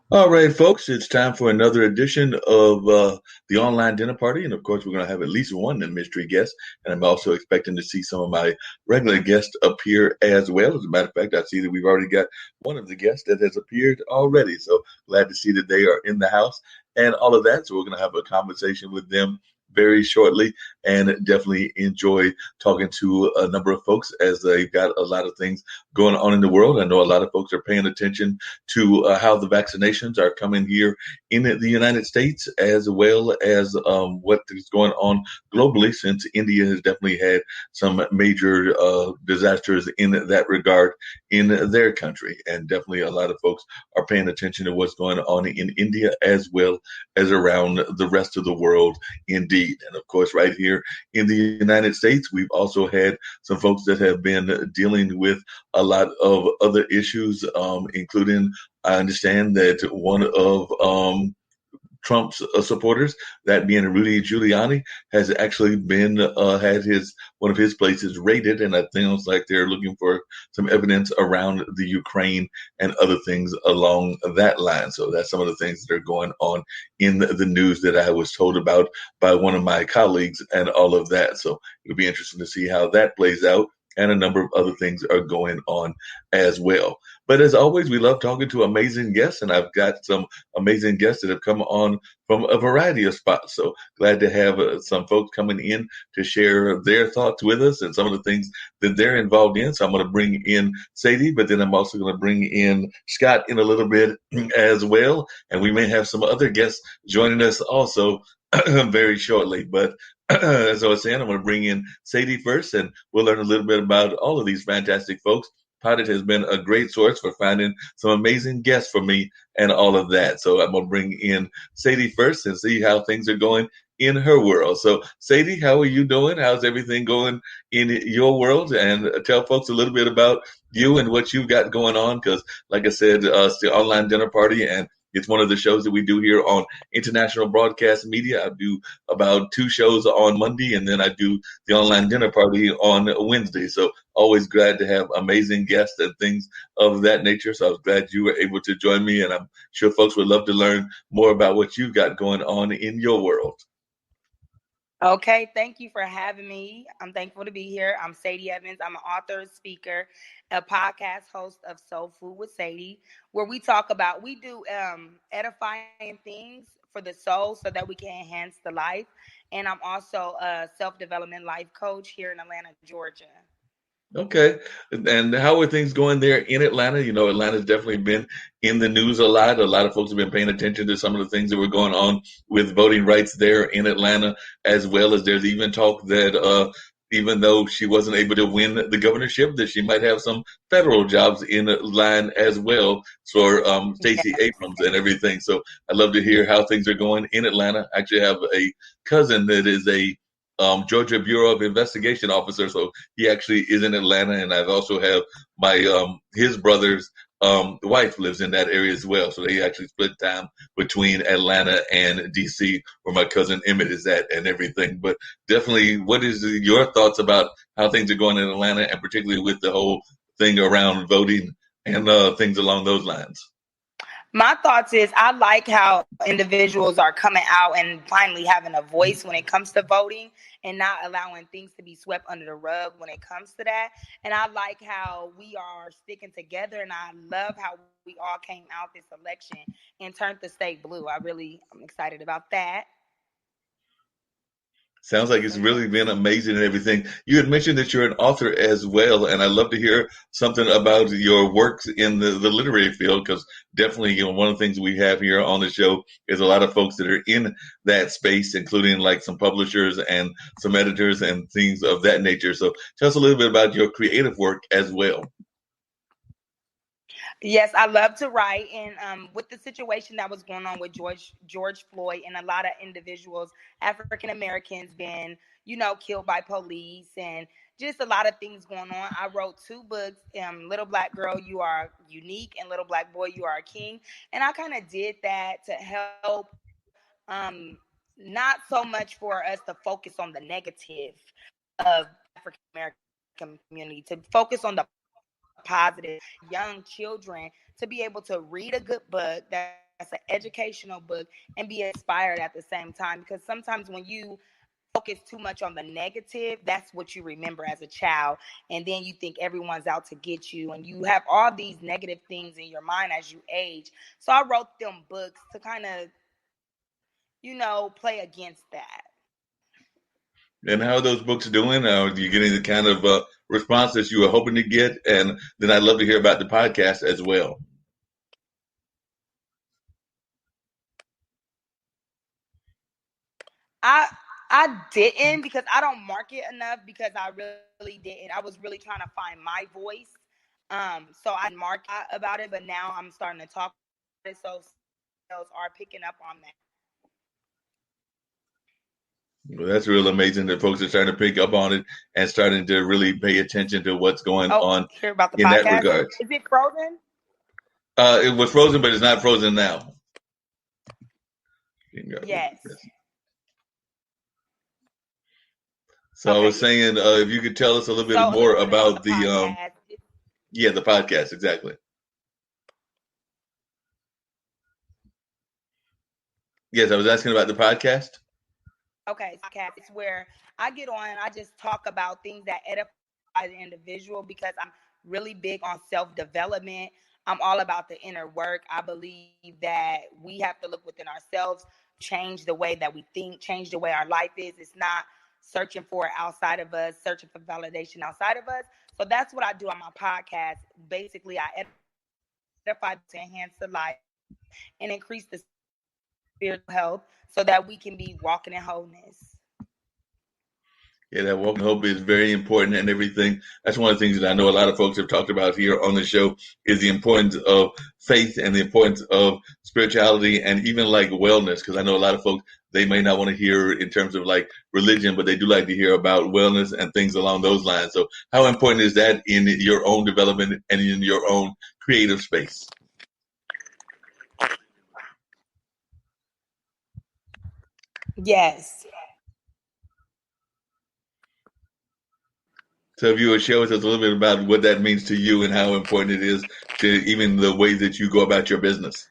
All right, folks, it's time for another edition of the online dinner party. And of course, we're going to have at least one mystery guest. And I'm also expecting to see some of my regular guests appear as well. As a matter of fact, I see that we've already got one of the guests that has appeared already. So glad to see that they are in the house and all of that. So we're going to have a conversation with them very shortly and definitely enjoy talking to a number of folks as they've got a lot of things going on in the world. I know a lot of folks are paying attention to how the vaccinations are coming here in the United States, as well as what is going on globally, since India has definitely had some major disasters in that regard in their country. And definitely a lot of folks are paying attention to what's going on in India as well as around the rest of the world, indeed. And of course, right here in the United States, we've also had some folks that have been dealing with a lot of other issues, including I understand that one of Trump's supporters, that being Rudy Giuliani, has actually been had his one of his places raided, and I think it's like they're looking for some evidence around the Ukraine and other things along that line. So that's some of the things that are going on in the news that I was told about by one of my colleagues and all of that. So it'll be interesting to see how that plays out. And a number of other things are going on as well. But as always, we love talking to amazing guests, and I've got some amazing guests that have come on from a variety of spots. So glad to have some folks coming in to share their thoughts with us and some of the things that they're involved in. So I'm going to bring in Sadie, but then I'm also going to bring in Scott in a little bit as well. And we may have some other guests joining us also very shortly. But as I was saying, I'm going to bring in Sadie first, and we'll learn a little bit about all of these fantastic folks. Potted has been a great source for finding some amazing guests for me and all of that. So I'm going to bring in Sadie first and see how things are going in her world. So, Sadie, how are you doing? How's everything going in your world? And tell folks a little bit about you and what you've got going on. Because, like I said, it's the online dinner party, and it's one of the shows that we do here on International Broadcast Media. I do about two shows on Monday, and then I do the online dinner party on Wednesday. So always glad to have amazing guests and things of that nature. So I was glad you were able to join me, and I'm sure folks would love to learn more about what you've got going on in your world. Okay, thank you for having me. I'm thankful to be here. I'm Sadie Evans. I'm an author, speaker, a podcast host of Soul Food with Sadie, where we do edifying things for the soul so that we can enhance the life. And I'm also a self development life coach here in Atlanta, Georgia. Okay. And how are things going there in Atlanta? You know, Atlanta's definitely been in the news a lot. A lot of folks have been paying attention to some of the things that were going on with voting rights there in Atlanta, as well as there's even talk that even though she wasn't able to win the governorship, that she might have some federal jobs in line as well for Stacey Yes. Abrams and everything. So I'd love to hear how things are going in Atlanta. I actually have a cousin that is a Georgia Bureau of Investigation officer. So he actually is in Atlanta, and I also have my his brother's wife lives in that area as well. So they actually split time between Atlanta and DC, where my cousin Emmett is at, and everything. But definitely, what is your thoughts about how things are going in Atlanta, and particularly with the whole thing around voting and things along those lines? My thoughts is I like how individuals are coming out and finally having a voice when it comes to voting and not allowing things to be swept under the rug when it comes to that. And I like how we are sticking together, and I love how we all came out this election and turned the state blue. I'm excited about that. Sounds like it's really been amazing and everything. You had mentioned that you're an author as well, and I'd love to hear something about your works in the literary field, because definitely, you know, one of the things we have here on the show is a lot of folks that are in that space, including like some publishers and some editors and things of that nature. So tell us a little bit about your creative work as well. Yes, I love to write, and with the situation that was going on with George Floyd and a lot of individuals, African Americans, being killed by police, and just a lot of things going on. I wrote two books, "Little Black Girl, You Are Unique," and "Little Black Boy, You Are a King," and I kind of did that to help, um, not so much for us to focus on the negative of African American community, to focus on the positive, young children to be able to read a good book that that's an educational book, and be inspired at the same time. Because sometimes when you focus too much on the negative, that's what you remember as a child. And then you think everyone's out to get you. And you have all these negative things in your mind as you age. So I wrote them books to kind of, play against that. And how are those books doing? Are you getting the kind of response that you were hoping to get? And then I'd love to hear about the podcast as well. I I didn't, because I don't market enough, because I really didn't. I was really trying to find my voice. So I didn't market about it, but now I'm starting to talk about it. So sales are picking up on that. Well, that's real amazing that folks are starting to pick up on it and starting to really pay attention to what's going Oh, on hear about the in that podcast? regard. Is it frozen? It was frozen, but it's not frozen now. Yes. So I Okay. was saying, if you could tell us a little bit So a more little bit about the podcast. the podcast, exactly. Yes, I was asking about the podcast. Okay, podcast. It's where I get on and I just talk about things that edify the individual, because I'm really big on self-development. I'm all about the inner work. I believe that we have to look within ourselves, change the way that we think, change the way our life is. It's not searching for it outside of us, searching for validation outside of us. So that's what I do on my podcast. Basically, I edify to enhance the life and increase the spiritual health so that we can be walking in wholeness. Yeah, that walk and hope is very important and everything. That's one of the things that I know a lot of folks have talked about here on the show is the importance of faith and the importance of spirituality and even like wellness. Because I know a lot of folks, they may not want to hear in terms of like religion, but they do like to hear about wellness and things along those lines. So how important is that in your own development and in your own creative space? Yes. So if you would share with us a little bit about what that means to you and how important it is to even the way that you go about your business.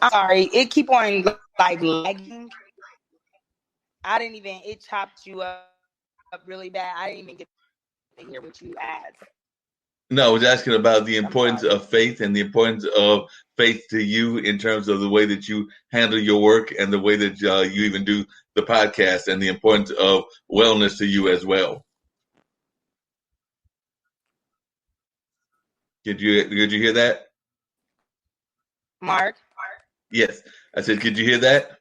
I'm sorry, it keep on like lagging. I didn't even, it chopped you up really bad. I didn't even get to hear what you asked. No, I was asking about the I'm importance sorry. of faith and the importance of faith to you in terms of the way that you handle your work and the way that you even do the podcast and the importance of wellness to you as well. Did you hear that? Mark? Yes. I said, could you hear that?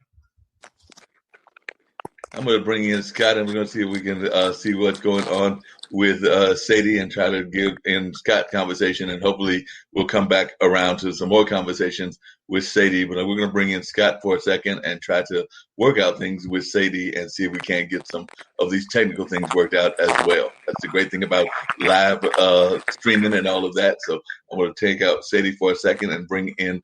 I'm going to bring in Scott, and we're going to see if we can see what's going on with Sadie and try to give in Scott conversation, and hopefully we'll come back around to some more conversations with Sadie. But we're going to bring in Scott for a second and try to work out things with Sadie and see if we can't get some of these technical things worked out as well. That's the great thing about live streaming and all of that. So I'm going to take out Sadie for a second and bring in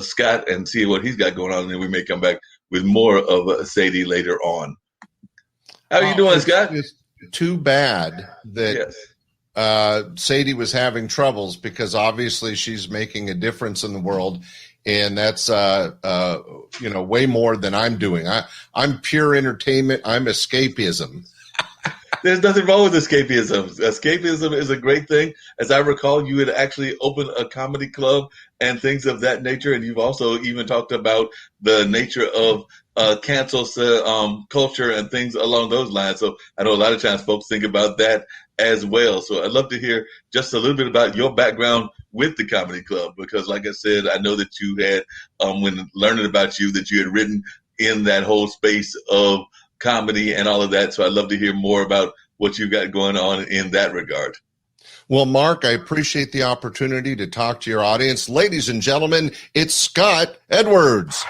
Scott and see what he's got going on, and then we may come back with more of Sadie later on. How are you doing, Scott? It's too bad that Sadie was having troubles, because obviously she's making a difference in the world, and that's way more than I'm doing. I'm pure entertainment. I'm escapism. There's nothing wrong with escapism. Escapism is a great thing. As I recall, you had actually opened a comedy club and things of that nature, and you've also even talked about the nature of cancel culture and things along those lines. So I know a lot of times folks think about that as well. So I'd love to hear just a little bit about your background with the comedy club, because like I said, I know that you had, when learning about you, that you had written in that whole space of comedy and all of that. So I'd love to hear more about what you got going on in that regard. Well, Mark, I appreciate the opportunity to talk to your audience. Ladies and gentlemen, it's Scott Edwards.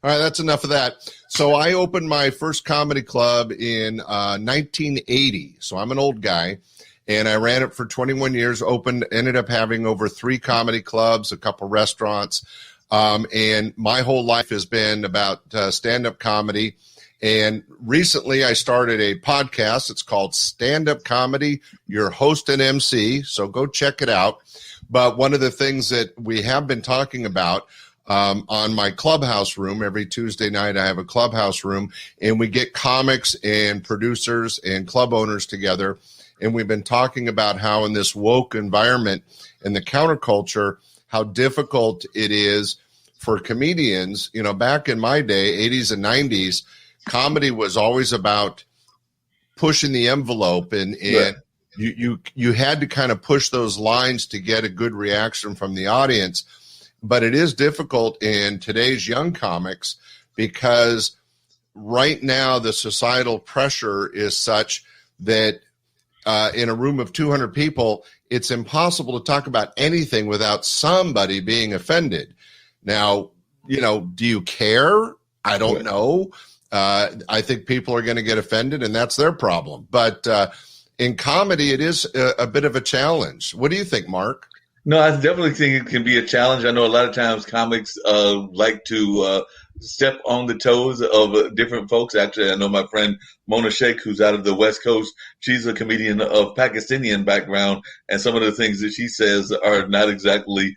All right, that's enough of that. So I opened my first comedy club in 1980. So I'm an old guy, and I ran it for 21 years, ended up having over 3 comedy clubs, a couple restaurants. And my whole life has been about stand-up comedy. And recently I started a podcast. It's called Stand Up Comedy, your host and MC. So go check it out. But one of the things that we have been talking about on my clubhouse room, every Tuesday night I have a clubhouse room, and we get comics and producers and club owners together. And we've been talking about how in this woke environment and the counterculture, how difficult it is for comedians. You know, back in my day, 80s and 90s, comedy was always about pushing the envelope, and Right. you had to kind of push those lines to get a good reaction from the audience. But it is difficult in today's young comics because right now the societal pressure is such that in a room of 200 people, it's impossible to talk about anything without somebody being offended. Now, you know, do you care? I don't know. I think people are going to get offended, and that's their problem. But in comedy, it is a bit of a challenge. What do you think, Mark? No, I definitely think it can be a challenge. I know a lot of times comics like to step on the toes of different folks. Actually, I know my friend Mona Sheikh, who's out of the West Coast. She's a comedian of Pakistani background, and some of the things that she says are not exactly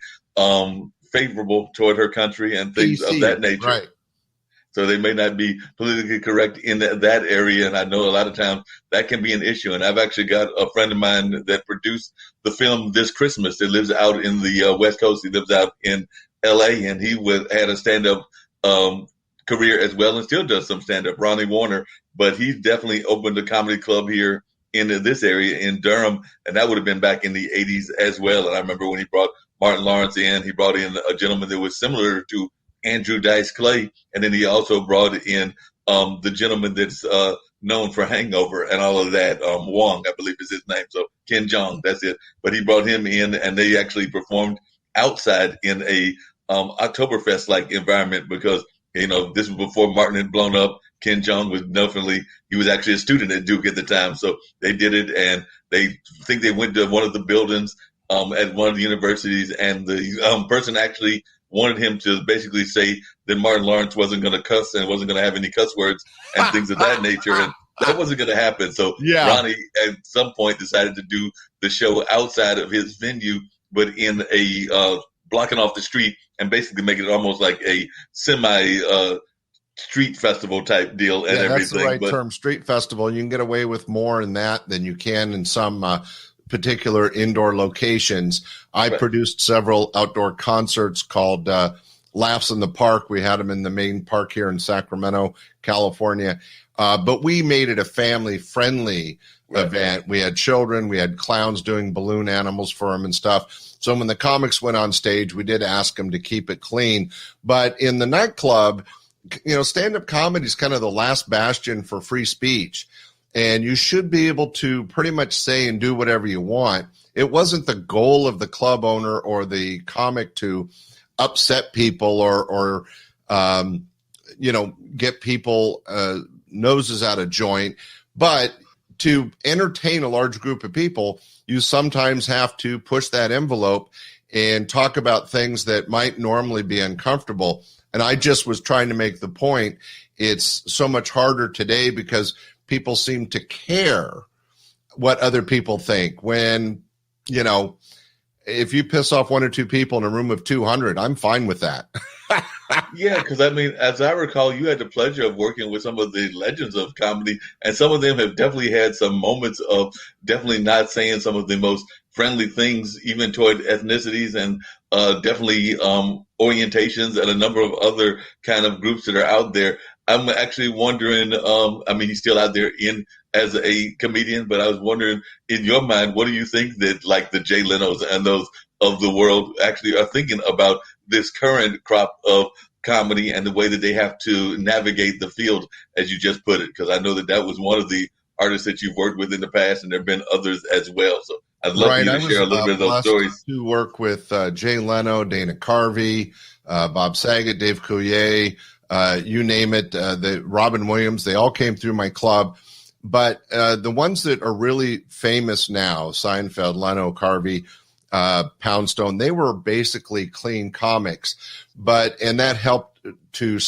favorable toward her country and things of that nature. Right. So they may not be politically correct in that area. And I know a lot of times that can be an issue. And I've actually got a friend of mine that produced the film This Christmas that lives out in the West Coast. He lives out in L.A. and he had a stand-up career as well and still does some stand-up, Ronnie Warner. But he's definitely opened a comedy club here in this area in Durham. And that would have been back in the 80s as well. And I remember when he brought Martin Lawrence in, he brought in a gentleman that was similar to Andrew Dice Clay, and then he also brought in the gentleman that's known for Hangover and all of that, Wong, I believe is his name, so Ken Jeong, that's it. But he brought him in, and they actually performed outside in a Oktoberfest-like environment because, you know, this was before Martin had blown up. Ken Jeong he was actually a student at Duke at the time, so they did it, and they think they went to one of the buildings at one of the universities, and the person actually wanted him to basically say that Martin Lawrence wasn't going to cuss and wasn't going to have any cuss words and things of that nature. And that wasn't going to happen. So Ronnie at some point decided to do the show outside of his venue, but in a blocking off the street and basically making it almost like a street festival type deal and everything. That's the right term, street festival. You can get away with more in that than you can in some particular indoor locations. I produced several outdoor concerts called Laughs in the Park. We had them in the main park here in Sacramento, California. But we made it a family-friendly event. We had children. We had clowns doing balloon animals for them and stuff. So when the comics went on stage, we did ask them to keep it clean. But in the nightclub, you know, stand-up comedy is kind of the last bastion for free speech. And you should be able to pretty much say and do whatever you want. It wasn't the goal of the club owner or the comic to upset people or you know, get people noses out of joint. But to entertain a large group of people, you sometimes have to push that envelope and talk about things that might normally be uncomfortable. And I just was trying to make the point. It's so much harder today because people seem to care what other people think. When, you know, if you piss off one or two people in a room of 200, I'm fine with that. Yeah, because I mean, as I recall, you had the pleasure of working with some of the legends of comedy, and some of them have definitely had some moments of definitely not saying some of the most friendly things, even toward ethnicities and definitely orientations and a number of other kind of groups that are out there. I'm actually wondering, I mean, he's still out there as a comedian, but I was wondering, in your mind, what do you think that like the Jay Leno's and those of the world actually are thinking about this current crop of comedy and the way that they have to navigate the field, as you just put it? Because I know that was one of the artists that you've worked with in the past, and there have been others as well. So I'd love for you to share a little bit of those stories. To work with Jay Leno, Dana Carvey, Bob Saget, Dave Coulier, you name it, the Robin Williams, they all came through my club. But the ones that are really famous now, Seinfeld, Leno, Carvey, Poundstone, they were basically clean comics. And that helped to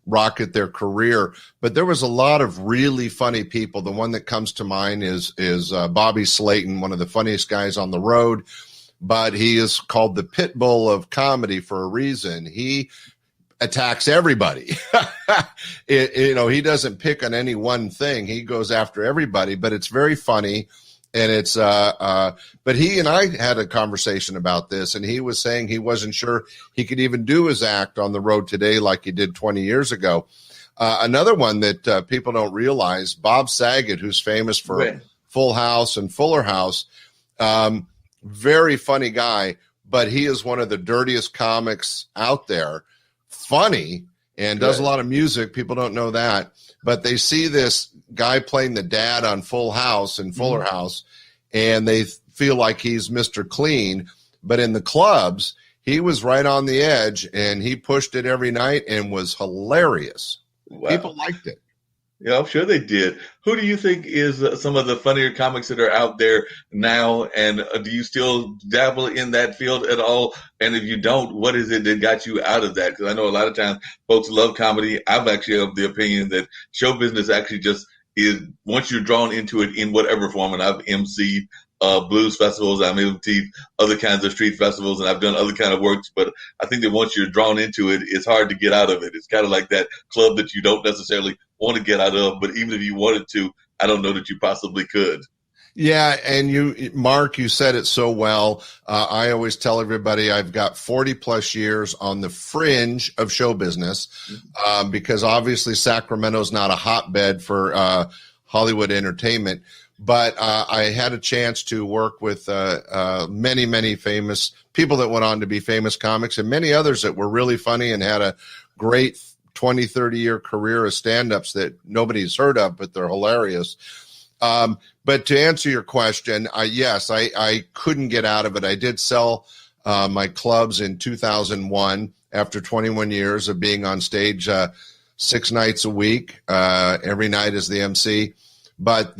rocket their career. But there was a lot of really funny people. The one that comes to mind is Bobby Slayton, one of the funniest guys on the road, but he is called the pit bull of comedy for a reason. He attacks everybody. He doesn't pick on any one thing. He goes after everybody, but it's very funny. And it's, but he and I had a conversation about this, and he was saying he wasn't sure he could even do his act on the road today like he did 20 years ago. Another one that people don't realize, Bob Saget, who's famous for Full House and Fuller House, very funny guy, but he is one of the dirtiest comics out there. Funny and does a lot of music. People don't know that. But they see this guy playing the dad on Full House and Fuller House, and they feel like he's Mr. Clean. But in the clubs, he was right on the edge, and he pushed it every night and was hilarious. Wow. People liked it. Yeah, I'm sure they did. Who do you think is some of the funnier comics that are out there now? And do you still dabble in that field at all? And if you don't, what is it that got you out of that? Because I know a lot of times folks love comedy. I'm actually of the opinion that show business actually just is, once you're drawn into it in whatever form, and I've emceed blues festivals, I've emceed other kinds of street festivals, and I've done other kind of works. But I think that once you're drawn into it, it's hard to get out of it. It's kind of like that club that you don't necessarily want to get out of, but even if you wanted to, I don't know that you possibly could. Yeah, and you, Mark, you said it so well. I always tell everybody I've got 40 plus years on the fringe of show business, because obviously Sacramento's not a hotbed for Hollywood entertainment. But I had a chance to work with many, many famous people that went on to be famous comics, and many others that were really funny and had a great 20, 30-year career as stand-ups that nobody's heard of, but they're hilarious. But to answer your question, yes, I couldn't get out of it. I did sell my clubs in 2001 after 21 years of being on stage 6 nights a week, every night as the MC. But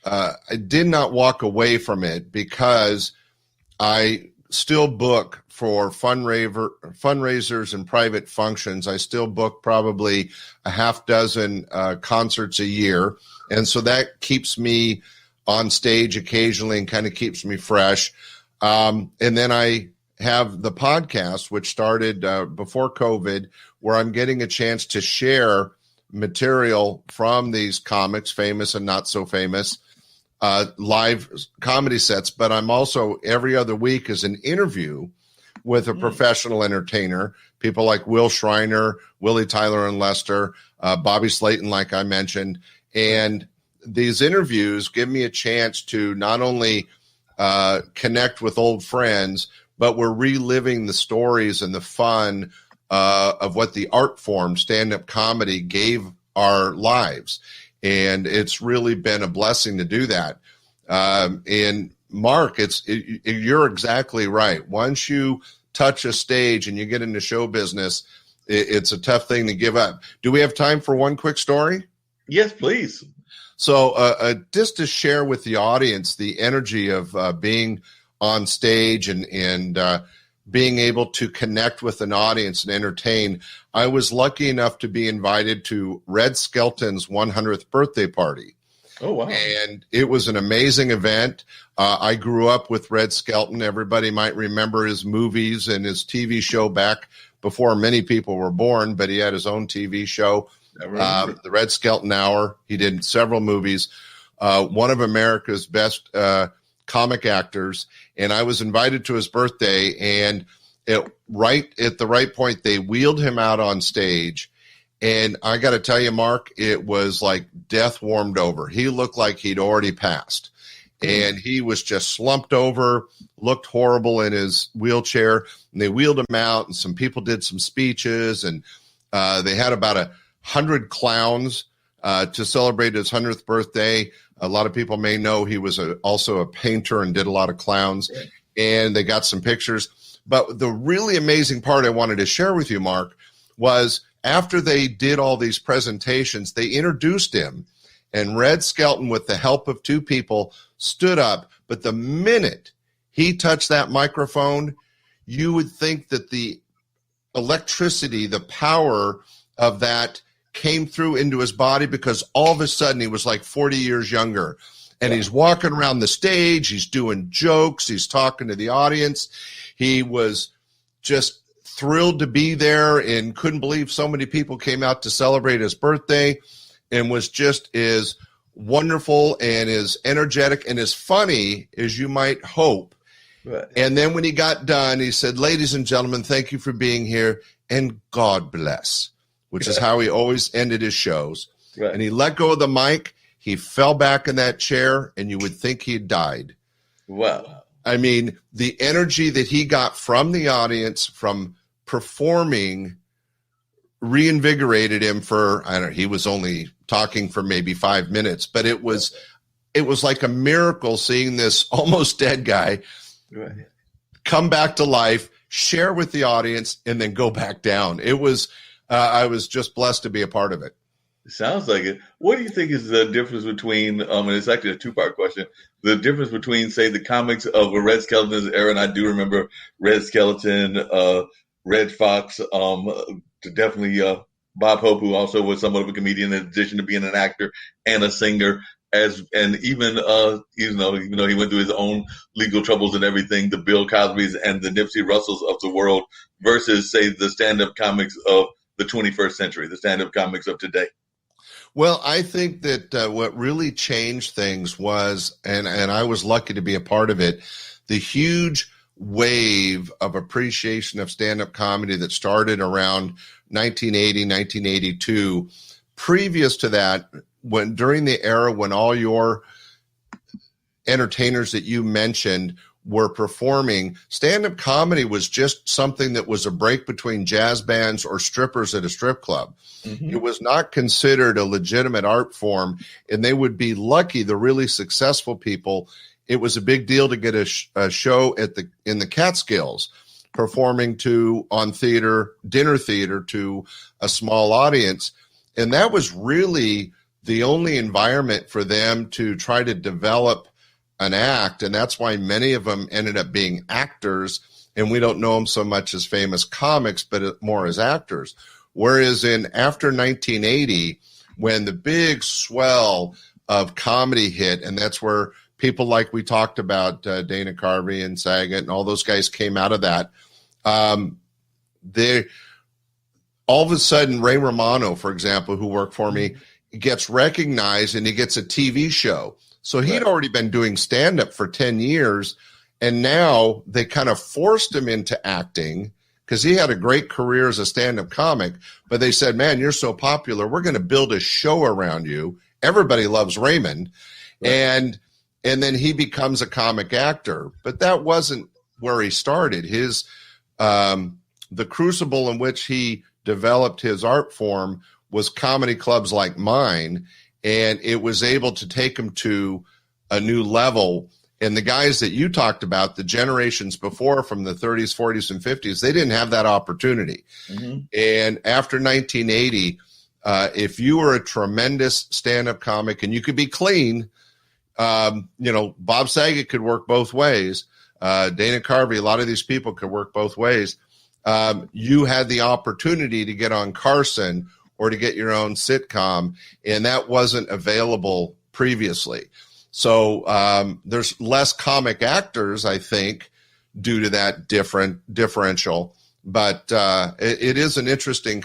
I did not walk away from it because I still book for fundraisers and private functions. I still book probably a half dozen concerts a year. And so that keeps me on stage occasionally and kind of keeps me fresh. And then I have the podcast, which started before COVID, where I'm getting a chance to share material from these comics, famous and not so famous, live comedy sets. But I'm also every other week is an interview with a professional entertainer, people like Will Shriner, Willie Tyler and Lester, Bobby Slayton, like I mentioned. And these interviews give me a chance to not only connect with old friends, but we're reliving the stories and the fun of what the art form, stand-up comedy, gave our lives. And it's really been a blessing to do that. And Mark, you're exactly right. Once you touch a stage and you get into show business, it's a tough thing to give up. Do we have time for one quick story? Yes, please. So just to share with the audience the energy of being on stage and being able to connect with an audience and entertain, I was lucky enough to be invited to Red Skelton's 100th birthday party. Oh, wow. And it was an amazing event. I grew up with Red Skelton. Everybody might remember his movies and his TV show back before many people were born, but he had his own TV show, the Red Skelton Hour. He did several movies, one of America's best comic actors. And I was invited to his birthday, and right at the right point, they wheeled him out on stage. And I got to tell you, Mark, it was like death warmed over. He looked like he'd already passed. And he was just slumped over, looked horrible in his wheelchair. And they wheeled him out, and some people did some speeches. And they had about 100 clowns to celebrate his 100th birthday. A lot of people may know he was also a painter and did a lot of clowns. And they got some pictures. But the really amazing part I wanted to share with you, Mark, was after they did all these presentations, they introduced him, and Red Skelton, with the help of 2 people, stood up. But the minute he touched that microphone, you would think that the electricity, the power of that came through into his body, because all of a sudden he was like 40 years younger. And he's walking around the stage, he's doing jokes, he's talking to the audience. He was just thrilled to be there and couldn't believe so many people came out to celebrate his birthday, and was just as wonderful and as energetic and as funny as you might hope. Right. And then when he got done, he said, "Ladies and gentlemen, thank you for being here, and God bless," which is how he always ended his shows. Right. And he let go of the mic. He fell back in that chair, and you would think he had died. Wow. I mean, the energy that he got from the audience, from performing, reinvigorated him for, I don't know, he was only talking for maybe 5 minutes, but it was like a miracle seeing this almost dead guy come back to life, share with the audience, and then go back down. It was, I was just blessed to be a part of it. Sounds like it. What do you think is the difference between, and it's actually a two-part question, the difference between, say, the comics of a Red Skeleton's era, and I do remember Red Skeleton, Red Fox, definitely Bob Hope, who also was somewhat of a comedian in addition to being an actor and a singer, and even even though he went through his own legal troubles and everything, the Bill Cosbys and the Nipsey Russells of the world versus, say, the stand-up comics of the 21st century, the stand-up comics of today. Well, I think that what really changed things was, and I was lucky to be a part of it, the huge wave of appreciation of stand-up comedy that started around 1980, 1982. Previous to that, during the era when all your entertainers that you mentioned were performing, stand-up comedy was just something that was a break between jazz bands or strippers at a strip club. Mm-hmm. It was not considered a legitimate art form, and they would be lucky, the really successful people. It was a big deal to get a show in the Catskills, performing on dinner theater to a small audience. And that was really the only environment for them to try to develop an act, and that's why many of them ended up being actors, and we don't know them so much as famous comics, but more as actors. Whereas after 1980, when the big swell of comedy hit, and that's where people like we talked about, Dana Carvey and Saget and all those guys came out of that, they all of a sudden, Ray Romano, for example, who worked for me, gets recognized and he gets a TV show. So he'd already been doing stand-up for 10 years, and now they kind of forced him into acting because he had a great career as a stand-up comic, but they said, "Man, you're so popular, we're going to build a show around you. Everybody loves Raymond." Right. And then he becomes a comic actor. But that wasn't where he started. His the crucible in which he developed his art form was comedy clubs like mine, and it was able to take him to a new level. And the guys that you talked about, the generations before from the 30s, 40s, and 50s, they didn't have that opportunity. Mm-hmm. And after 1980, if you were a tremendous stand-up comic and you could be clean, Bob Saget could work both ways. Dana Carvey, a lot of these people could work both ways. You had the opportunity to get on Carson or to get your own sitcom, and that wasn't available previously. So there's less comic actors, I think, due to that differential. But it is an interesting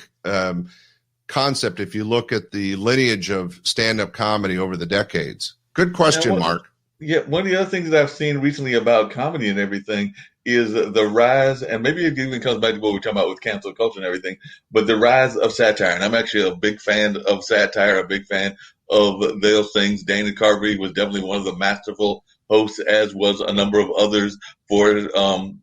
concept if you look at the lineage of stand-up comedy over the decades. Good question, Mark. Yeah, one of the other things that I've seen recently about comedy and everything is the rise, and maybe it even comes back to what we're talking about with cancel culture and everything, but the rise of satire. And I'm actually a big fan of satire, a big fan of those things. Dana Carvey was definitely one of the masterful hosts, as was a number of others for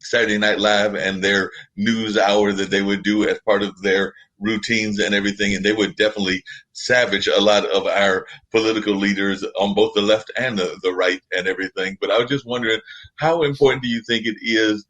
Saturday Night Live and their news hour that they would do as part of their routines and everything. And they would definitely savage a lot of our political leaders on both the left and the right and everything. But I was just wondering, how important do you think it is,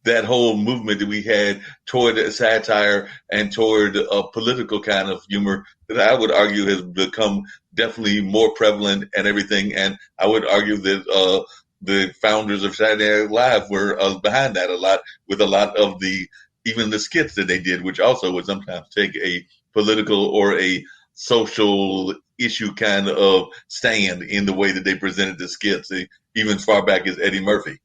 that whole movement that we had toward satire and toward a political kind of humor that I would argue has become definitely more prevalent and everything. And I would argue that the founders of Saturday Night Live were behind that a lot, with a lot of the even the skits that they did, which also would sometimes take a political or a social issue kind of stand in the way that they presented the skits, even as far back as Eddie Murphy.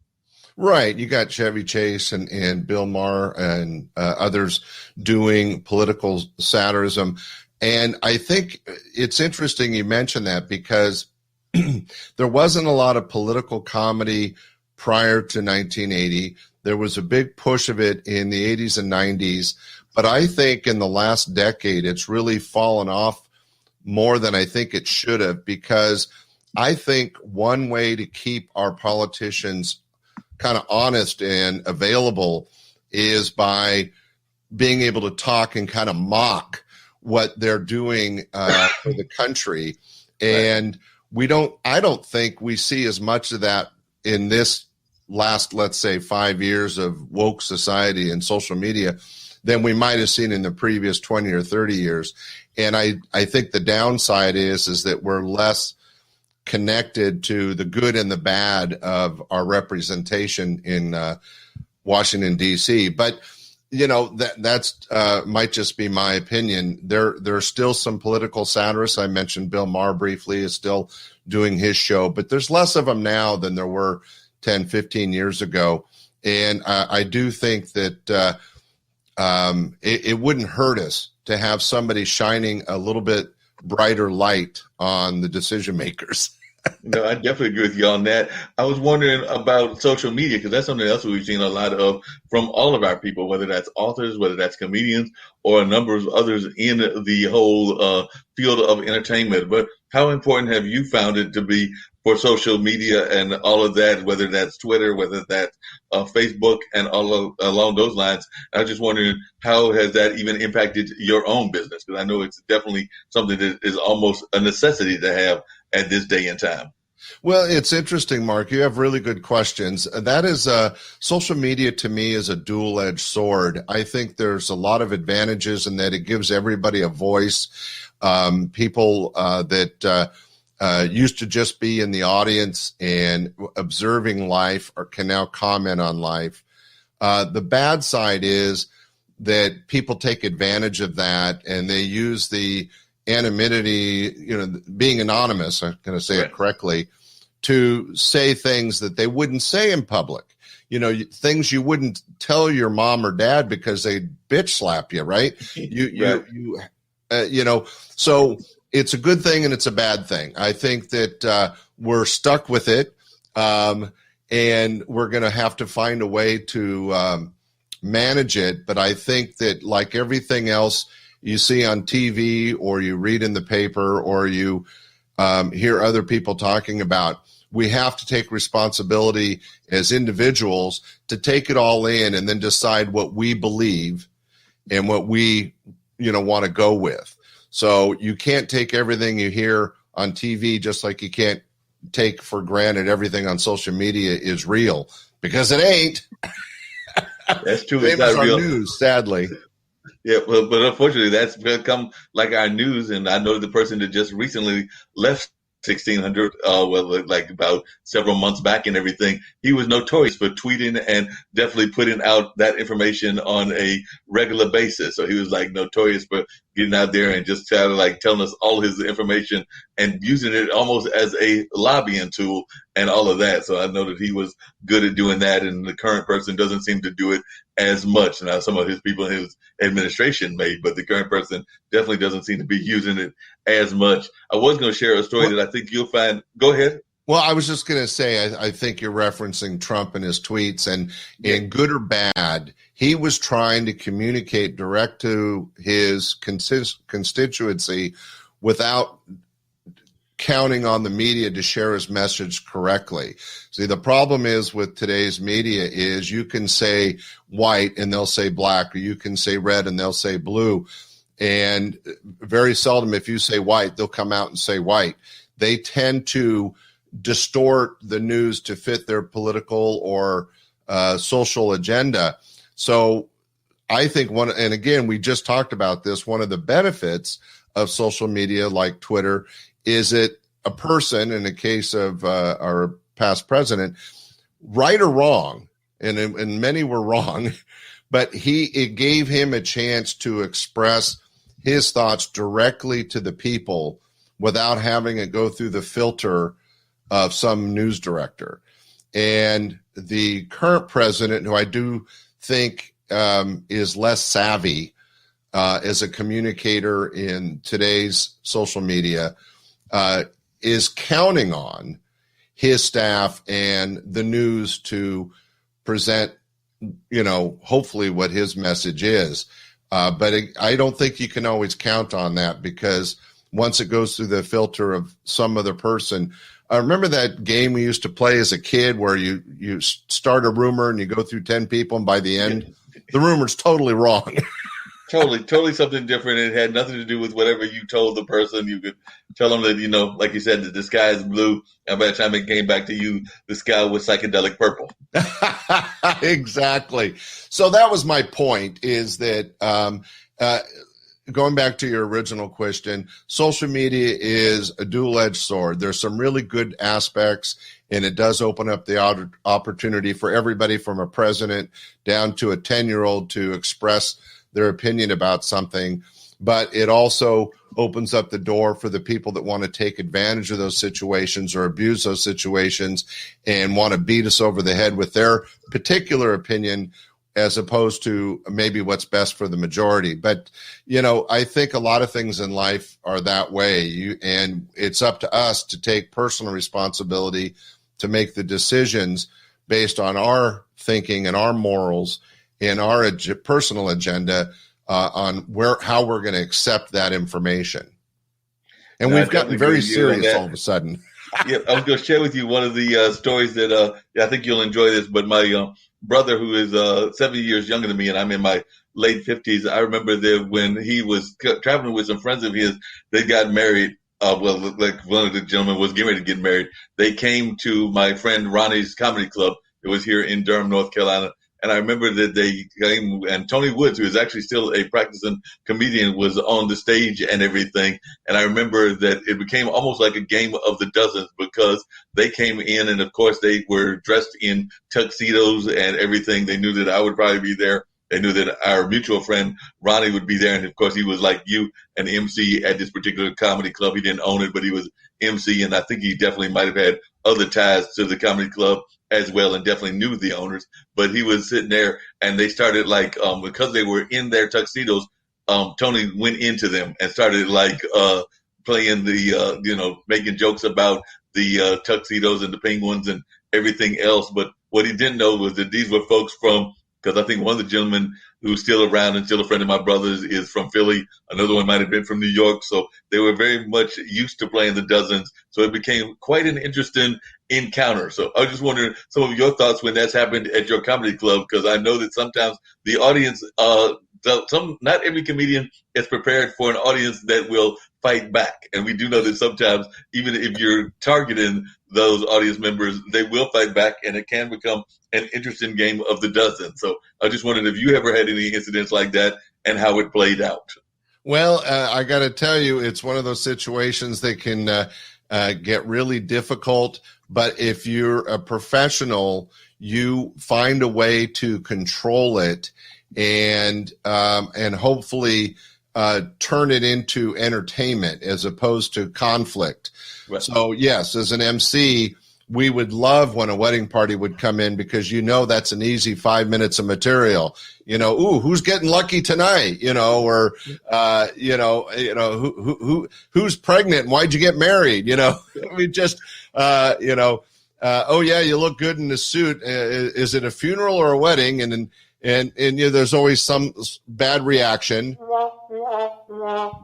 Right. You got Chevy Chase and Bill Maher and others doing political satirism. And I think it's interesting you mentioned that, because there wasn't a lot of political comedy prior to 1980. There was a big push of it in the 80s and 90s. But I think in the last decade, it's really fallen off more than I think it should have, because I think one way to keep our politicians kind of honest and available is by being able to talk and kind of mock what they're doing for the country. And I don't think we see as much of that in this last, let's say, 5 years of woke society and social media than we might have seen in the previous 20 or 30 years. And I think the downside is that we're less connected to the good and the bad of our representation in Washington, D.C. But, that's might just be my opinion. There's still some political satirists. I mentioned Bill Maher briefly is still doing his show, but there's less of them now than there were 10, 15 years ago. And I do think that it wouldn't hurt us to have somebody shining a little bit brighter light on the decision makers. No, I definitely agree with you on that. I was wondering about social media, because that's something else we've seen a lot of from all of our people, whether that's authors, whether that's comedians, or a number of others in the whole field of entertainment. But how important have you found it to be for social media and all of that, whether that's Twitter, whether that's Facebook, and along those lines? I was just wondering, how has that even impacted your own business? Because I know it's definitely something that is almost a necessity to have at this day and time. Well, it's interesting, Mark. You have really good questions. That is, social media to me is a dual-edged sword. I think there's a lot of advantages in that it gives everybody a voice. People that used to just be in the audience and observing life can now comment on life. The bad side is that people take advantage of that, and they use the anonymity, being anonymous, I'm going to say it correctly, to say things that they wouldn't say in public. Things you wouldn't tell your mom or dad because they bitch slap you, right? So it's a good thing and it's a bad thing. I think that we're stuck with it, and we're going to have to find a way to manage it. But I think that, like everything else you see on TV or you read in the paper or you hear other people talking about, we have to take responsibility as individuals to take it all in and then decide what we believe and what we want to go with. So you can't take everything you hear on TV, just like you can't take for granted everything on social media is real, because it ain't. That's true. It's not real news, sadly. Yeah, but unfortunately, that's become like our news. And I know the person that just recently left 1600, like about several months back and everything, he was notorious for tweeting and definitely putting out that information on a regular basis. So he was like notorious for getting out there and just kind of like telling us all his information and using it almost as a lobbying tool and all of that. So I know that he was good at doing that, and the current person doesn't seem to do it as much. Now, some of his people in his administration may, but the current person definitely doesn't seem to be using it as much. I was going to share a story that I think you'll find. Go ahead. Well, I was just going to say, I think you're referencing Trump and his tweets, and good or bad, he was trying to communicate direct to his constituency without counting on the media to share his message correctly. See, the problem is with today's media is you can say white and they'll say black, or you can say red and they'll say blue. And very seldom, if you say white, they'll come out and say white. They tend to distort the news to fit their political or social agenda. So I think and again, we just talked about this, one of the benefits of social media like Twitter is it a person, in the case of our past president, right or wrong, and many were wrong, but it gave him a chance to express his thoughts directly to the people without having it go through the filter of some news director. And the current president, who I do think is less savvy as a communicator in today's social media, is counting on his staff and the news to present, hopefully what his message is. But I don't think you can always count on that, because once it goes through the filter of some other person. Remember that game we used to play as a kid where you start a rumor and you go through 10 people, and by the end, the rumor's totally wrong. Totally something different. It had nothing to do with whatever you told the person. You could tell them that, like you said, that the sky is blue, and by the time it came back to you, the sky was psychedelic purple. Exactly. So that was my point, is that going back to your original question, social media is a dual-edged sword. There's some really good aspects, and it does open up the opportunity for everybody from a president down to a 10-year-old to express their opinion about something. But it also opens up the door for the people that want to take advantage of those situations or abuse those situations and want to beat us over the head with their particular opinion, as opposed to maybe what's best for the majority. But, I think a lot of things in life are that way. And it's up to us to take personal responsibility to make the decisions based on our thinking and our morals and our personal agenda on how we're going to accept that information. And we've gotten very serious all of a sudden. Yeah, I was going to share with you one of the stories that I think you'll enjoy this. But my brother, who is 7 years younger than me, and I'm in my late 50s, I remember that when he was traveling with some friends of his, they got married. Like one of the gentlemen was getting ready to get married. They came to my friend Ronnie's comedy club. It was here in Durham, North Carolina. And I remember that they came, and Tony Woods, who is actually still a practicing comedian, was on the stage and everything. And I remember that it became almost like a game of the dozens, because they came in, and of course they were dressed in tuxedos and everything. They knew that I would probably be there. They knew that our mutual friend Ronnie would be there. And of course he was like you, an MC at this particular comedy club. He didn't own it, but he was MC. And I think he definitely might have had other ties to the comedy club as well, and definitely knew the owners. But he was sitting there, and they started because they were in their tuxedos, Tony went into them and started playing making jokes about the tuxedos and the penguins and everything else. But what he didn't know was that these were folks from, because I think one of the gentlemen who's still around and still a friend of my brother's is from Philly. Another one might have been from New York. So they were very much used to playing the dozens. So it became quite an interesting encounter. So I was just wondering some of your thoughts when that's happened at your comedy club, because I know that sometimes the audience, not every comedian is prepared for an audience that will fight back. And we do know that sometimes, even if you're targeting those audience members, they will fight back, and it can become an interesting game of the dozen. So I just wondered if you ever had any incidents like that and how it played out. Well, I got to tell you, it's one of those situations that can get really difficult. But if you're a professional, you find a way to control it and hopefully turn it into entertainment as opposed to conflict. Right. So yes, as an MC, we would love when a wedding party would come in, because that's an easy 5 minutes of material. Ooh, who's getting lucky tonight? Or who's pregnant and why'd you get married? We just oh yeah, you look good in the suit. Is it a funeral or a wedding? And there's always some bad reaction.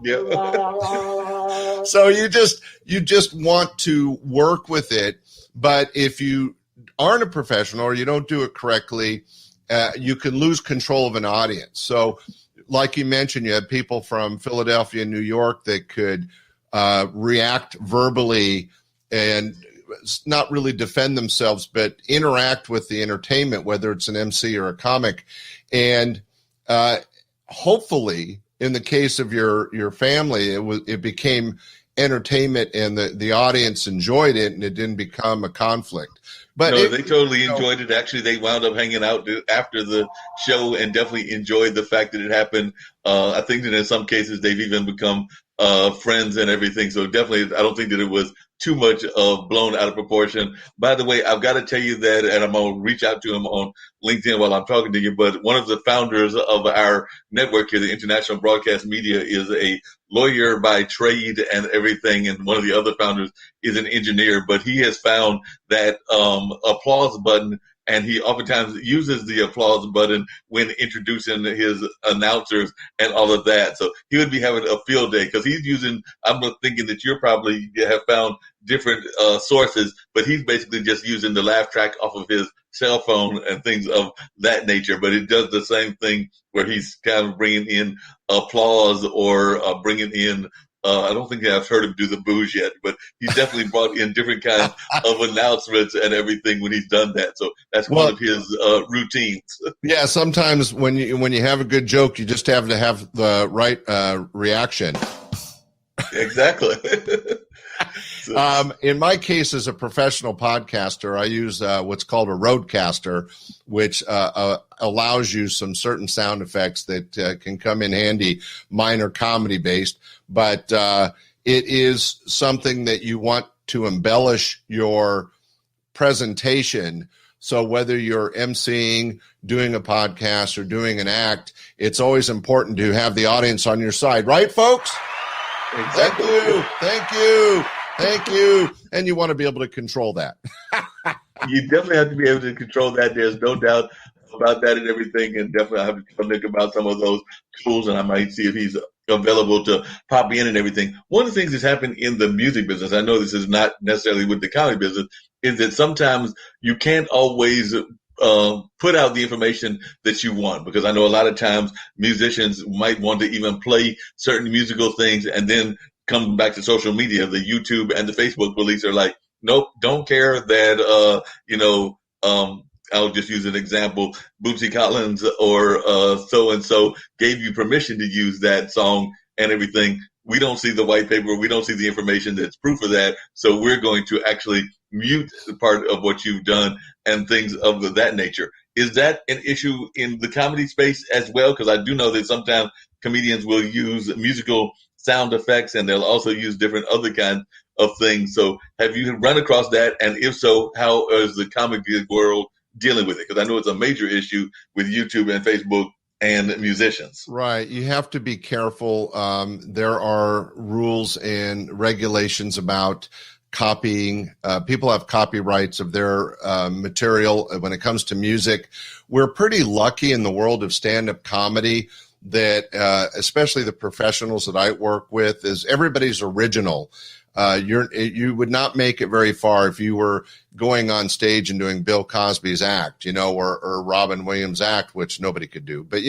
Yeah. So you just want to work with it. But if you aren't a professional or you don't do it correctly, you can lose control of an audience. So like you mentioned, you had people from Philadelphia and New York that could react verbally and not really defend themselves, but interact with the entertainment, whether it's an MC or a comic. And hopefully, in the case of your family, it became entertainment and the audience enjoyed it and it didn't become a conflict. But no, they totally enjoyed it. Actually, they wound up hanging out after the show and definitely enjoyed the fact that it happened. I think that in some cases they've even become friends and everything. So definitely, I don't think that it was too much of blown out of proportion. By the way, I've got to tell you that, and I'm going to reach out to him on LinkedIn while I'm talking to you, but one of the founders of our network here, the International Broadcast Media, is a lawyer by trade and everything, and one of the other founders is an engineer, but he has found that applause button, and he oftentimes uses the applause button when introducing his announcers and all of that. So he would be having a field day because he's using, I'm thinking that you're probably have found different sources, but he's basically just using the laugh track off of his cell phone and things of that nature. But it does the same thing where he's kind of bringing in applause or bringing in I don't think I've heard him do the booze yet, but he's definitely brought in different kinds of announcements and everything when he's done that. So that's one of his routines. Yeah, sometimes when you have a good joke, you just have to have the right reaction. Exactly. In my case, as a professional podcaster, I use what's called a roadcaster, which allows you some certain sound effects that can come in handy, minor comedy based, but it is something that you want to embellish your presentation. So whether you're emceeing, doing a podcast, or doing an act, it's always important to have the audience on your side. Right, folks? Exactly. Thank you. And you want to be able to control that. You definitely have to be able to control that. There's no doubt about that and everything. And definitely I have to tell Nick about some of those tools, and I might see if he's available to pop in and everything. One of the things that's happened in the music business, I know this is not necessarily with the comedy business, is that sometimes you can't always put out the information that you want, because I know a lot of times musicians might want to even play certain musical things and then come back to social media. The YouTube and the Facebook police are like, nope, don't care that, I'll just use an example. Bootsy Collins or so-and-so gave you permission to use that song and everything. We don't see the white paper. We don't see the information that's proof of that. So we're going to actually mute the part of what you've done and things of that nature. Is that an issue in the comedy space as well? Because I do know that sometimes comedians will use musical sound effects, and they'll also use different other kinds of things. So have you run across that? And if so, how is the comic world dealing with it? Because I know it's a major issue with YouTube and Facebook and musicians. Right. You have to be careful. There are rules and regulations about copying. People have copyrights of their material. When it comes to music, we're pretty lucky in the world of stand-up comedy that especially the professionals that I work with, is everybody's original. You would not make it very far if you were going on stage and doing Bill Cosby's act, or Robin Williams' act, which nobody could do. But,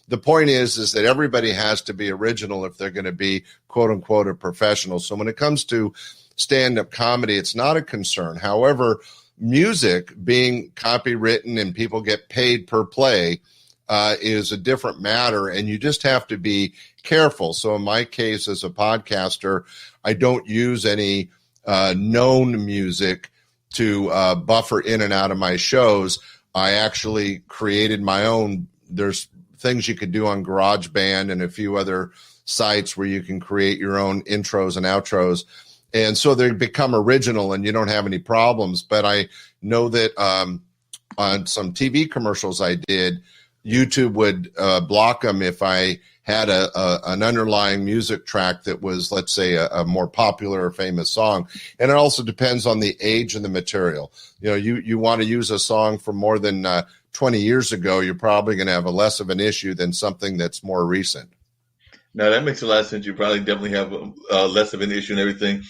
the point is that everybody has to be original if they're going to be, quote unquote, a professional. So when it comes to stand-up comedy, it's not a concern. However, music being copywritten and people get paid per play is a different matter, and you just have to be careful. So in my case, as a podcaster, I don't use any known music to buffer in and out of my shows. I actually created my own. There's things you could do on GarageBand and a few other sites where you can create your own intros and outros. And so they become original and you don't have any problems. But I know that on some TV commercials I did, YouTube would block them if I had an underlying music track that was, let's say, a more popular or famous song. And it also depends on the age of the material. You want to use a song from more than 20 years ago, you're probably going to have a less of an issue than something that's more recent. Now, that makes a lot of sense. You probably definitely have less of an issue and everything.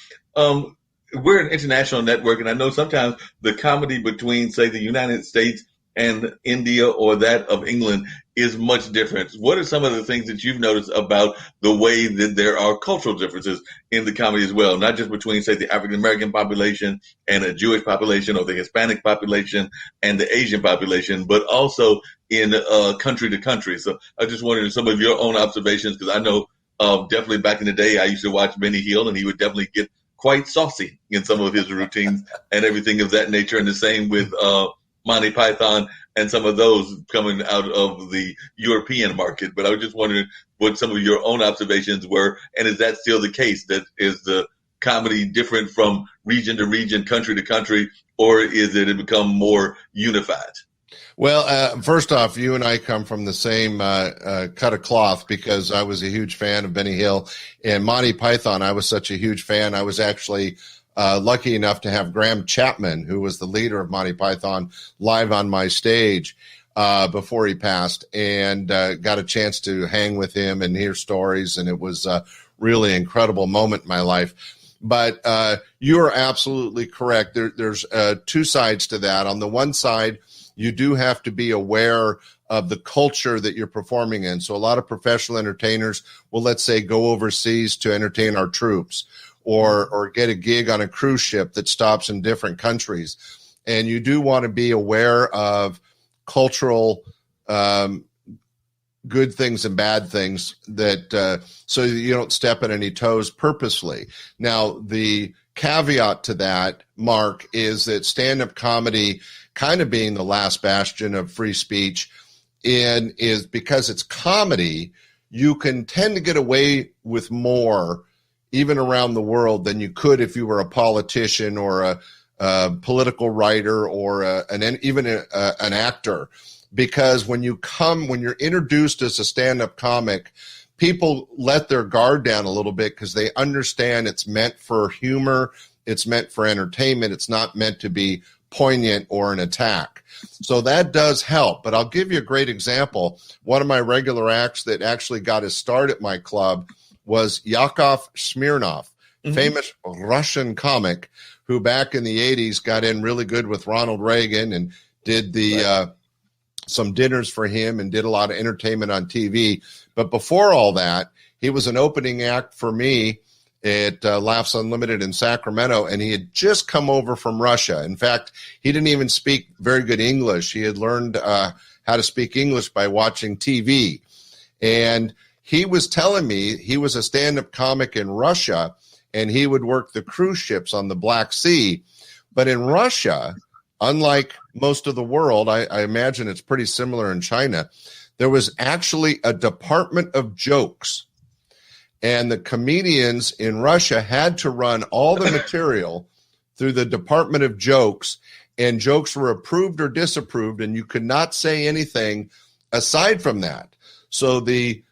We're an international network, and I know sometimes the comedy between, say, the United States and India or that of England is much different. What are some of the things that you've noticed about the way that there are cultural differences in the comedy as well, not just between, say, the African-American population and a Jewish population or the Hispanic population and the Asian population, but also in country to country? So I just wondered some of your own observations, because I know Definitely back in the day, I used to watch Benny Hill, and he would definitely get quite saucy in some of his routines and everything of that nature. And the same with Monty Python and some of those coming out of the European market. But I was just wondering what some of your own observations were, and is that still the case? That is the comedy different from region to region, country to country, or is it become more unified? Well, first off, you and I come from the same cut of cloth, because I was a huge fan of Benny Hill and Monty Python. I was such a huge fan. I was actually lucky enough to have Graham Chapman, who was the leader of Monty Python, live on my stage before he passed, and got a chance to hang with him and hear stories. And it was a really incredible moment in my life. But you are absolutely correct. There's two sides to that. On the one side, you do have to be aware of the culture that you're performing in. So a lot of professional entertainers will, let's say, go overseas to entertain our troops, or get a gig on a cruise ship that stops in different countries. And you do want to be aware of cultural good things and bad things, that so you don't step on any toes purposely. Now, the caveat to that, Mark, is that stand-up comedy, kind of being the last bastion of free speech, and is because it's comedy, you can tend to get away with more, even around the world, than you could if you were a politician or a political writer or even an actor. Because when you're introduced as a stand-up comic, people let their guard down a little bit, because they understand it's meant for humor, it's meant for entertainment, it's not meant to be poignant or an attack. So that does help. But I'll give you a great example. One of my regular acts that actually got his start at my club was Yakov Smirnoff, famous Russian comic who back in the 80s got in really good with Ronald Reagan and did the some dinners for him and did a lot of entertainment on TV. But before all that, he was an opening act for me at Laughs Unlimited in Sacramento, and he had just come over from Russia. In fact, he didn't even speak very good English. He had learned how to speak English by watching TV. And he was telling me he was a stand-up comic in Russia, and he would work the cruise ships on the Black Sea. But in Russia, unlike most of the world, I imagine it's pretty similar in China, there was actually a department of jokes. And the comedians in Russia had to run all the material through the department of jokes, and jokes were approved or disapproved, and you could not say anything aside from that. So the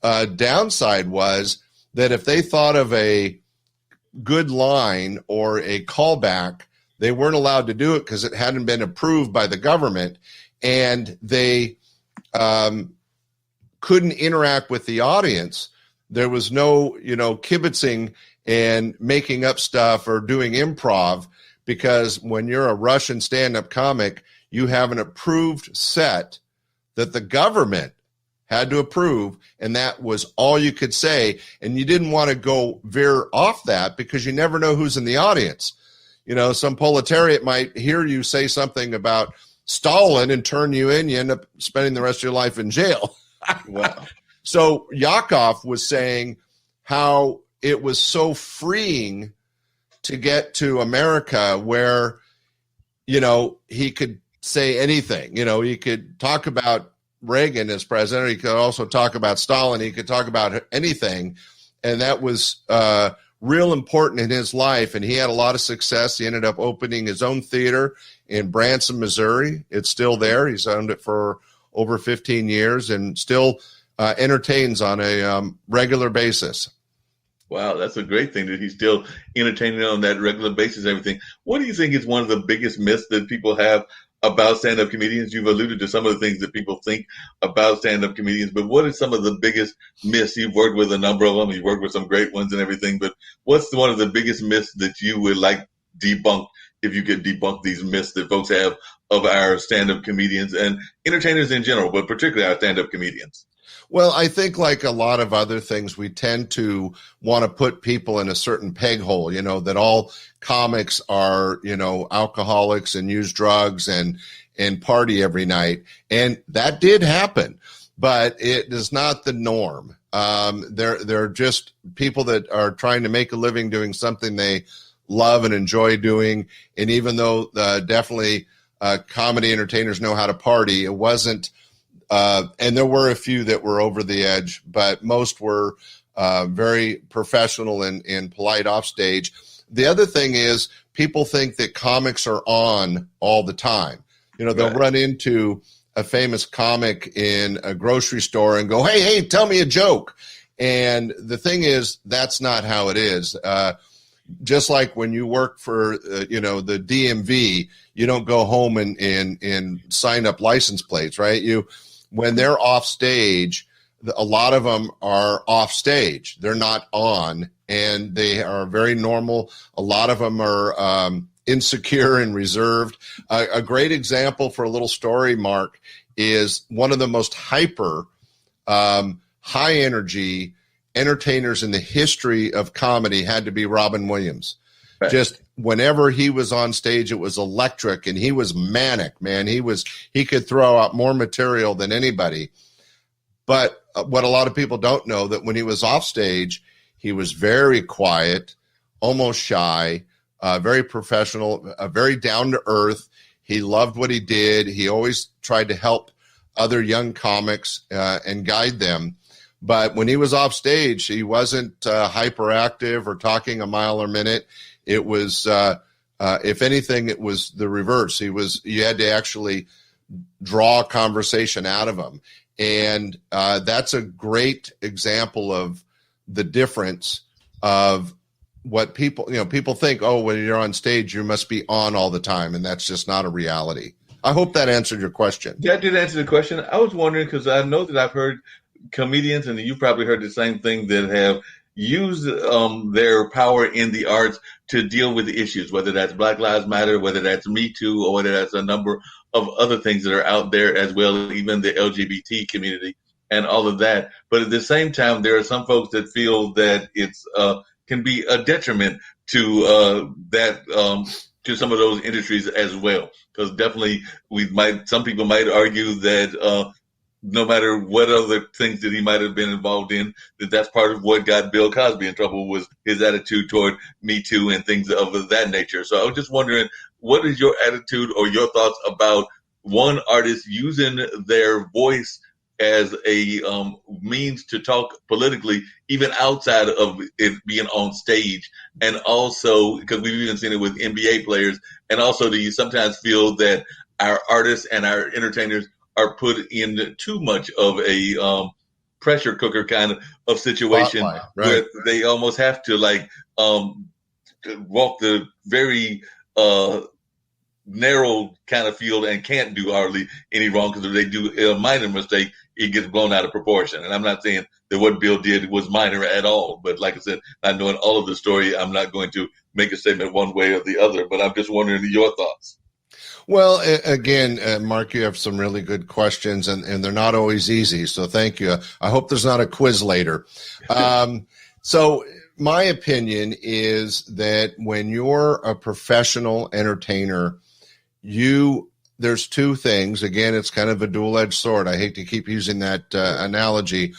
downside was that if they thought of a good line or a callback, they weren't allowed to do it because it hadn't been approved by the government, and they couldn't interact with the audience. There was no, kibitzing and making up stuff or doing improv, because when you're a Russian stand-up comic, you have an approved set that the government had to approve, and that was all you could say. And you didn't want to go veer off that, because you never know who's in the audience. Some proletariat might hear you say something about Stalin and turn you in. You end up spending the rest of your life in jail. Wow. So Yakov was saying how it was so freeing to get to America, where, he could say anything. He could talk about Reagan as president. He could also talk about Stalin. He could talk about anything. And that was real important in his life. And he had a lot of success. He ended up opening his own theater in Branson, Missouri. It's still there. He's owned it for over 15 years and still entertains on a regular basis. Wow, that's a great thing that he's still entertaining on that regular basis and everything. What do you think is one of the biggest myths that people have about stand-up comedians? You've alluded to some of the things that people think about stand-up comedians, but what are some of the biggest myths? You've worked with a number of them. You've worked with some great ones and everything, but what's one of the biggest myths that you would like debunked, if you could debunk these myths that folks have of our stand-up comedians and entertainers in general, but particularly our stand-up comedians? Well, I think like a lot of other things, we tend to want to put people in a certain peg hole, that all comics are, alcoholics and use drugs and party every night. And that did happen, but it is not the norm. They're just people that are trying to make a living doing something they love and enjoy doing. And even though definitely comedy entertainers know how to party, it wasn't, and there were a few that were over the edge, but most were very professional and polite off stage. The other thing is people think that comics are on all the time. You know, they'll run into a famous comic in a grocery store and go, hey, tell me a joke. And the thing is, that's not how it is. Just like when you work for, the DMV, you don't go home and sign up license plates, right? When they're off stage, a lot of them are off stage. They're not on, and they are very normal. A lot of them are insecure and reserved. A great example for a little story, Mark, is one of the most hyper, high energy entertainers in the history of comedy had to be Robin Williams. Right. Just whenever he was on stage, it was electric, and he was manic, man. He could throw out more material than anybody. But what a lot of people don't know, that when he was off stage, he was very quiet, almost shy, very professional, very down to earth. He loved what he did. He always tried to help other young comics and guide them. But when he was off stage, he wasn't hyperactive or talking a mile a minute. It was, if anything, it was the reverse. You had to actually draw a conversation out of him. And that's a great example of the difference of what people think, oh, when you're on stage, you must be on all the time. And that's just not a reality. I hope that answered your question. Yeah, I did answer the question. I was wondering, because I know that I've heard comedians, and you've probably heard the same thing, that have used their power in the arts to deal with the issues, whether that's Black Lives Matter, whether that's Me Too, or whether that's a number of other things that are out there as well, even the LGBT community and all of that. But at the same time, there are some folks that feel that it's can be a detriment to to some of those industries as well. Because definitely some people might argue that no matter what other things that he might have been involved in, that's part of what got Bill Cosby in trouble, was his attitude toward Me Too and things of that nature. So I was just wondering, what is your attitude or your thoughts about one artist using their voice as a means to talk politically, even outside of it being on stage? And also, because we've even seen it with NBA players, and also, do you sometimes feel that our artists and our entertainers are put in too much of a pressure cooker kind of situation, right, where they almost have to walk the very narrow kind of field and can't do hardly any wrong, because if they do a minor mistake, it gets blown out of proportion. And I'm not saying that what Bill did was minor at all, but like I said, not knowing all of the story, I'm not going to make a statement one way or the other, but I'm just wondering your thoughts. Well, again, Mark, you have some really good questions, and they're not always easy. So thank you. I hope there's not a quiz later. So my opinion is that when you're a professional entertainer, there's two things. Again, it's kind of a dual-edged sword. I hate to keep using that analogy.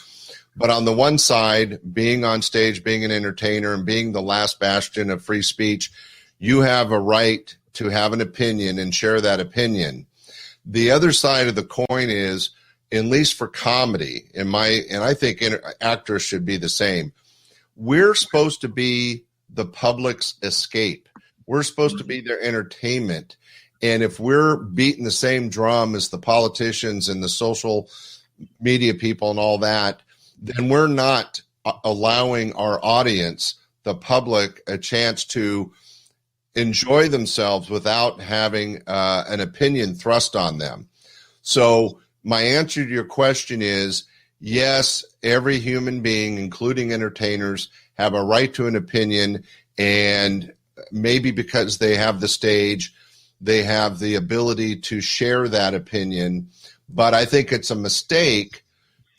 But on the one side, being on stage, being an entertainer, and being the last bastion of free speech, you have a right to have an opinion and share that opinion. The other side of the coin is, at least for comedy, and I think actors should be the same. We're supposed to be the public's escape. We're supposed to be their entertainment. And if we're beating the same drum as the politicians and the social media people and all that, then we're not allowing our audience, the public, a chance to enjoy themselves without having an opinion thrust on them. So my answer to your question is, yes, every human being, including entertainers, have a right to an opinion, and maybe because they have the stage, they have the ability to share that opinion. But I think it's a mistake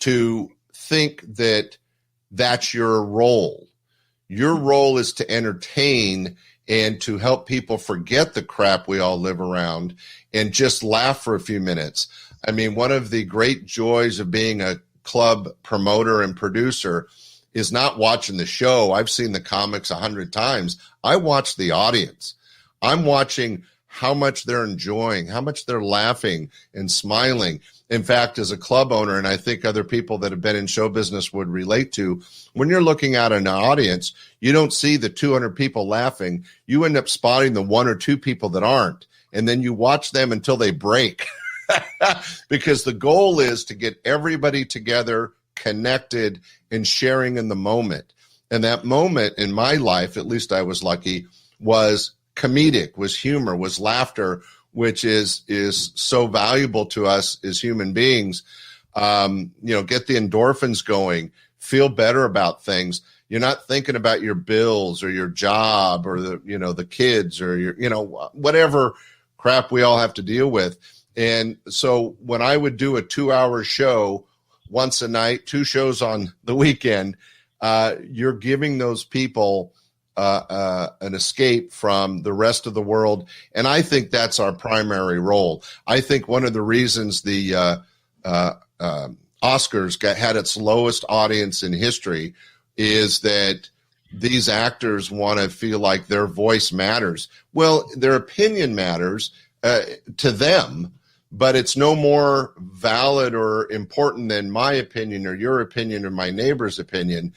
to think that that's your role. Your role is to entertain and to help people forget the crap we all live around and just laugh for a few minutes. I mean, one of the great joys of being a club promoter and producer is not watching the show. I've seen the comics 100 times. I watch the audience. I'm watching how much they're enjoying, how much they're laughing and smiling. In fact, as a club owner, and I think other people that have been in show business would relate to, when you're looking at an audience, you don't see the 200 people laughing. You end up spotting the 1 or 2 people that aren't. And then you watch them until they break. Because the goal is to get everybody together, connected, and sharing in the moment. And that moment in my life, at least I was lucky, was comedic, was humor, was laughter, which is so valuable to us as human beings. Get the endorphins going, feel better about things. You're not thinking about your bills or your job or the kids or your, whatever crap we all have to deal with. And so when I would do a 2-hour show once a night, 2 shows on the weekend, you're giving those people an escape from the rest of the world. And I think that's our primary role. I think one of the reasons the Oscars had its lowest audience in history is that these actors want to feel like their voice matters. Well, their opinion matters to them, but it's no more valid or important than my opinion or your opinion or my neighbor's opinion.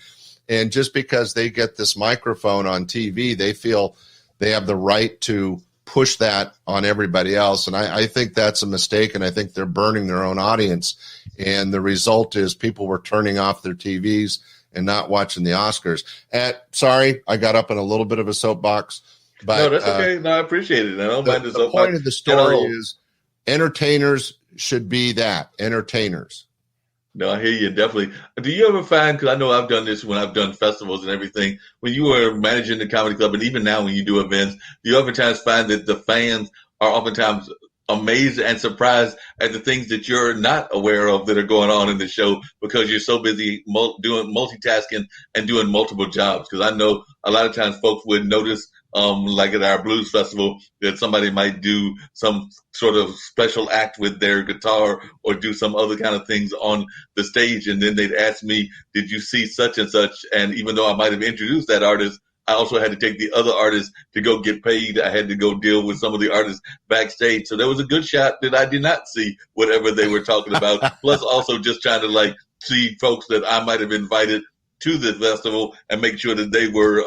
And just because they get this microphone on TV, they feel they have the right to push that on everybody else. And I think that's a mistake, and I think they're burning their own audience. And the result is people were turning off their TVs and not watching the Oscars. Sorry, I got up in a little bit of a soapbox. But, no, that's okay. No, I appreciate it. I don't mind the point of the story is entertainers should be that, entertainers. No, I hear you, definitely. Do you ever find, because I know I've done this when I've done festivals and everything, when you were managing the comedy club, and even now when you do events, do you oftentimes find that the fans are oftentimes amazed and surprised at the things that you're not aware of that are going on in the show because you're so busy doing multitasking and doing multiple jobs? Because I know a lot of times folks would notice, like at our blues festival, that somebody might do some sort of special act with their guitar or do some other kind of things on the stage. And then they'd ask me, did you see such and such? And even though I might have introduced that artist, I also had to take the other artists to go get paid. I had to go deal with some of the artists backstage. So there was a good shot that I did not see whatever they were talking about. Plus also just trying to see folks that I might have invited to the festival and make sure that they were,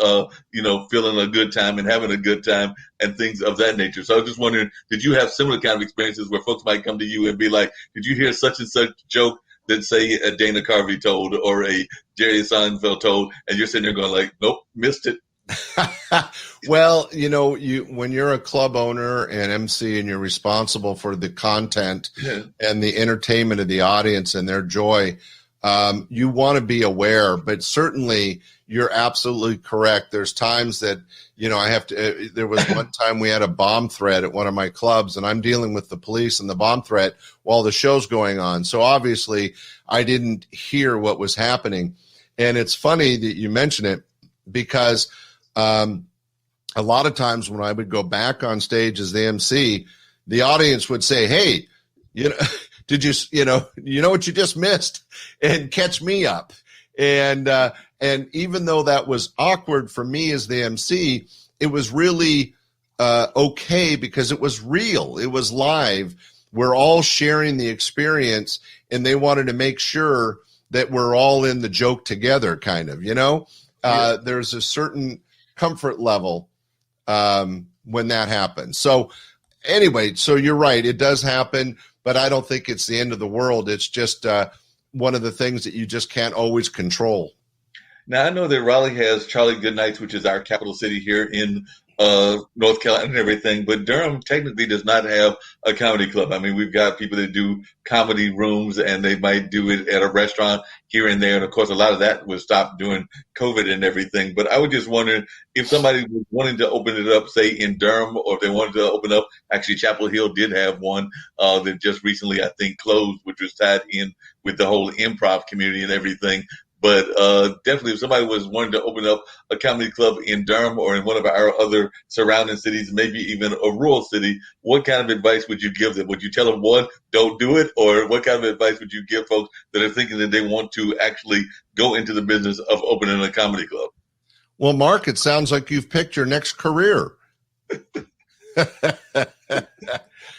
feeling a good time and having a good time and things of that nature. So I was just wondering, did you have similar kind of experiences where folks might come to you and be like, did you hear such and such joke that say a Dana Carvey told or a Jerry Seinfeld told? And you're sitting there going nope, missed it. Well, when you're a club owner and MC and you're responsible for the content and the entertainment of the audience and their joy, you want to be aware, but certainly you're absolutely correct. There's times that, there was one time we had a bomb threat at one of my clubs and I'm dealing with the police and the bomb threat while the show's going on. So obviously I didn't hear what was happening. And it's funny that you mention it because, a lot of times when I would go back on stage as the MC, the audience would say, hey, did you know what you just missed, and catch me up. And even though that was awkward for me as the MC, it was really okay because it was real. It was live. We're all sharing the experience, and they wanted to make sure that we're all in the joke together, kind of, There's a certain comfort level when that happens. So anyway, so you're right. It does happen, but I don't think it's the end of the world. It's just one of the things that you just can't always control. Now, I know that Raleigh has Charlie Goodnights, which is our capital city here in North Carolina and everything, but Durham technically does not have a comedy club. I mean, we've got people that do comedy rooms and they might do it at a restaurant here and there. And of course, a lot of that was stopped during COVID and everything. But I was just wondering if somebody was wanting to open it up, say in Durham, or if they wanted to open up, actually Chapel Hill did have one that just recently, I think, closed, which was tied in with the whole improv community and everything. But definitely, if somebody was wanting to open up a comedy club in Durham or in one of our other surrounding cities, maybe even a rural city, what kind of advice would you give them? Would you tell them, one, don't do it? Or what kind of advice would you give folks that are thinking that they want to actually go into the business of opening a comedy club? Well, Mark, it sounds like you've picked your next career. I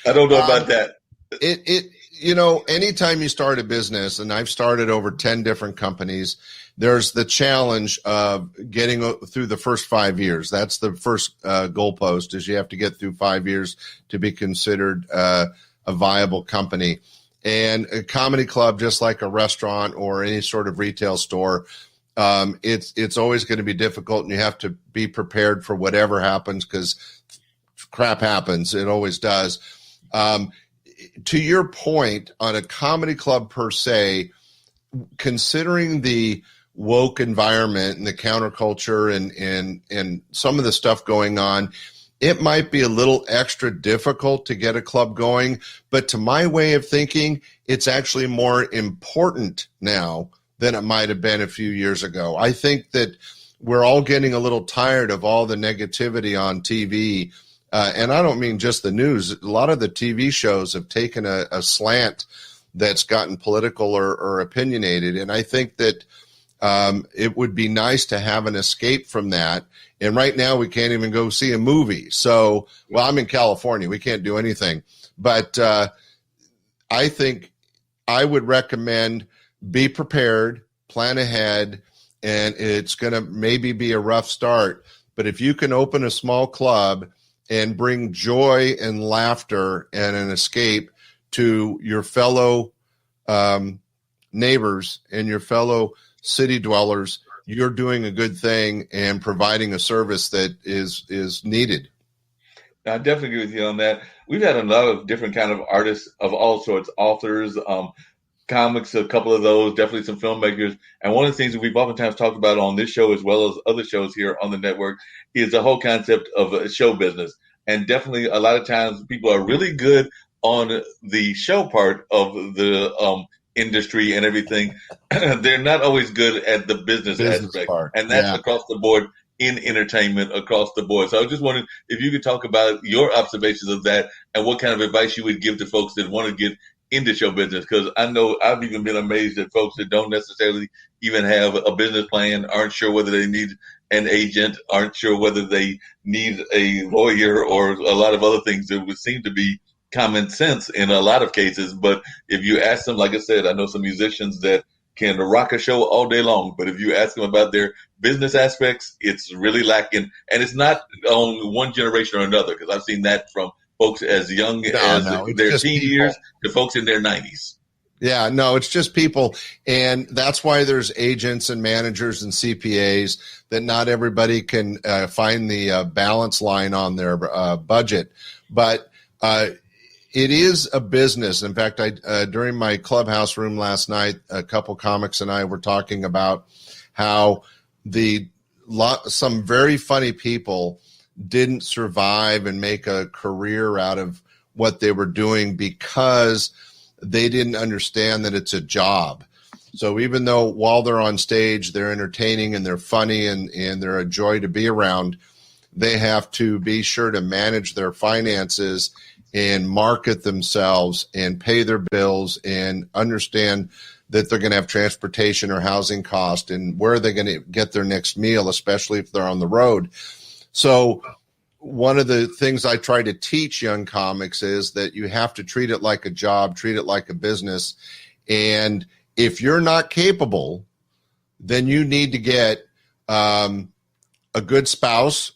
don't know about that. Anytime you start a business, and I've started over 10 different companies, there's the challenge of getting through the first 5 years. That's the first goalpost, is you have to get through 5 years to be considered a viable company. And a comedy club, just like a restaurant or any sort of retail store, it's always going to be difficult, and you have to be prepared for whatever happens, because crap happens. It always does. To your point, on a comedy club per se, considering the woke environment and the counterculture and some of the stuff going on, it might be a little extra difficult to get a club going. But to my way of thinking, it's actually more important now than it might have been a few years ago. I think that we're all getting a little tired of all the negativity on TV. And I don't mean just the news. A lot of the TV shows have taken a slant that's gotten political or opinionated. And I think that it would be nice to have an escape from that. And right now we can't even go see a movie. So, well, I'm in California. We can't do anything. But I think I would recommend be prepared, plan ahead, and it's going to maybe be a rough start. But if you can open a small club and bring joy and laughter and an escape to your fellow neighbors and your fellow city dwellers, you're doing a good thing and providing a service that is needed. I definitely agree with you on that. We've had a lot of different kind of artists of all sorts, authors, comics, a couple of those, definitely some filmmakers. And one of the things that we've oftentimes talked about on this show, as well as other shows here on the network, is the whole concept of show business. And definitely a lot of times people are really good on the show part of the industry and everything. They're not always good at the business aspect. Part. And that's across the board in entertainment, across the board. So I was just wondering if you could talk about your observations of that and what kind of advice you would give to folks that want to get into show business, because I know I've even been amazed at folks that don't necessarily even have a business plan, aren't sure whether they need an agent, aren't sure whether they need a lawyer or a lot of other things that would seem to be common sense in a lot of cases. But if you ask them, like I said, I know some musicians that can rock a show all day long, but if you ask them about their business aspects, it's really lacking. And it's not on one generation or another, because I've seen that from folks as young as their teen years to folks in their 90s. Yeah, no, it's just people. And that's why there's agents and managers and CPAs, that not everybody can find the balance line on their budget. But it is a business. In fact, during my clubhouse room last night, a couple comics and I were talking about how some very funny people didn't survive and make a career out of what they were doing because they didn't understand that it's a job. So even though while they're on stage, they're entertaining and they're funny and they're a joy to be around, they have to be sure to manage their finances and market themselves and pay their bills and understand that they're going to have transportation or housing cost and where they're going to get their next meal, especially if they're on the road. So one of the things I try to teach young comics is that you have to treat it like a job, treat it like a business. And if you're not capable, then you need to get a good spouse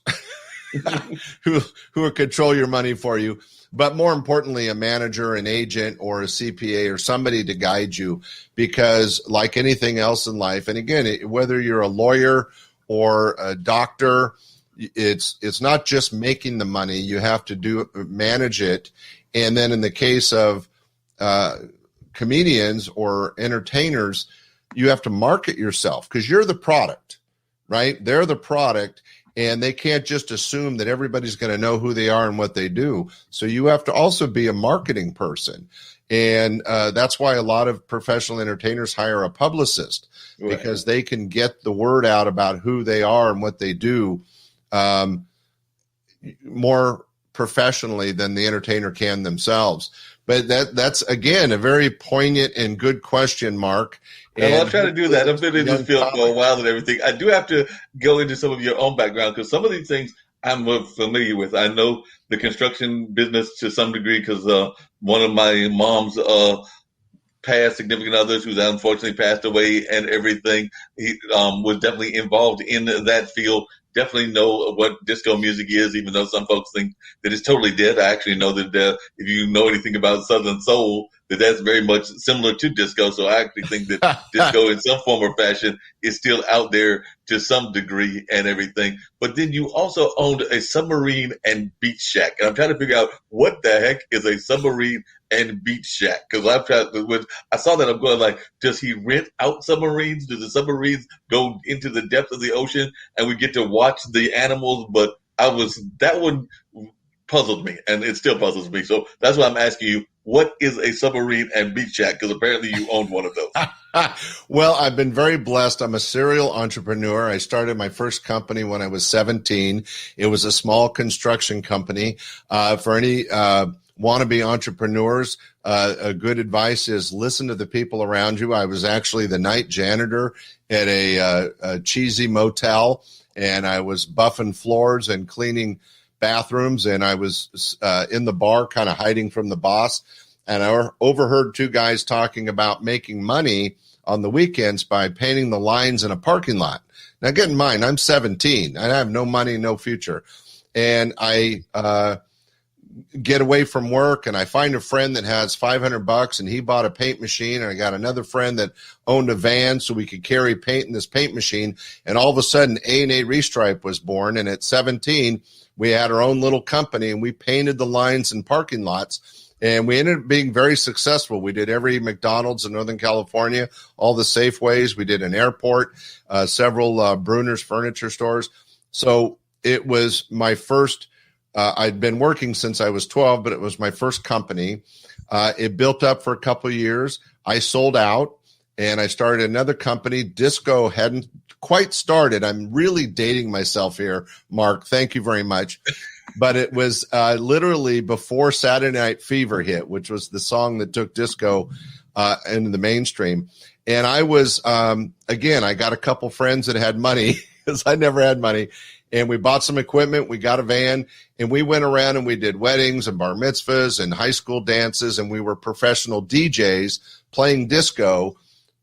who will control your money for you. But more importantly, a manager, an agent, or a CPA, or somebody to guide you, because like anything else in life, and again, whether you're a lawyer or a doctor, it's not just making the money. You have to manage it. And then in the case of comedians or entertainers, you have to market yourself, because you're the product, right? They're the product. And they can't just assume that everybody's going to know who they are and what they do. So you have to also be a marketing person. And that's why a lot of professional entertainers hire a publicist, because they can get the word out about who they are and what they do more professionally than the entertainer can themselves. But that's again, a very poignant and good question, Mark. And I'll try to do that. I've been in this field for a while and everything. I do have to go into some of your own background, because some of these things I'm familiar with. I know the construction business to some degree, because one of my mom's past significant others, who's unfortunately passed away and everything, he was definitely involved in that field. Definitely know what disco music is, even though some folks think that it's totally dead. I actually know that if you know anything about Southern soul, that's very much similar to disco. So I actually think that disco in some form or fashion is still out there to some degree and everything. But then you also owned a submarine and beach shack. And I'm trying to figure out what the heck is a submarine and beach shack. Because when I saw that, I'm going like, does he rent out submarines? Do the submarines go into the depth of the ocean and we get to watch the animals? But that one puzzled me, and it still puzzles me. So that's why I'm asking you, what is a submarine and beach shack? Because apparently you owned one of those. Well, I've been very blessed. I'm a serial entrepreneur. I started my first company when I was 17. It was a small construction company. For any wannabe entrepreneurs, a good advice is listen to the people around you. I was actually the night janitor at a cheesy motel, and I was buffing floors and cleaning bathrooms, and I was in the bar kind of hiding from the boss, and I overheard two guys talking about making money on the weekends by painting the lines in a parking lot. Now, get in mind, I'm 17. I have no money, no future. And I get away from work, and I find a friend that has $500, and he bought a paint machine, and I got another friend that owned a van so we could carry paint in this paint machine, and all of a sudden A&A Restripe was born, and at 17, we had our own little company, and we painted the lines in parking lots, and we ended up being very successful. We did every McDonald's in Northern California, all the Safeways. We did an airport, several Bruner's furniture stores. So it was my first, I'd been working since I was 12, but it was my first company. It built up for a couple of years. I sold out, and I started another company. Disco hadn't quite started. I'm really dating myself here, Mark. Thank you very much. But it was literally before Saturday Night Fever hit, which was the song that took disco into the mainstream. And I was, again, I got a couple friends that had money, because I never had money. And we bought some equipment. We got a van, and we went around and we did weddings and bar mitzvahs and high school dances. And we were professional DJs playing disco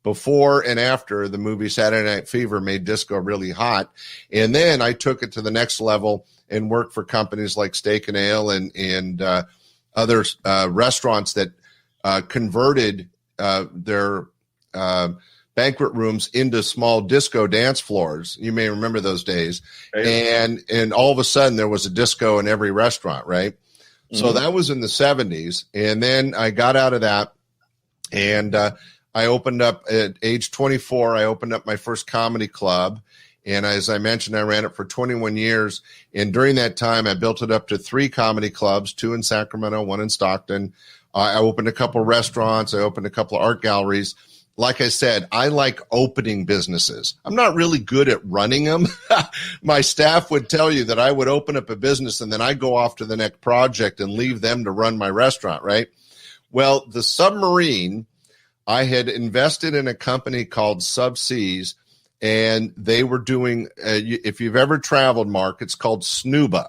before and after the movie Saturday Night Fever made disco really hot. And then I took it to the next level and worked for companies like Steak and Ale and other restaurants that converted their banquet rooms into small disco dance floors. You may remember those days. And all of a sudden there was a disco in every restaurant, right? Mm-hmm. So that was in the 70s. And then I got out of that, and I opened up at age 24. I opened up my first comedy club. And as I mentioned, I ran it for 21 years. And during that time, I built it up to 3 comedy clubs, 2 in Sacramento, 1 in Stockton. I opened a couple of restaurants. I opened a couple of art galleries. Like I said, I like opening businesses. I'm not really good at running them. My staff would tell you that I would open up a business and then I go off to the next project and leave them to run my restaurant, right? Well, the submarine, I had invested in a company called Subseas, and they were doing, if you've ever traveled, Mark, it's called Snuba.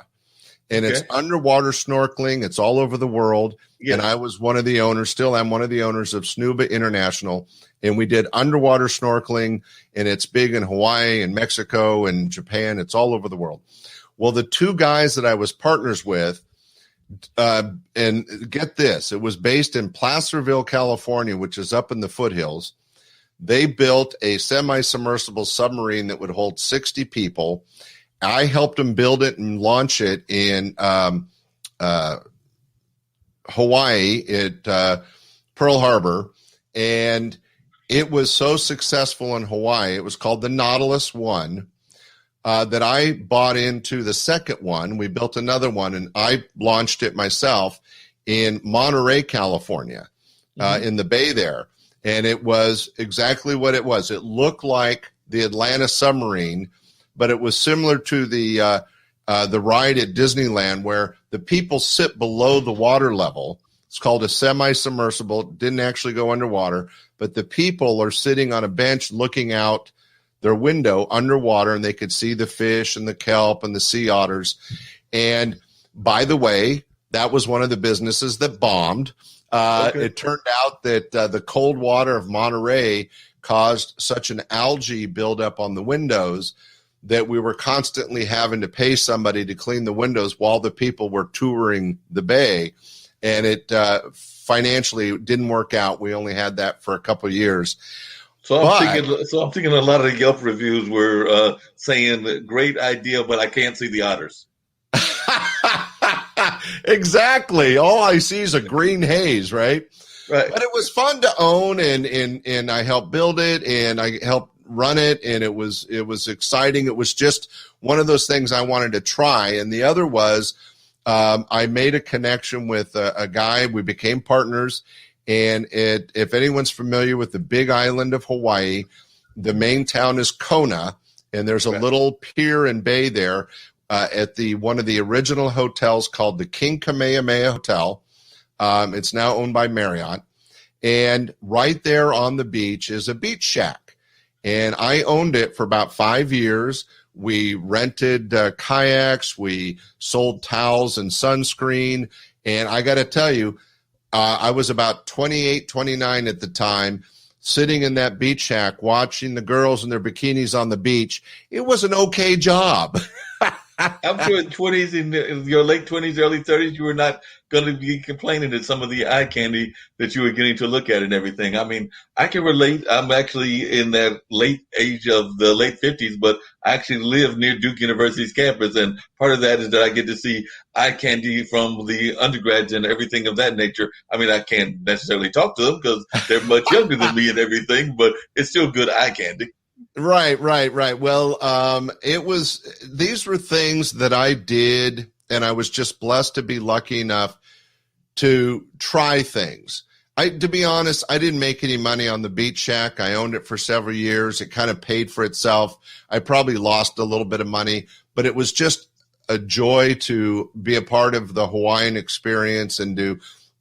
And it's underwater snorkeling. It's all over the world. Yeah. And I was one of the owners, still am one of the owners of Snuba International. And we did underwater snorkeling, and it's big in Hawaii and Mexico and Japan. It's all over the world. Well, the 2 guys that I was partners with, and get this, it was based in Placerville, California, which is up in the foothills. They built a semi-submersible submarine that would hold 60 people. I helped them build it and launch it in Hawaii at Pearl Harbor. And it was so successful in Hawaii, it was called the Nautilus One, that I bought into the second one. We built another one, and I launched it myself in Monterey, California. in the bay there. And it was exactly what it was. It looked like the Atlanta submarine, but it was similar to the ride at Disneyland where the people sit below the water level. It's called a semi-submersible. It didn't actually go underwater, but the people are sitting on a bench looking out their window underwater, and they could see the fish and the kelp and the sea otters. And by the way, that was one of the businesses that bombed. It turned out that the cold water of Monterey caused such an algae buildup on the windows that we were constantly having to pay somebody to clean the windows while the people were touring the bay. And it financially didn't work out. We only had that for a couple of years. So I'm thinking a lot of the Yelp reviews were saying, great idea, but I can't see the otters. Exactly. All I see is a green haze, right? Right. But it was fun to own, and I helped build it, and I helped run it, and it was exciting. It was just one of those things I wanted to try. And the other was I made a connection with a guy. We became partners, and if anyone's familiar with the big island of Hawaii, the main town is Kona, and there's a little pier and bay there. At one of the original hotels called the King Kamehameha Hotel. It's now owned by Marriott. And right there on the beach is a beach shack. And I owned it for about 5 years. We rented kayaks. We sold towels and sunscreen. And I got to tell you, I was about 28, 29 at the time, sitting in that beach shack, watching the girls in their bikinis on the beach. It was an okay job. I'm sure in your late 20s, early 30s, you were not going to be complaining at some of the eye candy that you were getting to look at and everything. I mean, I can relate. I'm actually in that late age of the late 50s, but I actually live near Duke University's campus. And part of that is that I get to see eye candy from the undergrads and everything of that nature. I mean, I can't necessarily talk to them because they're much younger than me and everything, but it's still good eye candy. Right. Well, these were things that I did, and I was just blessed to be lucky enough to try things. To be honest, I didn't make any money on the beach shack. I owned it for several years. It kind of paid for itself. I probably lost a little bit of money, but it was just a joy to be a part of the Hawaiian experience and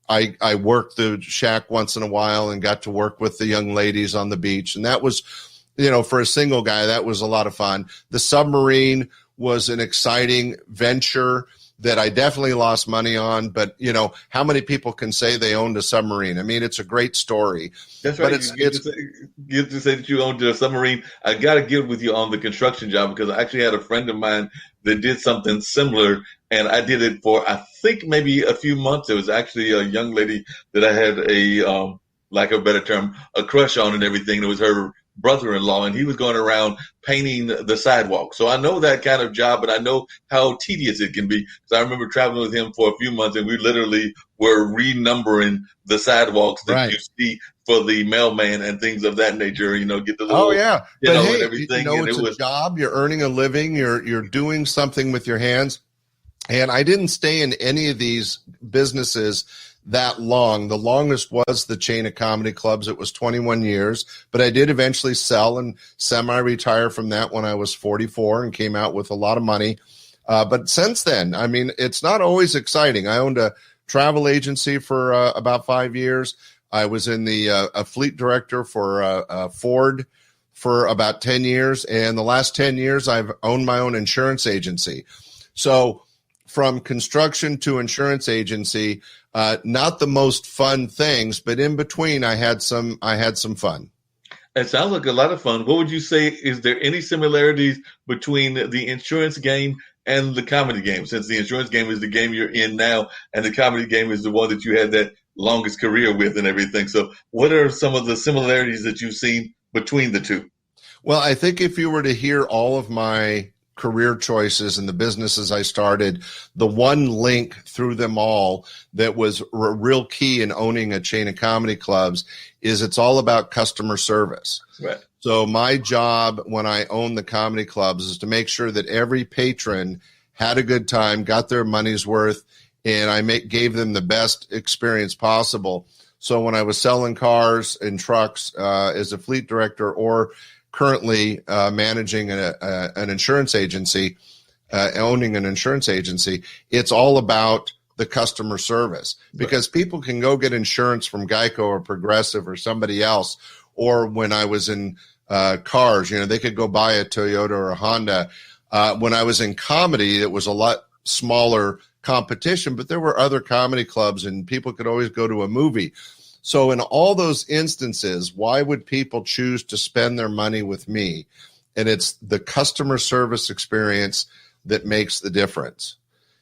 I worked the shack once in a while and got to work with the young ladies on the beach. And that was, for a single guy, that was a lot of fun. The submarine was an exciting venture that I definitely lost money on. But, how many people can say they owned a submarine? I mean, it's a great story. That's right. But you to say that you owned a submarine. I got to get with you on the construction job because I actually had a friend of mine that did something similar. And I did it for, I think, maybe a few months. It was actually a young lady that I had a, lack of a better term, a crush on and everything. It was her brother-in-law, and he was going around painting the sidewalk. So I know that kind of job, but I know how tedious it can be. Because I remember traveling with him for a few months, and we literally were renumbering the sidewalks that you see for the mailman and things of that nature. Get the little, but and everything. It's a job. You're earning a living. You're doing something with your hands. And I didn't stay in any of these businesses that long. The longest was the chain of comedy clubs. It was 21 years, but I did eventually sell and semi-retire from that when I was 44 and came out with a lot of money. But since then, I mean, it's not always exciting. I owned a travel agency for about 5 years. I was in a fleet director for Ford for about 10 years. And the last 10 years, I've owned my own insurance agency. So from construction to insurance agency, not the most fun things, but in between, I had some fun. It sounds like a lot of fun. What would you say? Is there any similarities between the insurance game and the comedy game? Since the insurance game is the game you're in now, and the comedy game is the one that you had that longest career with and everything. So, what are some of the similarities that you've seen between the two? Well, I think if you were to hear all of my career choices and the businesses I started, the one link through them all that was a real key in owning a chain of comedy clubs is it's all about customer service. Right. So my job when I owned the comedy clubs is to make sure that every patron had a good time, got their money's worth, and I gave them the best experience possible. So when I was selling cars and trucks as a fleet director, or currently managing an insurance agency, owning an insurance agency, it's all about the customer service, because people can go get insurance from Geico or Progressive or somebody else. Or when I was in cars, they could go buy a Toyota or a Honda. When I was in comedy, it was a lot smaller competition, but there were other comedy clubs and people could always go to a movie. So in all those instances, why would people choose to spend their money with me? And it's the customer service experience that makes the difference.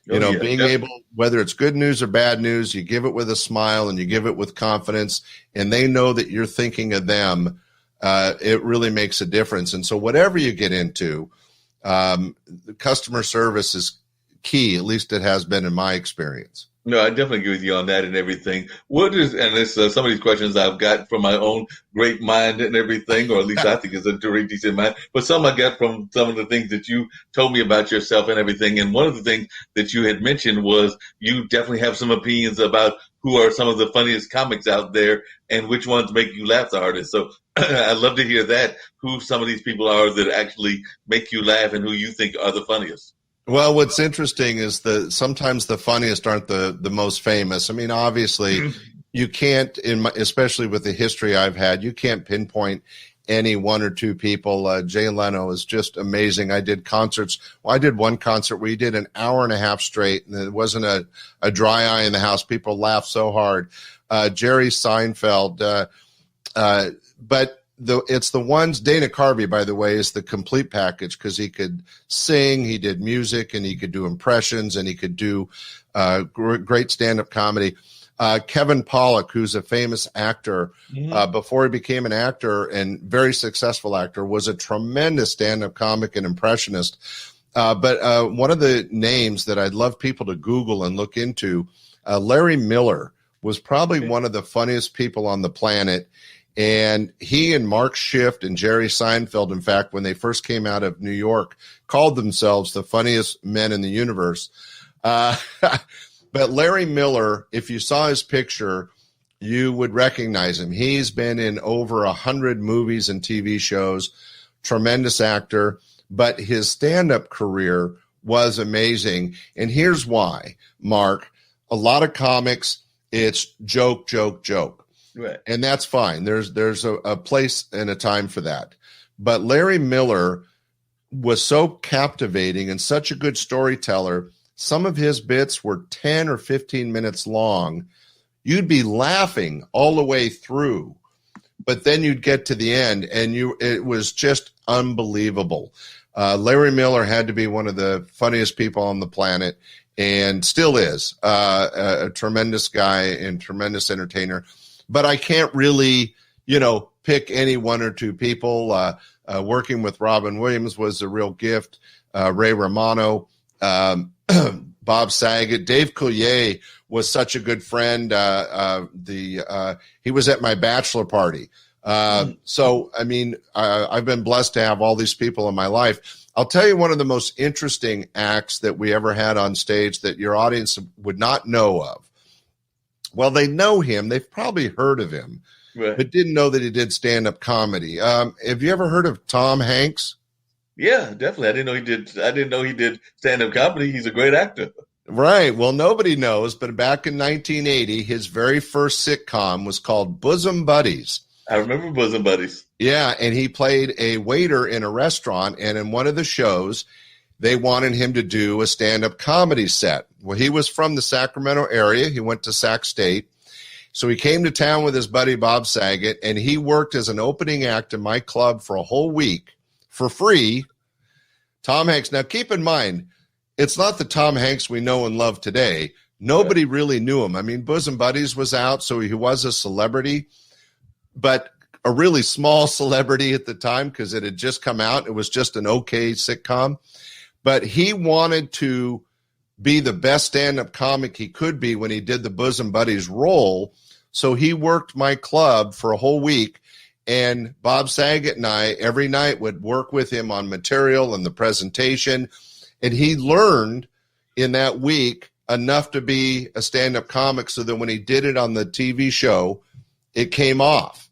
Being able, whether it's good news or bad news, you give it with a smile and you give it with confidence, and they know that you're thinking of them. It really makes a difference. And so whatever you get into, the customer service is key. At least it has been in my experience. No, I definitely agree with you on that and everything. And it's some of these questions I've got from my own great mind and everything, or at least I think it's a very decent mind. But some I got from some of the things that you told me about yourself and everything. And one of the things that you had mentioned was you definitely have some opinions about who are some of the funniest comics out there and which ones make you laugh the hardest. So I'd love to hear that, who some of these people are that actually make you laugh and who you think are the funniest. Well, what's interesting is sometimes the funniest aren't the most famous. I mean, obviously, you can't, especially with the history I've had, you can't pinpoint any one or two people. Jay Leno is just amazing. I did concerts. Well, I did one concert where he did an hour and a half straight, and it wasn't a dry eye in the house. People laughed so hard. Jerry Seinfeld. But it's the ones. Dana Carvey, by the way, is the complete package, because he could sing, he did music, and he could do impressions, and he could do great stand-up comedy. Kevin Pollak, who's a famous actor, before he became an actor and very successful actor, was a tremendous stand-up comic and impressionist. But one of the names that I'd love people to Google and look into, Larry Miller, was probably one of the funniest people on the planet. And he and Marc Schiff and Jerry Seinfeld, in fact, when they first came out of New York, called themselves the funniest men in the universe. But Larry Miller, if you saw his picture, you would recognize him. He's been in over 100 movies and TV shows, tremendous actor, but his stand-up career was amazing. And here's why, Mark. A lot of comics, it's joke, joke, joke. Right. And that's fine. There's a place and a time for that. But Larry Miller was so captivating and such a good storyteller. Some of his bits were 10 or 15 minutes long. You'd be laughing all the way through, but then you'd get to the end and it was just unbelievable. Larry Miller had to be one of the funniest people on the planet, and still is a tremendous guy and tremendous entertainer. But I can't really, pick any one or two people. Working with Robin Williams was a real gift. Ray Romano, Bob Saget, Dave Coulier was such a good friend. He was at my bachelor party. So, I mean, I've been blessed to have all these people in my life. I'll tell you one of the most interesting acts that we ever had on stage that your audience would not know of. Well, they know him. They've probably heard of him, right, but didn't know that he did stand-up comedy. Have you ever heard of Tom Hanks? Yeah, definitely. I didn't know he did stand-up comedy. He's a great actor. Right. Well, nobody knows, but back in 1980, his very first sitcom was called Bosom Buddies. I remember Bosom Buddies. Yeah, and he played a waiter in a restaurant, and in one of the shows, they wanted him to do a stand-up comedy set. Well, he was from the Sacramento area. He went to Sac State. So he came to town with his buddy Bob Saget, and he worked as an opening act in my club for a whole week for free. Tom Hanks. Now, keep in mind, it's not the Tom Hanks we know and love today. Nobody really knew him. I mean, Bosom Buddies was out, so he was a celebrity, but a really small celebrity at the time because it had just come out. It was just an okay sitcom. But he wanted to be the best stand-up comic he could be when he did the Bosom Buddies role. So he worked my club for a whole week, and Bob Saget and I every night would work with him on material and the presentation. And he learned in that week enough to be a stand-up comic so that when he did it on the TV show, it came off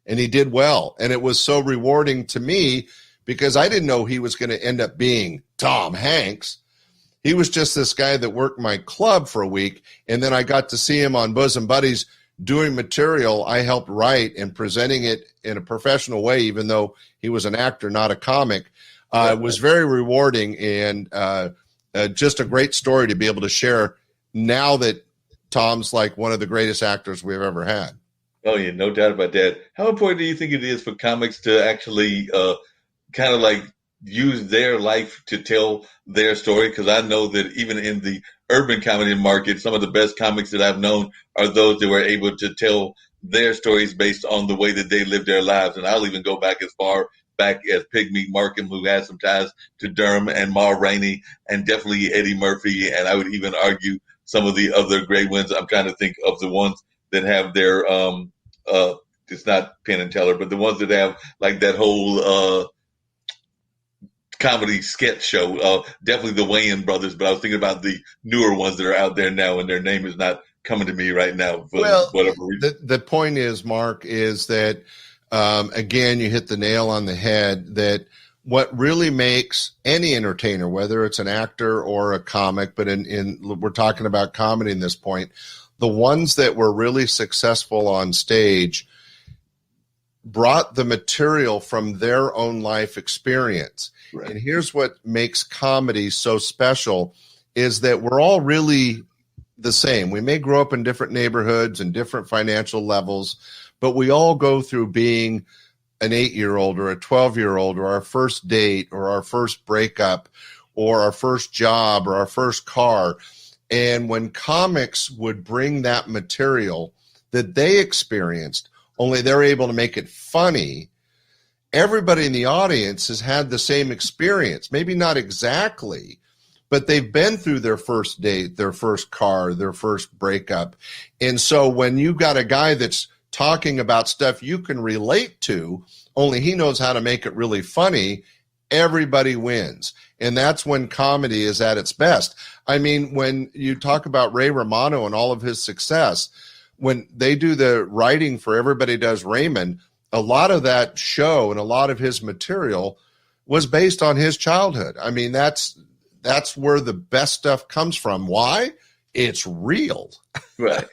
and he did well. And it was so rewarding to me because I didn't know he was going to end up being Tom Hanks. He was just this guy that worked my club for a week. And then I got to see him on Bosom Buddies doing material I helped write and presenting it in a professional way, even though he was an actor, not a comic. It was very rewarding and just a great story to be able to share now that Tom's like one of the greatest actors we've ever had. Oh, yeah, no doubt about that. How important do you think it is for comics to actually kind of like use their life to tell their story? Because I know that even in the urban comedy market, some of the best comics that I've known are those that were able to tell their stories based on the way that they live their lives. And I'll even go back as far back as Pygmy Markham, who has some ties to Durham, and Ma Rainey, and definitely Eddie Murphy. And I would even argue some of the other great ones. I'm trying to think of the ones that have their, it's not Penn and Teller, but the ones that have like that whole comedy sketch show. Definitely the Wayans brothers, but I was thinking about the newer ones that are out there now, and their name is not coming to me right now for whatever reason. The point is, Mark, is that, again, you hit the nail on the head that what really makes any entertainer, whether it's an actor or a comic, but we're talking about comedy in this point, the ones that were really successful on stage brought the material from their own life experience. Right. And here's what makes comedy so special is that we're all really the same. We may grow up in different neighborhoods and different financial levels, but we all go through being an 8-year-old or a 12-year-old or our first date or our first breakup or our first job or our first car. And when comics would bring that material that they experienced, only they're able to make it funny, everybody in the audience has had the same experience. Maybe not exactly, but they've been through their first date, their first car, their first breakup. And so when you got a guy that's talking about stuff you can relate to, only he knows how to make it really funny, everybody wins. And that's when comedy is at its best. I mean, when you talk about Ray Romano and all of his success, when they do the writing for Everybody Does Raymond, a lot of that show and a lot of his material was based on his childhood. I mean, that's where the best stuff comes from. Why? It's real. Right.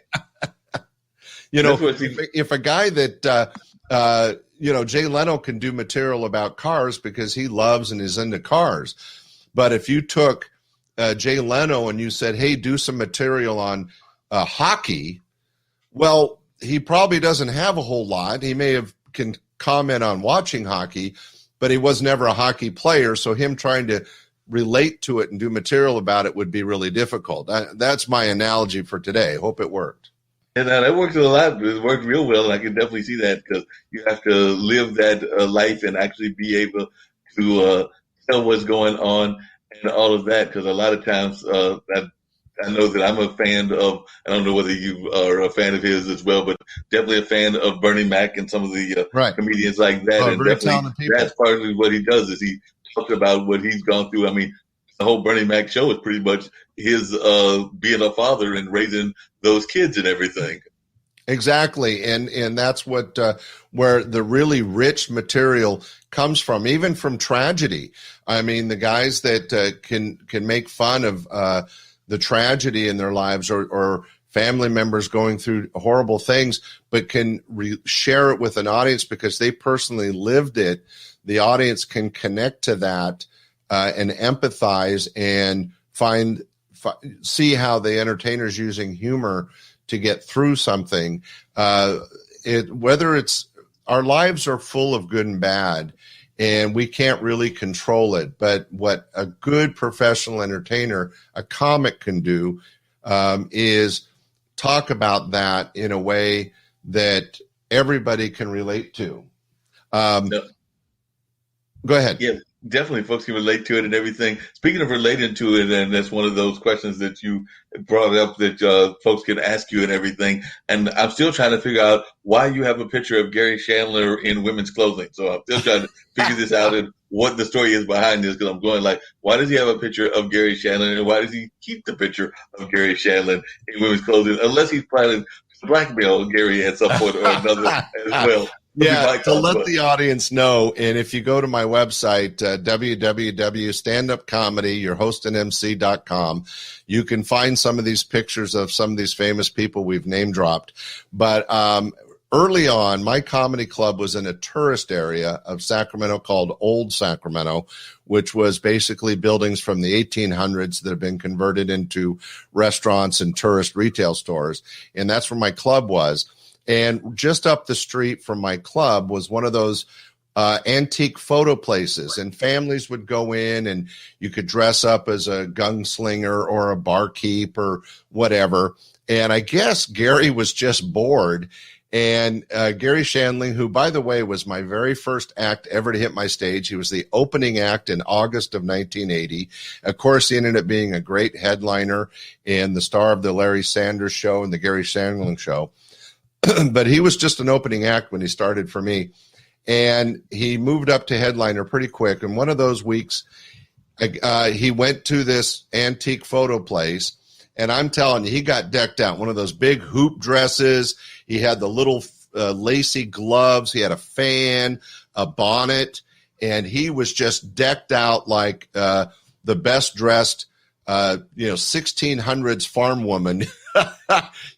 If a guy that, Jay Leno can do material about cars because he loves and is into cars. But if you took Jay Leno and you said, hey, do some material on hockey, well, he probably doesn't have a whole lot. He can comment on watching hockey, but he was never a hockey player. So him trying to relate to it and do material about it would be really difficult. That's my analogy for today. Hope it worked. And that worked a lot. It worked real well. And I can definitely see that because you have to live that life and actually be able to tell what's going on and all of that. Because a lot of times I know that I'm a fan of, I don't know whether you are a fan of his as well, but definitely a fan of Bernie Mac and some of the comedians like that. And definitely that's partly what he does is he talks about what he's gone through. I mean, the whole Bernie Mac show is pretty much his being a father and raising those kids and everything. Exactly. And that's what where the really rich material comes from, even from tragedy. I mean, the guys that can make fun of the tragedy in their lives or family members going through horrible things, but can share it with an audience because they personally lived it. The audience can connect to that and empathize and see how the entertainer's using humor to get through something. Whether it's our lives are full of good and bad, and we can't really control it. But what a good professional entertainer, a comic, can do is talk about that in a way that everybody can relate to. Go ahead. Yeah, definitely. Folks can relate to it and everything. Speaking of relating to it, and that's one of those questions that you brought up that folks can ask you and everything. And I'm still trying to figure out why you have a picture of Gary Chandler in women's clothing. So I'm still trying to figure this out and what the story is behind this, because I'm going like, why does he have a picture of Gary Chandler and why does he keep the picture of Gary Chandler in women's clothing? Unless he's planning blackmail Gary at some point or another as well. Yeah, to let the audience know, and if you go to my website, www.standupcomedy.com, you can find some of these pictures of some of these famous people we've name dropped. But early on, my comedy club was in a tourist area of Sacramento called Old Sacramento, which was basically buildings from the 1800s that have been converted into restaurants and tourist retail stores. And that's where my club was. And just up the street from my club was one of those antique photo places, and families would go in and you could dress up as a gunslinger or a barkeep or whatever. And I guess Gary was just bored. And Gary Shandling, who, by the way, was my very first act ever to hit my stage. He was the opening act in August of 1980. Of course, he ended up being a great headliner and the star of the Larry Sanders Show and the Gary Shandling Show. But he was just an opening act when he started for me. And he moved up to headliner pretty quick. And one of those weeks, he went to this antique photo place. And I'm telling you, he got decked out. One of those big hoop dresses. He had the little lacy gloves. He had a fan, a bonnet. And he was just decked out like the best dressed 1600s farm woman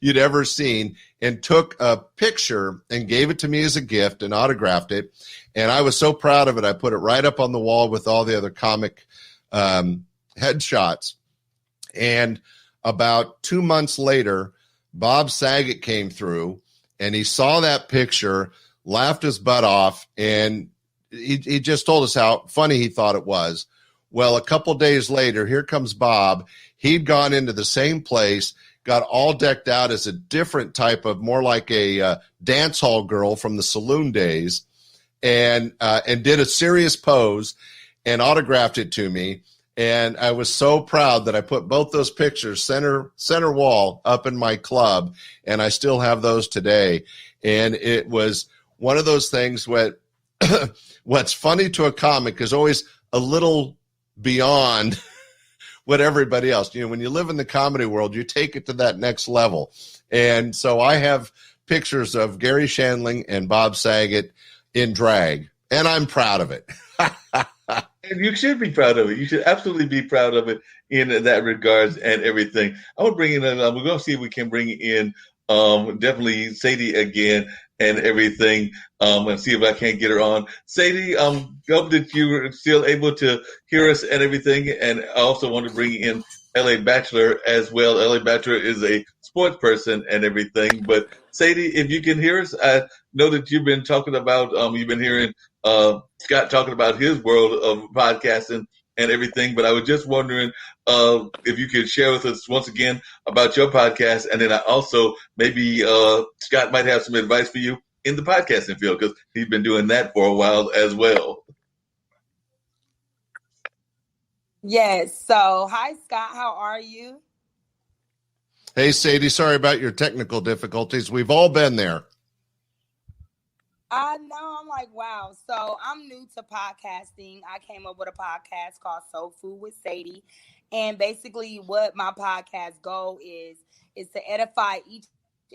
you'd ever seen, and took a picture and gave it to me as a gift and autographed it. And I was so proud of it. I put it right up on the wall with all the other comic headshots. And about 2 months later, Bob Saget came through and he saw that picture, laughed his butt off, and he just told us how funny he thought it was. Well, a couple days later, here comes Bob. He'd gone into the same place, got all decked out as a different type of, more like a dance hall girl from the saloon days, and did a serious pose and autographed it to me. And I was so proud that I put both those pictures center wall up in my club, and I still have those today. And it was one of those things where what's funny to a comic is always a little beyond what everybody else. When you live in the comedy world, you take it to that next level. And so I have pictures of Gary Shandling and Bob Saget in drag, and I'm proud of it. And you should be proud of it. You should absolutely be proud of it in that regards and everything. I want to bring in, we're going to see if we can bring in definitely Sadie again and everything, and see if I can't get her on. Sadie, hope that you were still able to hear us and everything. And I also want to bring in LA Bachelor as well. LA Bachelor is a sports person and everything. But Sadie, if you can hear us, I know that you've been talking about, you've been hearing Scott talking about his world of podcasting and everything. But I was just wondering if you could share with us once again about your podcast. And then I also, maybe Scott might have some advice for you in the podcasting field, because he's been doing that for a while as well. Yes. So, hi, Scott. How are you? Hey, Sadie. Sorry about your technical difficulties. We've all been there. I know. I'm like, wow. So I'm new to podcasting. I came up with a podcast called Soul Food with Sadie. And basically what my podcast goal is to edify each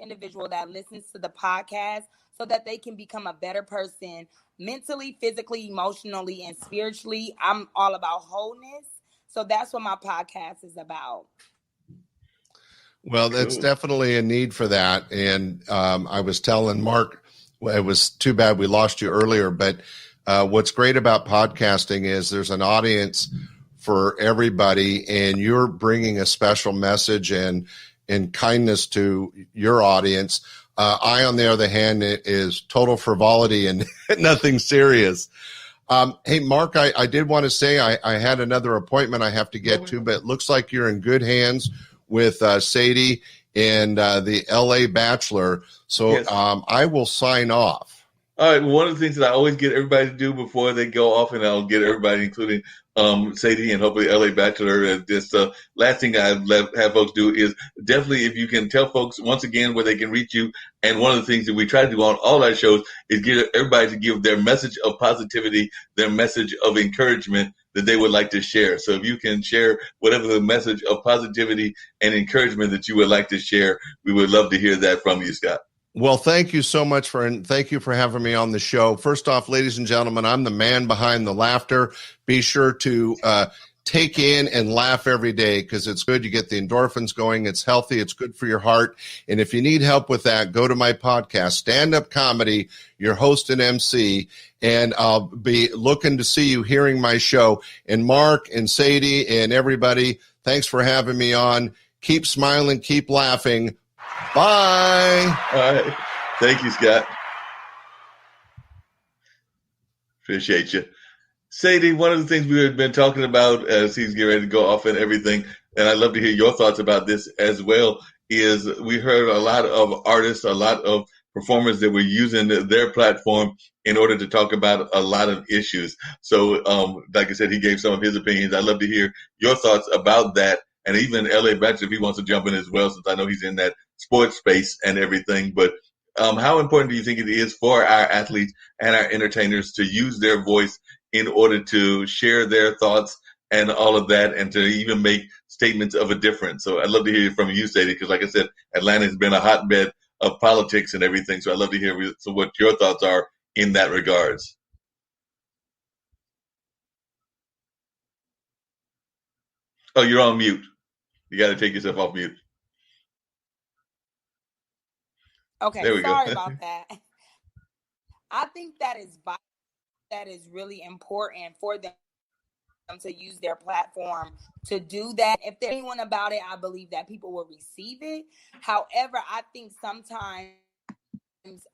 individual that listens to the podcast so that they can become a better person mentally, physically, emotionally, and spiritually. I'm all about wholeness. So that's what my podcast is about. Well, that's definitely a need for that. And I was telling Marc, it was too bad we lost you earlier, but what's great about podcasting is there's an audience for everybody, and you're bringing a special message and kindness to your audience. I, on the other hand, is total frivolity and nothing serious. Hey, Marc, I did want to say I had another appointment I have to get to, but it looks like you're in good hands with Sadie and the LA Bachelor. So yes. I will sign off. All right. Well, one of the things that I always get everybody to do before they go off, and I'll get everybody, including Sadie and hopefully LA Bachelor, is this last thing I have folks do is definitely, if you can tell folks once again where they can reach you. And one of the things that we try to do on all our shows is get everybody to give their message of positivity, their message of encouragement that they would like to share. So if you can share whatever the message of positivity and encouragement that you would like to share, we would love to hear that from you, Scott. Well, thank you so much thank you for having me on the show. First off, ladies and gentlemen, I'm the man behind the laughter. Be sure to take in and laugh every day because it's good. You get the endorphins going. It's healthy. It's good for your heart. And if you need help with that, go to my podcast, Stand Up Comedy, your host and MC, and I'll be looking to see you hearing my show. And Mark and Sadie and everybody, thanks for having me on. Keep smiling, keep laughing. Bye. All right. Thank you, Scott. Appreciate you. Sadie, one of the things we have been talking about as he's getting ready to go off and everything, and I'd love to hear your thoughts about this as well, is we heard a lot of artists, a lot of performers that were using their platform in order to talk about a lot of issues. So, like I said, he gave some of his opinions. I'd love to hear your thoughts about that. And even L.A. Batch, if he wants to jump in as well, since I know he's in that sports space and everything. But how important do you think it is for our athletes and our entertainers to use their voice in order to share their thoughts and all of that, and to even make statements of a difference? So I'd love to hear from you, Sadie, because like I said, Atlanta has been a hotbed of politics and everything. So I'd love to hear what your thoughts are in that regards. Oh, you're on mute. You got to take yourself off mute. Okay, there we sorry go. about that. I think that is really important for them to use their platform to do that. If there's anyone about it, I believe that people will receive it. However, I think sometimes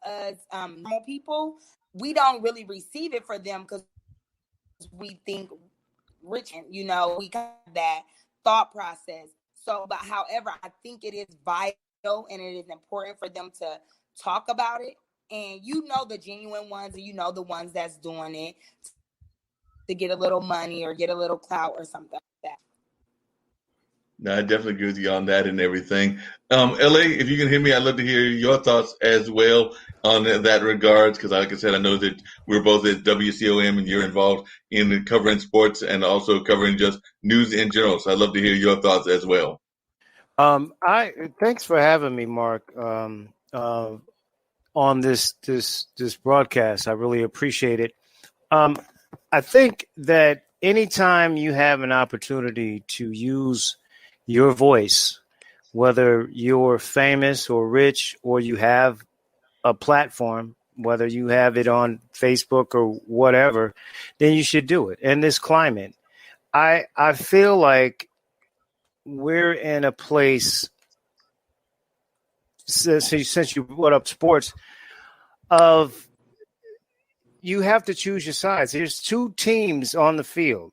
as normal people, we don't really receive it for them because we think rich, we kind of that thought process. So, but however, I think it is vital and it is important for them to talk about it. And the genuine ones, and the ones that's doing it to get a little money or get a little clout or something like that. No, I definitely agree with you on that and everything. LA, if you can hear me, I'd love to hear your thoughts as well on that regards, because like I said, I know that we're both at WCOM and you're involved in covering sports and also covering just news in general. So I'd love to hear your thoughts as well. Thanks for having me, Mark, on this broadcast. I really appreciate it. I think that anytime you have an opportunity to use your voice, whether you're famous or rich or you have a platform, whether you have it on Facebook or whatever, then you should do it. In this climate, I feel like we're in a place, since you brought up sports, of you have to choose your sides. There's two teams on the field.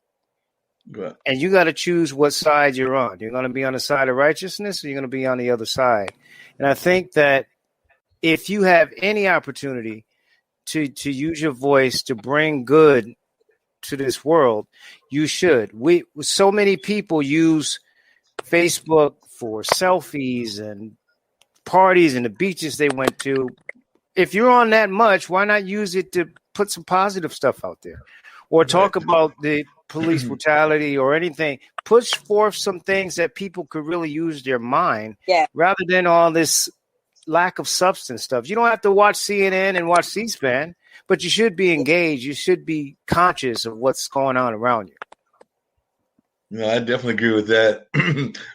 Right. And you got to choose what side you're on. You're going to be on the side of righteousness or you're going to be on the other side. And I think that if you have any opportunity to use your voice to bring good to this world, you should. So many people use Facebook for selfies and parties and the beaches they went to. If you're on that much, why not use it to put some positive stuff out there? Or talk about the police brutality or anything. Push forth some things that people could really use their mind rather than all this lack of substance stuff. You don't have to watch CNN and watch C-SPAN, but you should be engaged. You should be conscious of what's going on around you. No, I definitely agree with that.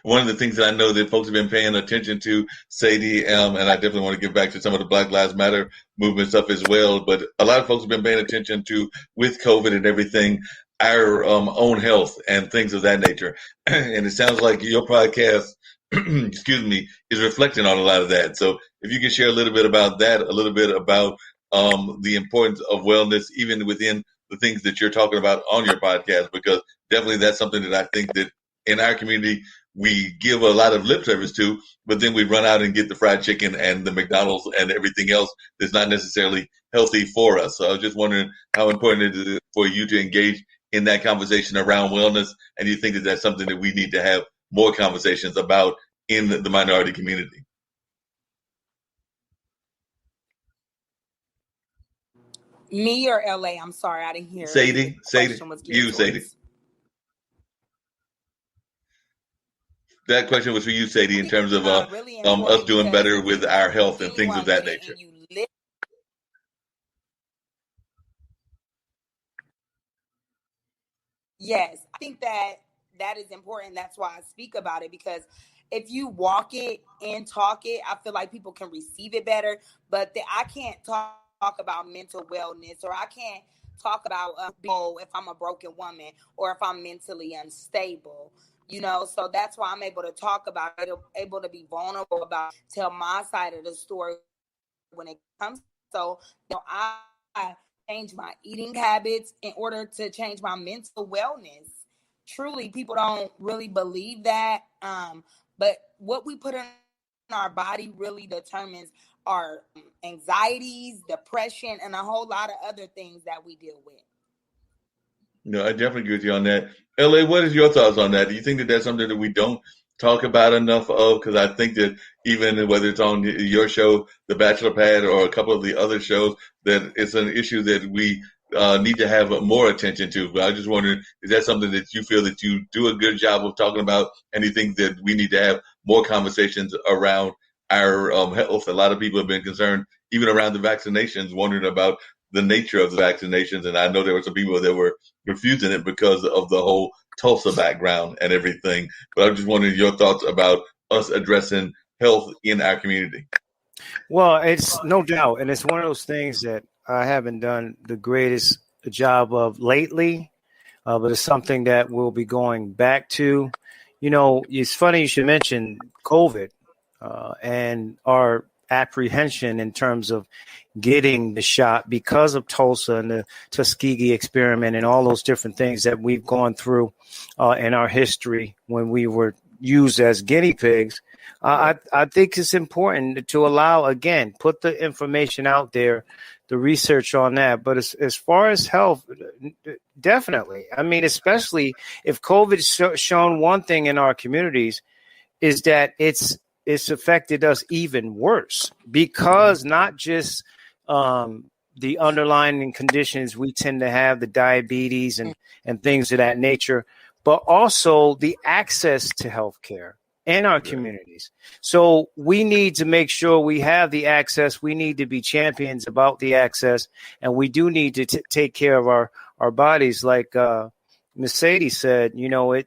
One of the things that I know that folks have been paying attention to, Sadie, and I definitely want to get back to some of the Black Lives Matter movement stuff as well, but a lot of folks have been paying attention to, with COVID and everything, our own health and things of that nature. And it sounds like your podcast, excuse me, is reflecting on a lot of that. So if you can share a little bit about that, a little bit about the importance of wellness, even within the things that you're talking about on your podcast, because definitely that's something that I think that in our community we give a lot of lip service to, but then we run out and get the fried chicken and the McDonald's and everything else that's not necessarily healthy for us. So I was just wondering how important it is for you to engage in that conversation around wellness, and you think that that's something that we need to have more conversations about in the minority community. Me or LA? I'm sorry, I didn't hear. Sadie, you, Sadie. That question was for you, Sadie, in terms of really us important doing better because with if our you health and things of genuine that with it nature. and you live. Yes, I think that is important. That's why I speak about it, because if you walk it and talk it, I feel like people can receive it better. But I can't talk about mental wellness, or I can't talk about if I'm a broken woman or if I'm mentally unstable. So that's why I'm able to talk about it, able to be vulnerable about, tell my side of the story when it comes. So, I change my eating habits in order to change my mental wellness. Truly, people don't really believe that. But what we put in our body really determines our anxieties, depression, and a whole lot of other things that we deal with. No, I definitely agree with you on that. LA, what is your thoughts on that? Do you think that that's something that we don't talk about enough of? Because I think that even whether it's on your show, The Bachelor Pad, or a couple of the other shows, that it's an issue that we need to have more attention to. But I just wondering, is that something that you feel that you do a good job of talking about? And you think that we need to have more conversations around our health? A lot of people have been concerned, even around the vaccinations, wondering about the nature of the vaccinations. And I know there were some people that were refusing it because of the whole Tulsa background and everything. But I'm just wondering your thoughts about us addressing health in our community. Well, it's no doubt, and it's one of those things that I haven't done the greatest job of lately, but it's something that we'll be going back to. It's funny you should mention COVID and our apprehension in terms of getting the shot because of Tulsa and the Tuskegee experiment and all those different things that we've gone through in our history when we were used as guinea pigs. I think it's important to allow, again, put the information out there, the research on that. But as far as health, definitely. I mean, especially if COVID's shown one thing in our communities is that it's affected us even worse, because not just the underlying conditions we tend to have, the diabetes and things of that nature, but also the access to healthcare in our communities. So we need to make sure we have the access. We need to be champions about the access, and we do need to take care of our bodies. Like Mercedes said,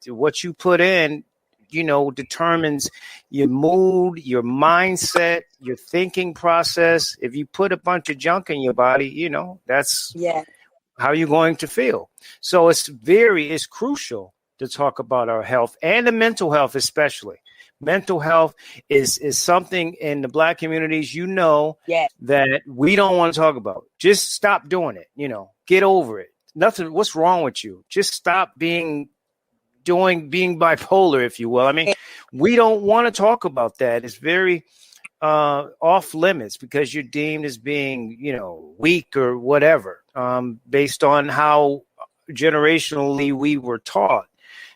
what you put in, determines your mood, your mindset, your thinking process. If you put a bunch of junk in your body, that's how you're going to feel. So it's crucial to talk about our health and the mental health, especially. Mental health is something in the Black communities, that we don't want to talk about. Just stop doing it. Get over it. Nothing. What's wrong with you? Just stop being bipolar, if you will. I mean, we don't want to talk about that. It's very off limits because you're deemed as being, weak or whatever, based on how generationally we were taught.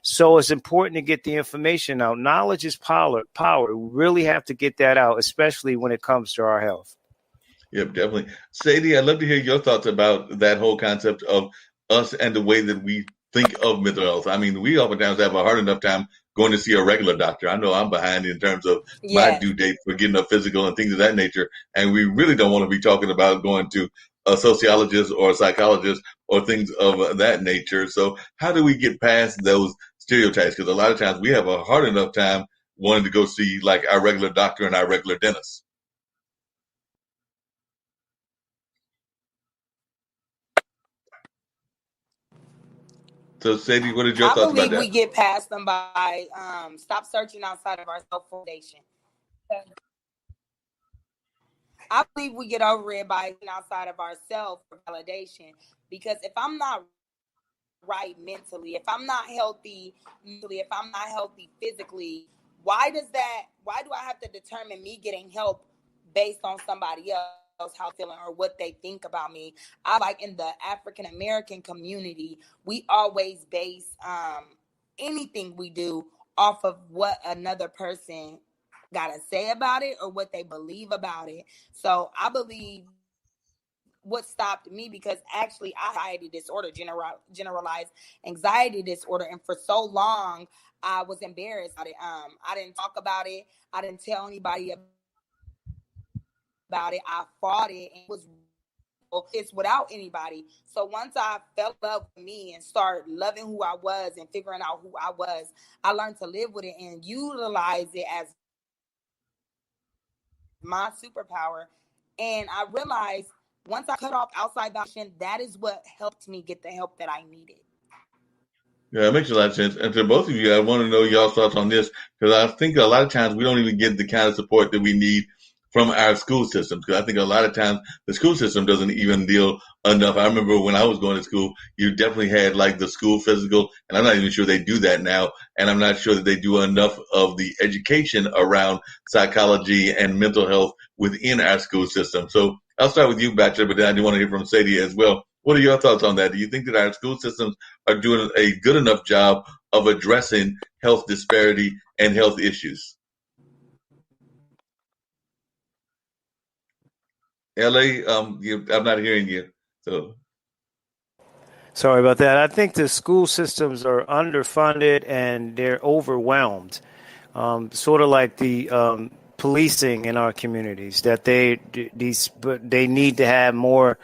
So it's important to get the information out. Knowledge is power. We really have to get that out, especially when it comes to our health. Yep, definitely. Sadie, I'd love to hear your thoughts about that whole concept of us and the way that we think of mental health. I mean, we oftentimes have a hard enough time going to see a regular doctor. I know I'm behind in terms of my due date for getting a physical and things of that nature. And we really don't want to be talking about going to a sociologist or a psychologist or things of that nature. So how do we get past those stereotypes? Because a lot of times we have a hard enough time wanting to go see like our regular doctor and our regular dentist. So, Sadie, what are your thoughts about that? We get past them by stop searching outside of our self-validation. I believe we get over it by outside of ourselves for validation. Because if I'm not right mentally, if I'm not healthy mentally, if I'm not healthy physically, why do I have to determine me getting help based on somebody else, how feeling or what they think about me? I like in the African American community, we always base anything we do off of what another person got to say about it or what they believe about it. So I believe what stopped me, because actually I had anxiety disorder, generalized anxiety disorder, and for so long I was embarrassed about it. I didn't talk about it. I didn't tell anybody about it. I fought it and it was it's without anybody. So once I fell in love with me and started loving who I was and figuring out who I was, I learned to live with it and utilize it as my superpower. And I realized once I cut off outside validation, that is what helped me get the help that I needed. Yeah, it makes a lot of sense. And to both of you, I want to know y'all's thoughts on this, because I think a lot of times we don't even get the kind of support that we need from our school systems. Because I think a lot of times the school system doesn't even deal enough. I remember when I was going to school, you definitely had like the school physical, and I'm not even sure they do that now. And I'm not sure that they do enough of the education around psychology and mental health within our school system. So I'll start with you, Bachelor, but then I do want to hear from Sadie as well. What are your thoughts on that? Do you think that our school systems are doing a good enough job of addressing health disparity and health issues? LA, I'm not hearing you. So Sorry about that. I think the school systems are underfunded and they're overwhelmed. Sort of like the policing in our communities, that they need to have more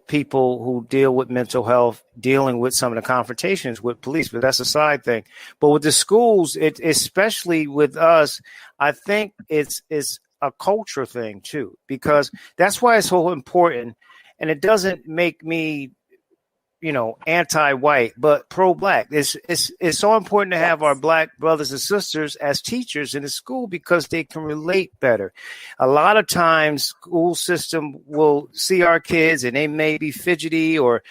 people who deal with mental health, dealing with some of the confrontations with police, but that's a side thing. But with the schools, especially with us, I think it's a culture thing too, because that's why it's so important. And it doesn't make me, anti-white, but pro-black. It's so important to have our black brothers and sisters as teachers in the school because they can relate better. A lot of times school system will see our kids and they may be fidgety or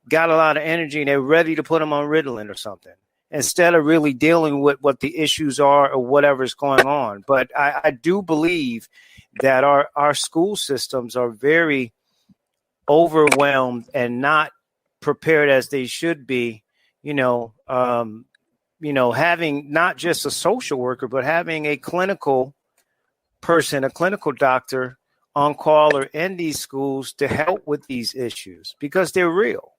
got a lot of energy and they're ready to put them on Ritalin or something, instead of really dealing with what the issues are or whatever's going on. But I do believe that our school systems are very overwhelmed and not prepared as they should be, having not just a social worker, but having a clinical person, a clinical doctor on call or in these schools to help with these issues because they're real.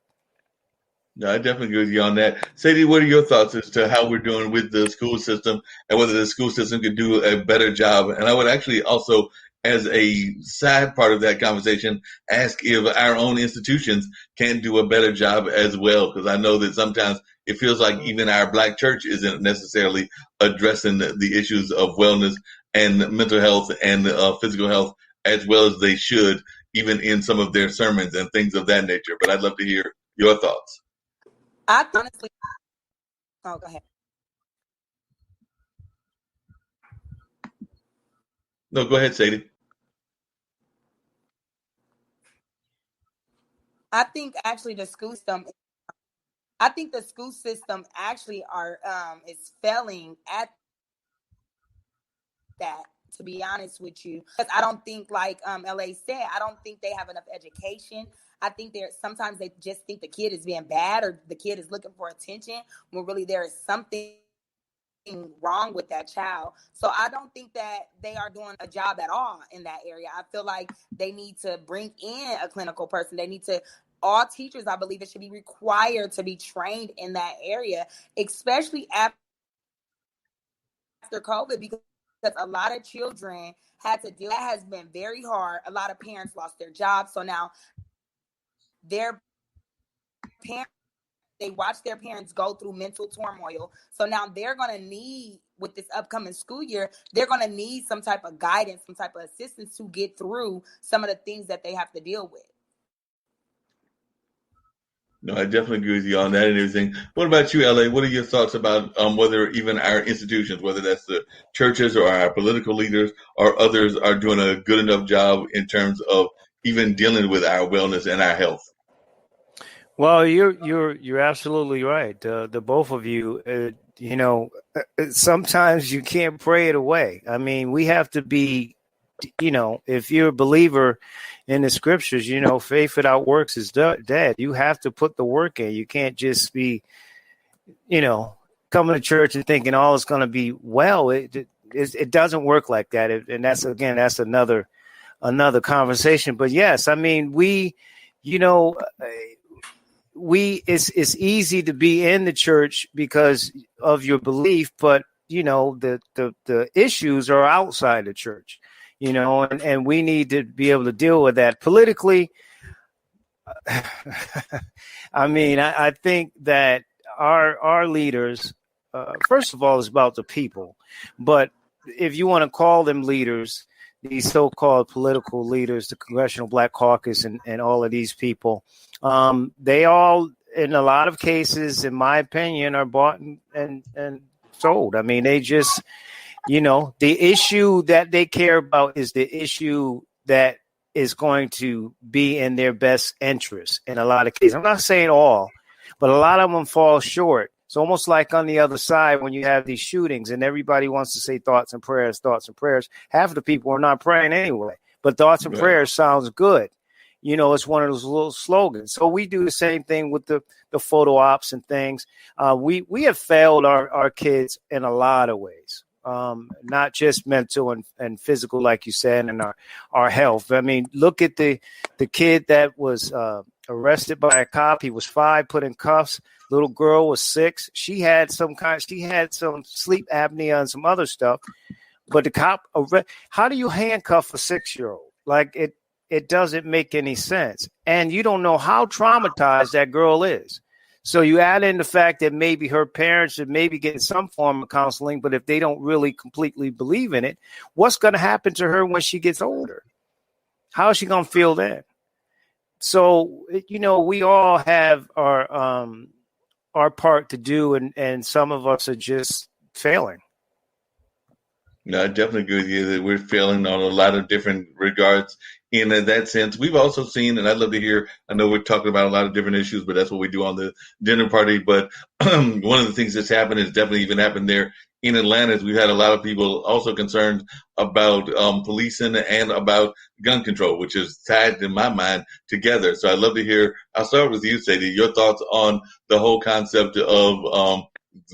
No, I definitely agree with you on that. Sadie, what are your thoughts as to how we're doing with the school system and whether the school system could do a better job? And I would actually also, as a side part of that conversation, ask if our own institutions can do a better job as well, because I know that sometimes it feels like even our black church isn't necessarily addressing the issues of wellness and mental health and physical health as well as they should, even in some of their sermons and things of that nature. But I'd love to hear your thoughts. I honestly, go ahead. No, go ahead, Sadie. I think actually the school system actually is failing at that, to be honest with you. Because I don't think, like LA said, I don't think they have enough education. I think sometimes they just think the kid is being bad or the kid is looking for attention when really there is something wrong with that child. So I don't think that they are doing a job at all in that area. I feel like they need to bring in a clinical person. They need to, all teachers, I believe it should be required to be trained in that area, especially after COVID, because a lot of children had to deal. That has been very hard. A lot of parents lost their jobs. So now their parents, they watch their parents go through mental turmoil. So now they're going to need, with this upcoming school year, they're going to need some type of guidance, some type of assistance to get through some of the things that they have to deal with. No, I definitely agree with you on that and everything. What about you, LA? What are your thoughts about whether even our institutions, whether that's the churches or our political leaders or others, are doing a good enough job in terms of even dealing with our wellness and our health? Well, you're absolutely right. The both of you, sometimes you can't pray it away. I mean, we have to be, if you're a believer in the scriptures, faith without works is dead. You have to put the work in. You can't just be, coming to church and thinking all is going to be well. It doesn't work like that. And that's another another conversation. But yes, I mean, it's easy to be in the church because of your belief, but the issues are outside the church, and we need to be able to deal with that politically. I mean, I think that our leaders, first of all, is about the people. But if you want to call them leaders, these so-called political leaders, the Congressional Black Caucus and all of these people, they all, in a lot of cases, in my opinion, are bought and sold. I mean, they just, the issue that they care about is the issue that is going to be in their best interest in a lot of cases. I'm not saying all, but a lot of them fall short. It's almost like on the other side when you have these shootings and everybody wants to say thoughts and prayers. Half of the people are not praying anyway, but thoughts and prayers sounds good. It's one of those little slogans. So we do the same thing with the photo ops and things. We have failed our kids in a lot of ways. Not just mental and physical, like you said, and our health. I mean, look at the kid that was arrested by a cop. He was 5, put in cuffs. Little girl was 6. She had some sleep apnea and some other stuff. But the cop, how do you handcuff a 6-year-old? Like it doesn't make any sense. And you don't know how traumatized that girl is. So you add in the fact that maybe her parents should maybe get some form of counseling, but if they don't really completely believe in it, what's going to happen to her when she gets older? How is she going to feel then? So, we all have our part to do, and some of us are just failing. No, I definitely agree with you that we're failing on a lot of different regards. In that sense, we've also seen, and I'd love to hear, I know we're talking about a lot of different issues, but that's what we do on the dinner party. But one of the things that's happened is definitely even happened there in Atlanta is we've had a lot of people also concerned about policing and about gun control, which is tied in my mind together. So I'd love to hear, I'll start with you, Sadie, your thoughts on the whole concept of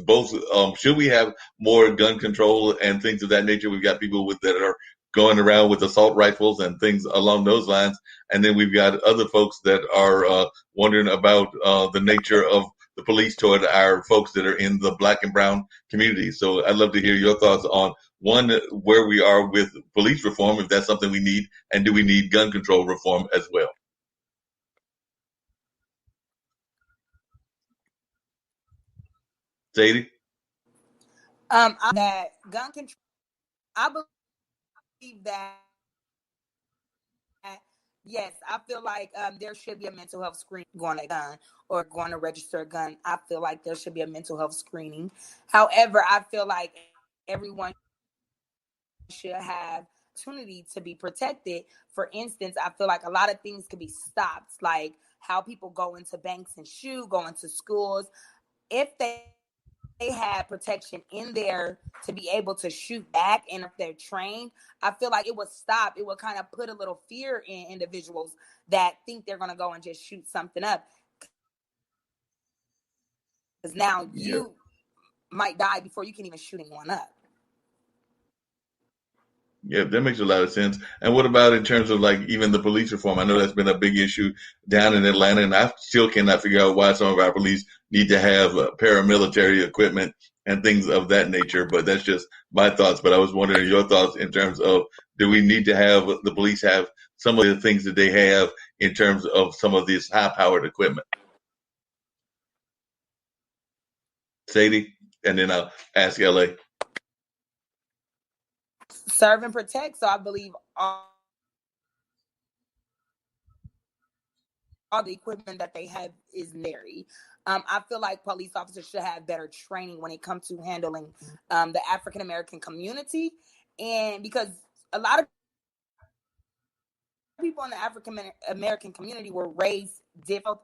both should we have more gun control and things of that nature. We've got people that are going around with assault rifles and things along those lines, and then we've got other folks that are wondering about the nature of the police toward our folks that are in the Black and brown community. So I'd love to hear your thoughts on one, where we are with police reform, if that's something we need, and do we need gun control reform as well? Sadie? That gun control, I believe that, yes, I feel like there should be a mental health screening going to gun or going to register a gun. I feel like there should be a mental health screening. However, I feel like everyone should have opportunity to be protected. For instance, I feel like a lot of things could be stopped, like how people go into banks and shoot, go into schools. If they had protection in there to be able to shoot back, and if they're trained, I feel like it would stop. It would kind of put a little fear in individuals that think they're going to go and just shoot something up. Because now you might die before you can even shoot anyone up. Yeah, that makes a lot of sense. And what about in terms of like even the police reform? I know that's been a big issue down in Atlanta, and I still cannot figure out why some of our police need to have paramilitary equipment and things of that nature. But that's just my thoughts. But I was wondering your thoughts in terms of, do we need to have the police have some of the things that they have in terms of some of this high-powered equipment? Sadie, and then I'll ask LA. Serve and protect. So I believe all the equipment that they have is necessary. I feel like police officers should have better training when it comes to handling the African American community, and because a lot of people in the African American community were raised different.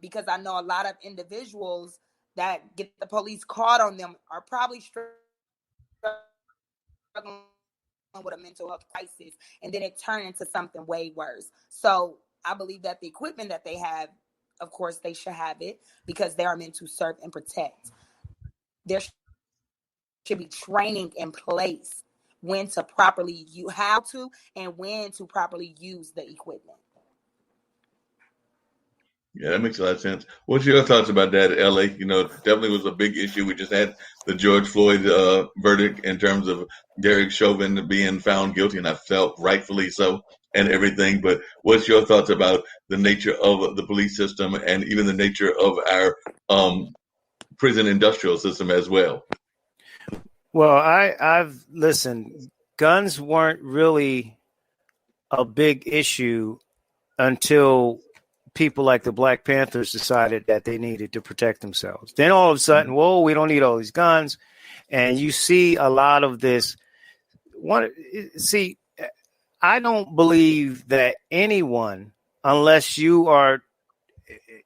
Because I know a lot of individuals that get the police caught on them are probably struggling with a mental health crisis, and then it turned into something way worse. So I believe that the equipment that they have, of course, they should have it because they are meant to serve and protect. There should be training in place when to properly how to and when to properly use the equipment. Yeah, that makes a lot of sense. What's your thoughts about that, LA? Definitely was a big issue. We just had the George Floyd verdict in terms of Derek Chauvin being found guilty, and I felt rightfully so and everything. But what's your thoughts about the nature of the police system and even the nature of our prison industrial system as well? Well, I've listened. Guns weren't really a big issue until people like the Black Panthers decided that they needed to protect themselves. Then all of a sudden, whoa, we don't need all these guns. And you see a lot of this. I don't believe that anyone, unless you are,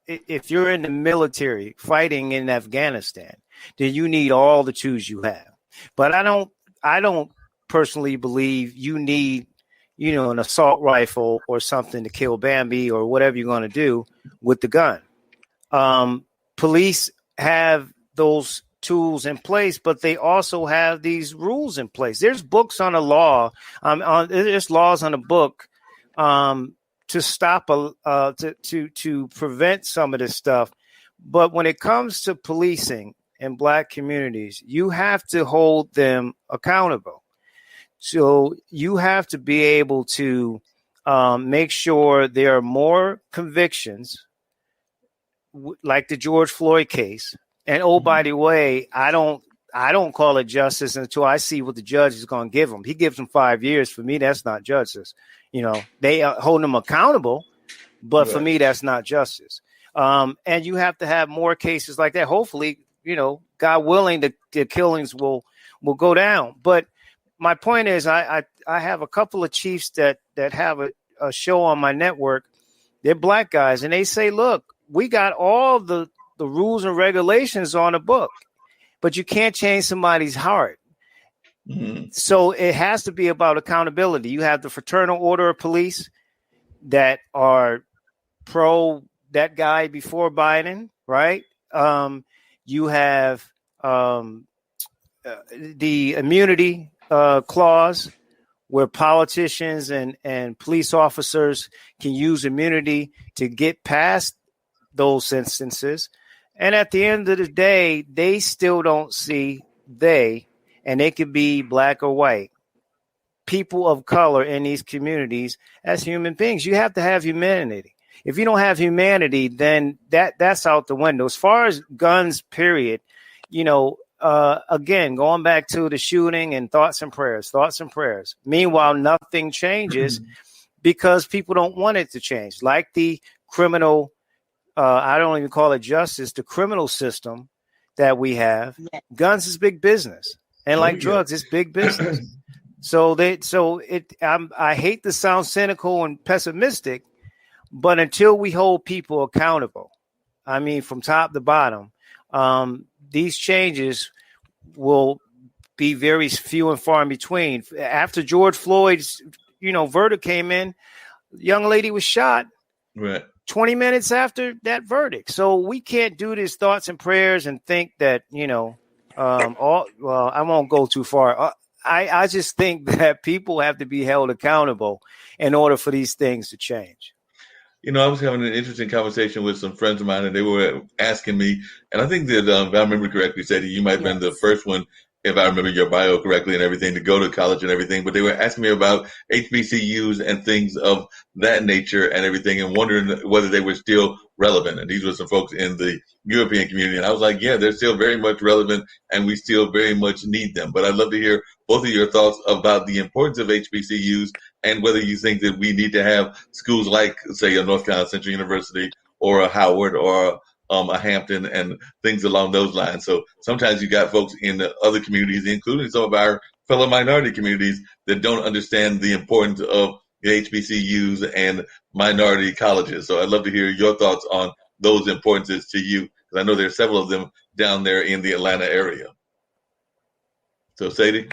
if you're in the military fighting in Afghanistan, then you need all the tools you have. But I don't personally believe you need, an assault rifle or something to kill Bambi or whatever you're going to do with the gun. Police have those tools in place, but they also have these rules in place. There's books on the law. There's laws on the book to stop to prevent some of this stuff. But when it comes to policing in Black communities, you have to hold them accountable. So you have to be able to make sure there are more convictions, like the George Floyd case. And by the way, I don't call it justice until I see what the judge is going to give him. He gives him 5 years. For me, that's not justice. They hold him accountable, but for me, that's not justice. And you have to have more cases like that. Hopefully, God willing, the killings will go down. But my point is, I have a couple of chiefs that have a show on my network. They're Black guys, and they say, look, we got all the rules and regulations on a book, but you can't change somebody's heart. Mm-hmm. So it has to be about accountability. You have the Fraternal Order of Police that are pro that guy before Biden, right? You have the immunity clause where politicians and police officers can use immunity to get past those instances. And at the end of the day, they still don't see and they could be Black or white, people of color in these communities as human beings. You have to have humanity. If you don't have humanity, then that's out the window. As far as guns, period, again, going back to the shooting and thoughts and prayers. Meanwhile, nothing changes because people don't want it to change. Like the criminal, I don't even call it justice, the criminal system that we have. Guns is big business. And like drugs, it's big business. I hate to sound cynical and pessimistic, but until we hold people accountable, I mean, from top to bottom, these changes will be very few and far in between. After George Floyd's, verdict came in, the young lady was shot 20 minutes after that verdict. So we can't do this thoughts and prayers and think that, I won't go too far. I just think that people have to be held accountable in order for these things to change. I was having an interesting conversation with some friends of mine, and they were asking me, and I think that if I remember correctly, Sadie, you might have been the first one, if I remember your bio correctly and everything, to go to college and everything. But they were asking me about HBCUs and things of that nature and everything, and wondering whether they were still relevant. And these were some folks in the European community. And I was like, yeah, they're still very much relevant, and we still very much need them. But I'd love to hear both of your thoughts about the importance of HBCUs and whether you think that we need to have schools like, say, a North Carolina Central University or a Howard or a Hampton and things along those lines. So sometimes you got folks in the other communities, including some of our fellow minority communities, that don't understand the importance of the HBCUs and minority colleges. So I'd love to hear your thoughts on those importances to you, because I know there's several of them down there in the Atlanta area. So Sadie?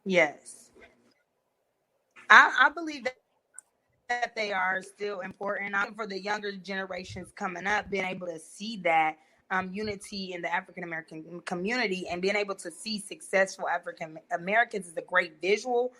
Yes. I believe that they are still important. For the younger generations coming up, being able to see that unity in the African American community and being able to see successful African Americans is a great visual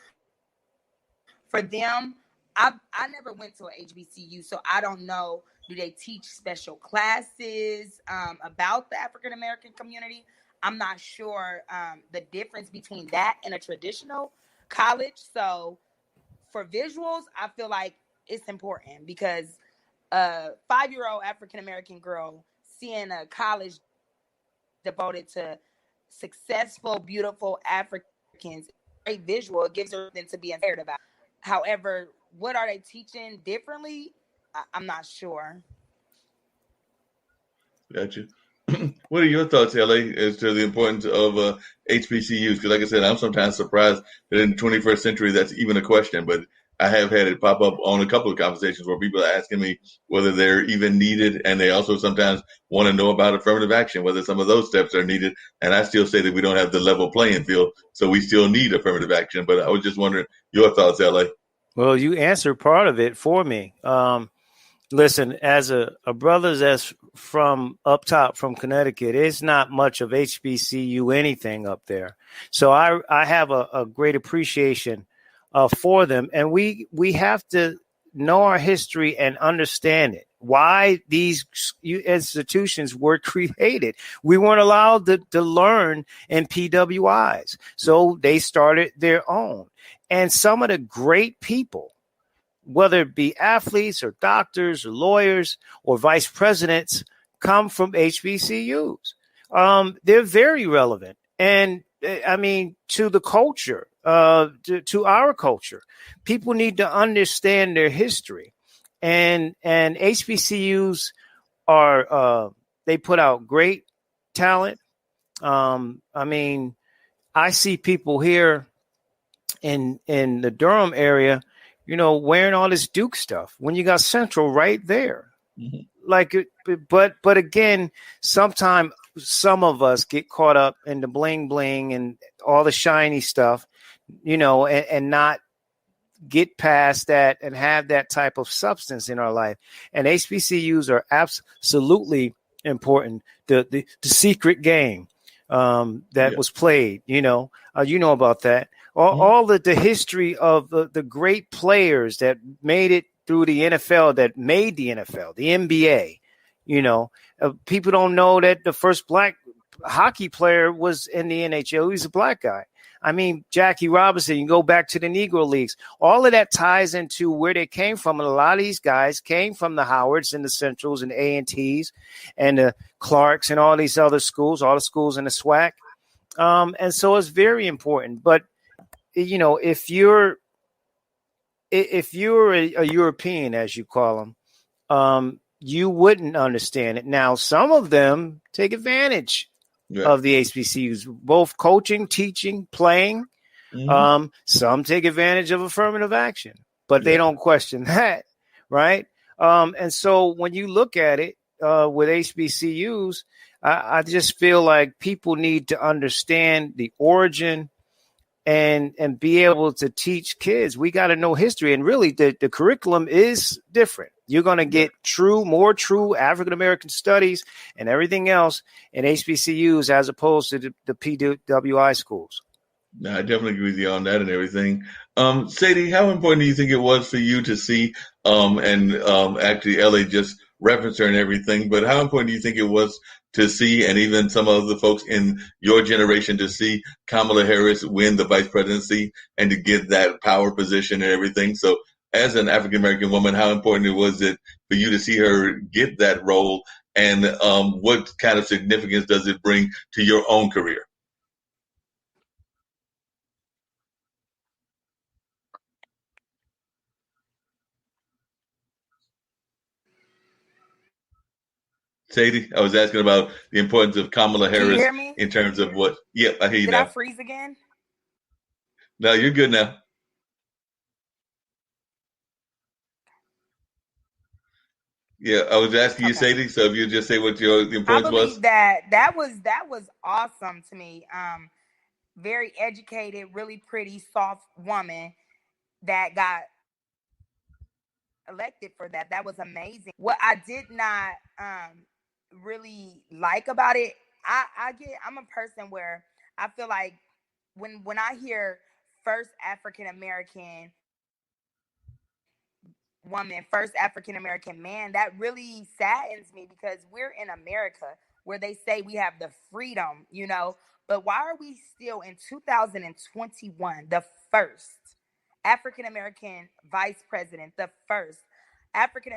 for them. I never went to a HBCU, so I don't know. Do they teach special classes about the African American community? I'm not sure the difference between that and a traditional college. So for visuals, I feel like it's important because a 5-year-old African American girl seeing a college devoted to successful, beautiful Africans, great visual. It gives her something to be inspired about. However, what are they teaching differently? I'm not sure. Gotcha. What are your thoughts, LA, as to the importance of HBCUs? Because, like I said, I'm sometimes surprised that in the 21st century that's even a question. But I have had it pop up on a couple of conversations where people are asking me whether they're even needed, and they also sometimes want to know about affirmative action, whether some of those steps are needed. And I still say that we don't have the level playing field, so we still need affirmative action. But I was just wondering your thoughts, LA. Well, you answered part of it for me. Listen, as a brother that's from up top from Connecticut, it's not much of HBCU anything up there. So I have a great appreciation for them. And we have to know our history and understand it, why these institutions were created. We weren't allowed to learn in PWIs. So they started their own. And some of the great people, whether it be athletes or doctors or lawyers or vice presidents, come from HBCUs. They're very relevant. And I mean, to the culture, to our culture, people need to understand their history. And HBCUs are, they put out great talent. I mean, I see people here in the Durham area, wearing all this Duke stuff when you got Central right there. Mm-hmm. Like, but again, sometimes some of us get caught up in the bling bling and all the shiny stuff, and not get past that and have that type of substance in our life. And HBCUs are absolutely important. The secret game that was played, you know about that. All the history of the great players that made it through the NFL, that made the NFL, the NBA. People don't know that the first black hockey player was in the NHL. He was a black guy. I mean, Jackie Robinson, you go back to the Negro Leagues. All of that ties into where they came from. And a lot of these guys came from the Howards and the Centrals and A&Ts and the Clarks and all these other schools, all the schools in the SWAC. And so it's very important. But, if you're a European, as you call them, you wouldn't understand it. Now, some of them take advantage of the HBCUs, both coaching, teaching, playing. Mm-hmm. Some take advantage of affirmative action, but they don't question that, right? And so when you look at it with HBCUs, I just feel like people need to understand the origin and be able to teach kids. We got to know history, and really the curriculum is different. You're going to get more true African-American studies and everything else in HBCUs as opposed to the PWI schools. No, I definitely agree with you on that and everything. Sadie, how important do you think it was for you to see, actually LA just referenced her and everything, but how important do you think it was to see, and even some of the folks in your generation, to see Kamala Harris win the vice presidency and to get that power position and everything? So as an African-American woman, how important was it for you to see her get that role, and what kind of significance does it bring to your own career? Sadie, I was asking about the importance of Kamala Harris. Can you hear me? In terms of what? Yep, I hear you now. Did I freeze again? No, you're good now. Yeah, I was asking you, Sadie. So if you just say what the importance was. I believe that was awesome to me. Very educated, really pretty, soft woman that got elected for that. That was amazing. What I did not really like about it, I'm a person where I feel like when I hear first African American woman, first African American man, that really saddens me because we're in America where they say we have the freedom, but why are we still in 2021 the first African American vice president, the first African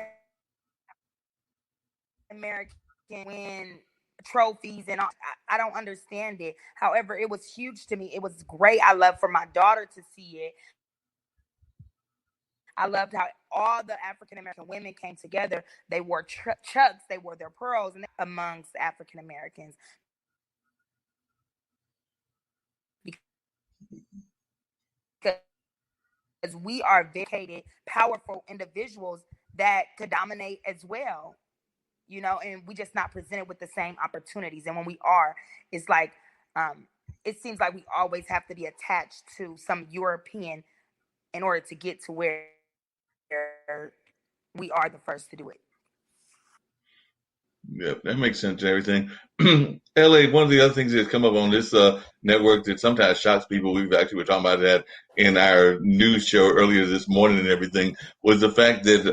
American win trophies and all? I don't understand it. However, it was huge to me. It was great. I love for my daughter to see it. I loved how all the African American women came together. They wore chucks, they wore their pearls, and amongst African Americans, because we are dedicated, powerful individuals that could dominate as well, and we just not presented with the same opportunities. And when we are, it's like it seems like we always have to be attached to some European in order to get to where we are the first to do it. Yeah, that makes sense and everything. LA, one of the other things that's come up on this network that sometimes shocks people, we've actually were talking about that in our news show earlier this morning and everything, was the fact that,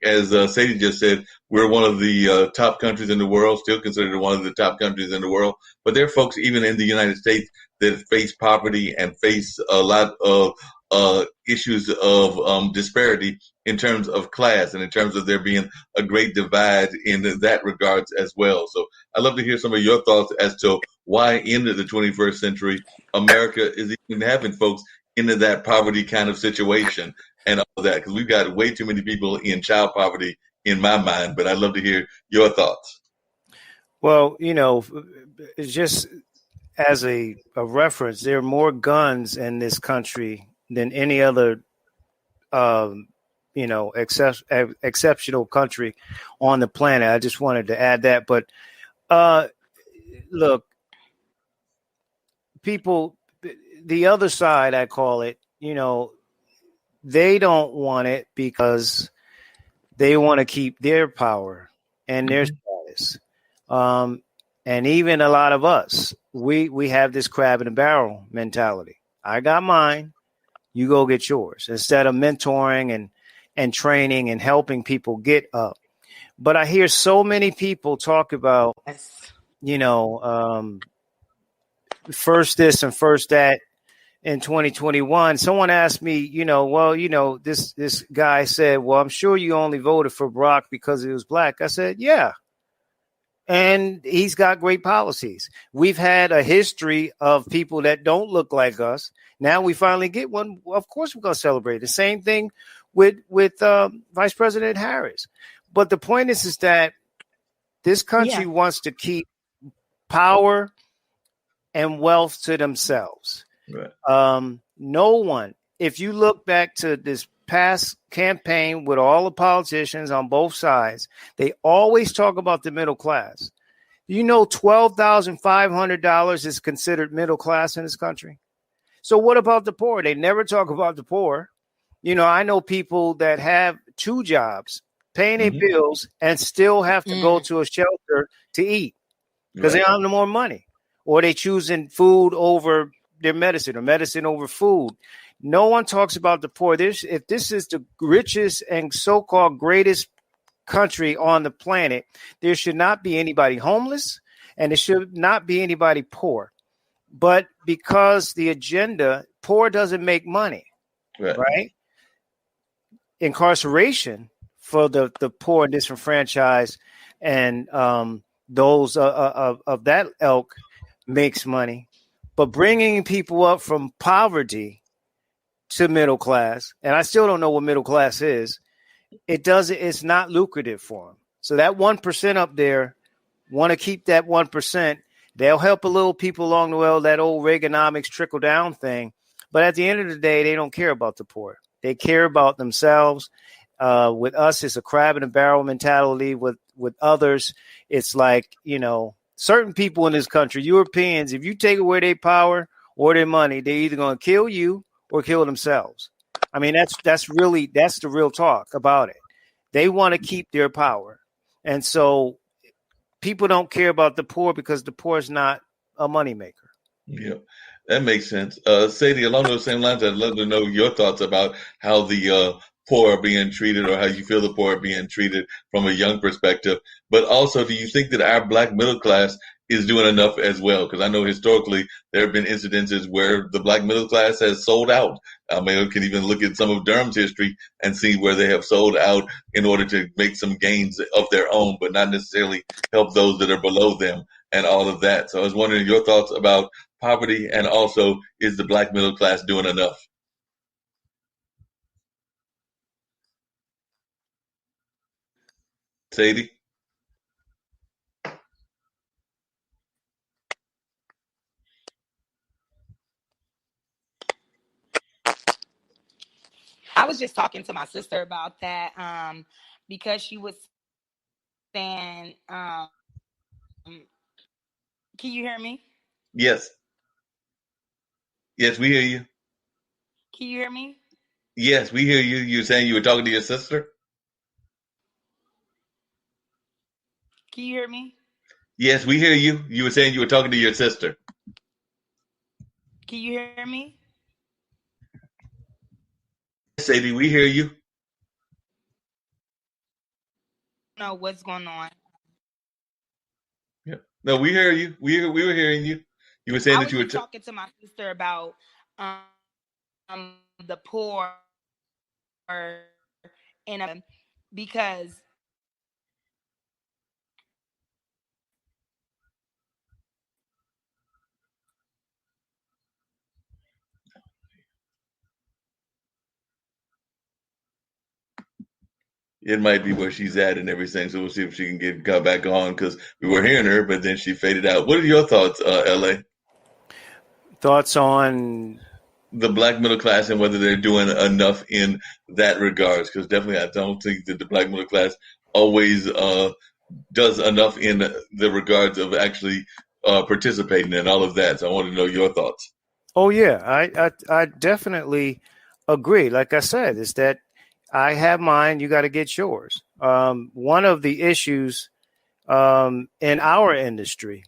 as Sadie just said, we're one of the top countries in the world, still considered one of the top countries in the world. But there are folks even in the United States that face poverty and face a lot of issues of disparity in terms of class and in terms of there being a great divide in that regards as well. So I'd love to hear some of your thoughts as to why into the 21st century America is even having folks into that poverty kind of situation and all of that, because we've got way too many people in child poverty in my mind, but I'd love to hear your thoughts. Well, it's just as a reference, there are more guns in this country than any other exceptional country on the planet. I just wanted to add that. But look, people, the other side, I call it, they don't want it because they want to keep their power and their status. And even a lot of us, we have this crab in a barrel mentality. I got mine, you go get yours, instead of mentoring and training and helping people get up. But I hear so many people talk about, first this and first that in 2021. Someone asked me, this guy said, well, I'm sure you only voted for Barack because he was black. I said, yeah. And he's got great policies. We've had a history of people that don't look like us. Now we finally get one. Of course, we're going to celebrate. The same thing with Vice President Harris. But the point is that this country wants to keep power and wealth to themselves. Right. No one, if you look back to this past campaign with all the politicians on both sides, they always talk about the middle class. $12,500 is considered middle class in this country. So what about the poor? They never talk about the poor. I know people that have two jobs, paying their bills, and still have to go to a shelter to eat because they don't have no more money, or they choosing food over their medicine or medicine over food. No one talks about the poor. If this is the richest and so-called greatest country on the planet, there should not be anybody homeless and there should not be anybody poor. But because the agenda, poor doesn't make money, right? Incarceration for the poor and disenfranchised and those of that ilk makes money. But bringing people up from poverty to middle class, and I still don't know what middle class is, it's not lucrative for them. So that 1% up there want to keep that 1%. They'll help a little people along the way, that old Reaganomics trickle down thing. But at the end of the day, they don't care about the poor. They care about themselves. With us, it's a crab in a barrel mentality. With others, it's like, certain people in this country, Europeans, if you take away their power or their money, they're either going to kill you or kill themselves. I mean, that's the real talk about it. They want to keep their power. And so people don't care about the poor because the poor is not a moneymaker. Yeah, that makes sense. Sadie, along those same lines, I'd love to know your thoughts about how the poor are being treated, or how you feel the poor are being treated from a young perspective. But also, do you think that our black middle class is doing enough as well? Because I know historically there have been incidences where the black middle class has sold out. I mean, we can even look at some of Durham's history and see where they have sold out in order to make some gains of their own, but not necessarily help those that are below them and all of that. So I was wondering your thoughts about poverty, and also, is the black middle class doing enough? Sadie? I was just talking to my sister about that because she was saying, can you hear me? Yes. Yes, we hear you. Can you hear me? Yes, we hear you. You were saying you were talking to your sister? Can you hear me? Yes, we hear you. You were saying you were talking to your sister. Can you hear me? Sadie, we hear you. No, what's going on? Yeah. No, we hear you. We were hearing you. You were saying I that was you were just talking to my sister about the poor in a because it might be where she's at and everything. So we'll see if she can get got back on, because we were hearing her, but then she faded out. What are your thoughts, LA? Thoughts on The black middle class and whether they're doing enough in that regards? Because definitely, I don't think that the black middle class always does enough in the regards of actually participating and all of that. So I want to know your thoughts. Oh yeah, I definitely agree. Like I said, is that I have mine. You got to get yours. One of the issues in our industry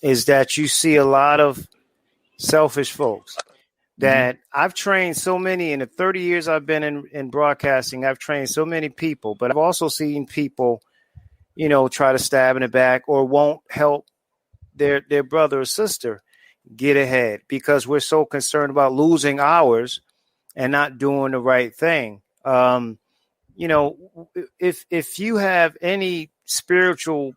is that you see a lot of selfish folks. That I've trained so many in the 30 years I've been in broadcasting. I've trained so many people, but I've also seen people, try to stab in the back or won't help their brother or sister get ahead because we're so concerned about losing ours and not doing the right thing. If you have any spiritual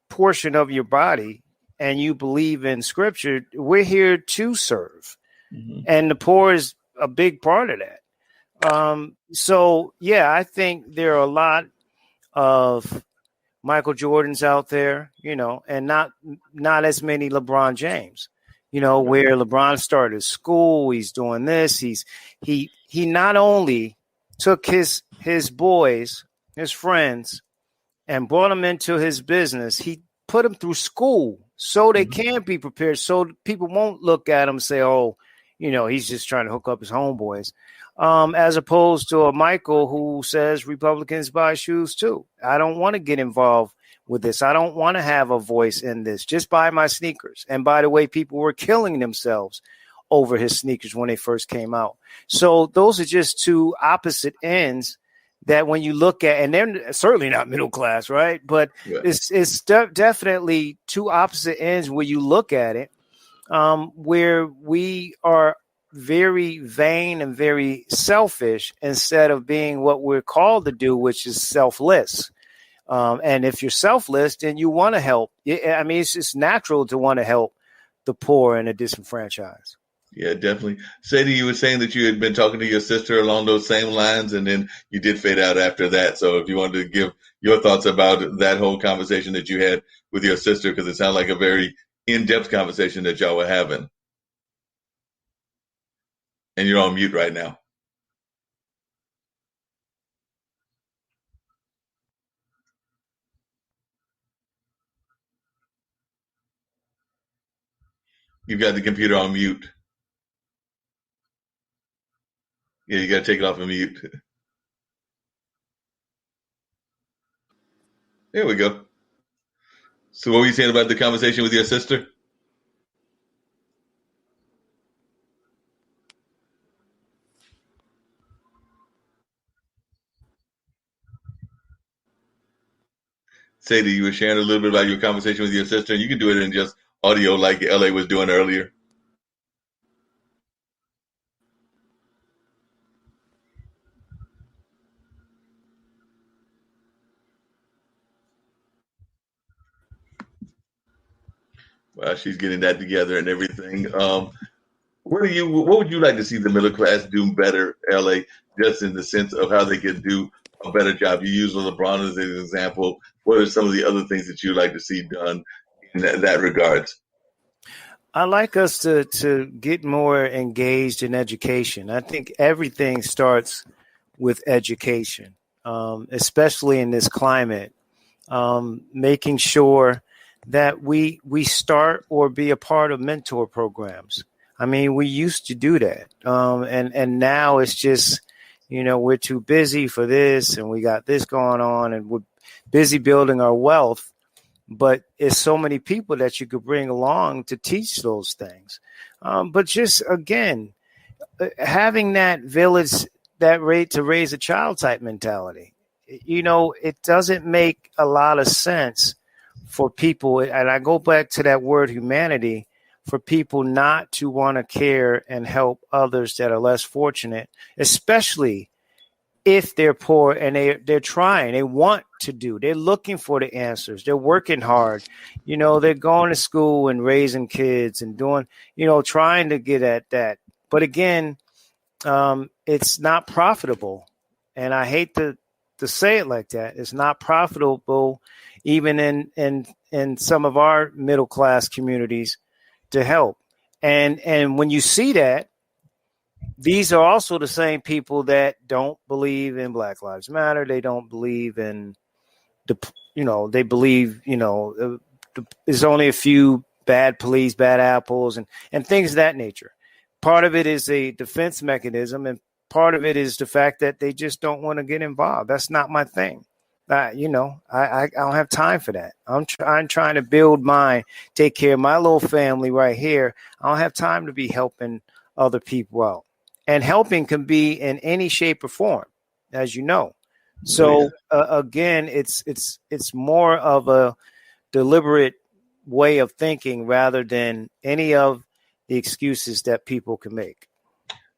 portion of your body and you believe in scripture, we're here to serve. Mm-hmm. And the poor is a big part of that. So yeah, I think there are a lot of Michael Jordans out there, and not as many LeBron James, where LeBron started school, he's doing this, he not only took his boys, his friends, and brought them into his business, he put them through school so they can be prepared, so people won't look at him and say, oh, he's just trying to hook up his homeboys. As opposed to a Michael who says Republicans buy shoes too. I don't want to get involved with this. I don't want to have a voice in this. Just buy my sneakers. And by the way, people were killing themselves over his sneakers when they first came out. So those are just two opposite ends that when you look at, and they're certainly not middle class, right? But it's definitely two opposite ends where you look at it, where we are very vain and very selfish instead of being what we're called to do, which is selfless. And if you're selfless, then you want to help. I mean, it's just natural to want to help the poor and the disenfranchised. Yeah, definitely. Sadie, you were saying that you had been talking to your sister along those same lines, and then you did fade out after that. So if you wanted to give your thoughts about that whole conversation that you had with your sister, because it sounded like a very in-depth conversation that y'all were having. And you're on mute right now. You've got the computer on mute. Yeah, you got to take it off of mute. There we go. So what were you saying about the conversation with your sister? Sadie, you were sharing a little bit about your conversation with your sister, and you can do it in just audio like LA was doing earlier. Well, she's getting that together and everything. What would you like to see the middle class do better, LA, just in the sense of how they can do a better job? You use LeBron as an example. What are some of the other things that you'd like to see done in that regards? I like us to get more engaged in education. I think everything starts with education, especially in this climate. Making sure that we start or be a part of mentor programs. I mean, we used to do that, and now it's just, we're too busy for this, and we got this going on, and we're busy building our wealth. But it's so many people that you could bring along to teach those things. But just again, having that village, that rate to raise a child type mentality. It doesn't make a lot of sense for people, and I go back to that word humanity, for people not to want to care and help others that are less fortunate, especially if they're poor and they're trying, they want to do, they're looking for the answers, they're working hard, they're going to school and raising kids and doing, trying to get at that. But again, it's not profitable. And I hate to say it like that. It's not profitable, even in some of our middle class communities, to help. And when you see that, these are also the same people that don't believe in Black Lives Matter. They don't believe in they believe, there's only a few bad police, bad apples, and things of that nature. Part of it is a defense mechanism, and part of it is the fact that they just don't want to get involved. That's not my thing. I don't have time for that. I'm trying to build take care of my little family right here. I don't have time to be helping other people out. And helping can be in any shape or form, as you know. So again, it's more of a deliberate way of thinking rather than any of the excuses that people can make.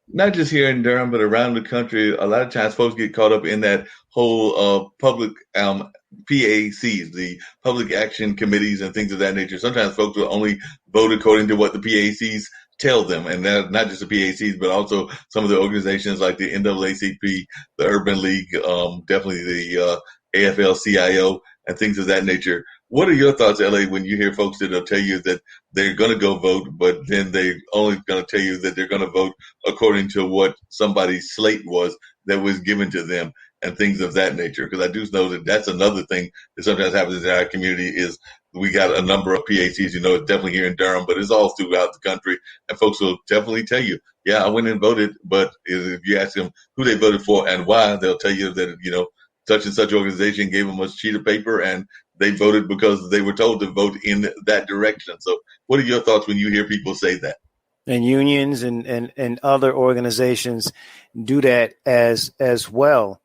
Not just here in Durham, but around the country, a lot of times folks get caught up in that whole public PACs, the public action committees and things of that nature. Sometimes folks will only vote according to what the PACs tell them, and not just the PACs, but also some of the organizations like the NAACP, the Urban League, definitely the AFL-CIO, and things of that nature. What are your thoughts, LA, when you hear folks that'll tell you that they're going to go vote, but then they're only going to tell you that they're going to vote according to what somebody's slate was that was given to them and things of that nature? Because I do know that that's another thing that sometimes happens in our community is we got a number of PACs, it's definitely here in Durham, but it's all throughout the country. And folks will definitely tell you, yeah, I went and voted, but if you ask them who they voted for and why, they'll tell you that, such and such organization gave them a sheet of paper and they voted because they were told to vote in that direction. So what are your thoughts when you hear people say that? And unions and other organizations do that as well.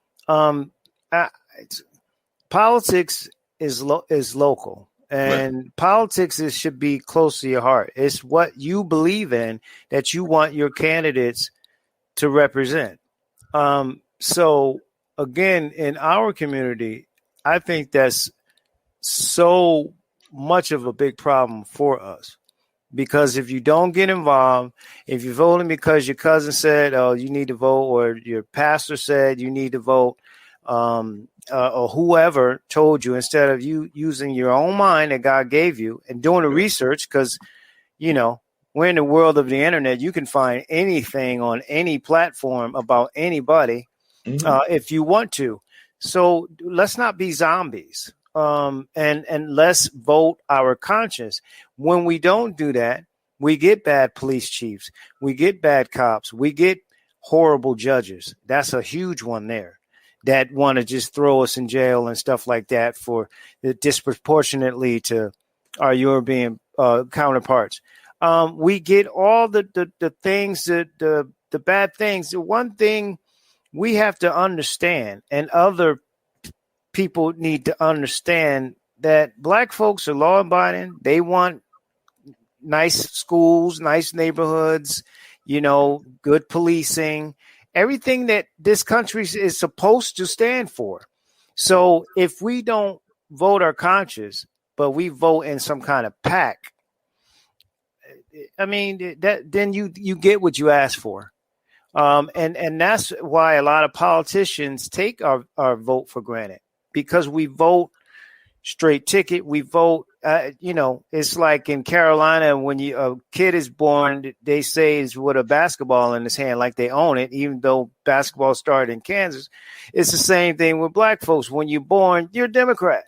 Politics is local, and right. Politics should be close to your heart. It's what you believe in that you want your candidates to represent. So again, in our community, I think that's so much of a big problem for us. Because if you don't get involved, if you're voting because your cousin said, oh, you need to vote, or your pastor said you need to vote, or whoever told you, instead of you using your own mind that God gave you and doing the research, because, we're in the world of the internet. You can find anything on any platform about anybody if you want to. So let's not be zombies. And let's vote our conscience. When we don't do that, we get bad police chiefs, we get bad cops, we get horrible judges. That's a huge one there. that want to just throw us in jail and stuff like that for disproportionately to our European counterparts. We get all the things that the bad things. The one thing we have to understand, and other people need to understand, that black folks are law abiding. They want nice schools, nice neighborhoods, good policing, everything that this country is supposed to stand for. So if we don't vote our conscience, but we vote in some kind of pack, I mean, then you get what you ask for. And that's why a lot of politicians take our vote for granted, because we vote straight ticket. We vote, it's like in Carolina, when a kid is born, they say is with a basketball in his hand, like they own it, even though basketball started in Kansas. It's the same thing with black folks. When you're born, you're a Democrat.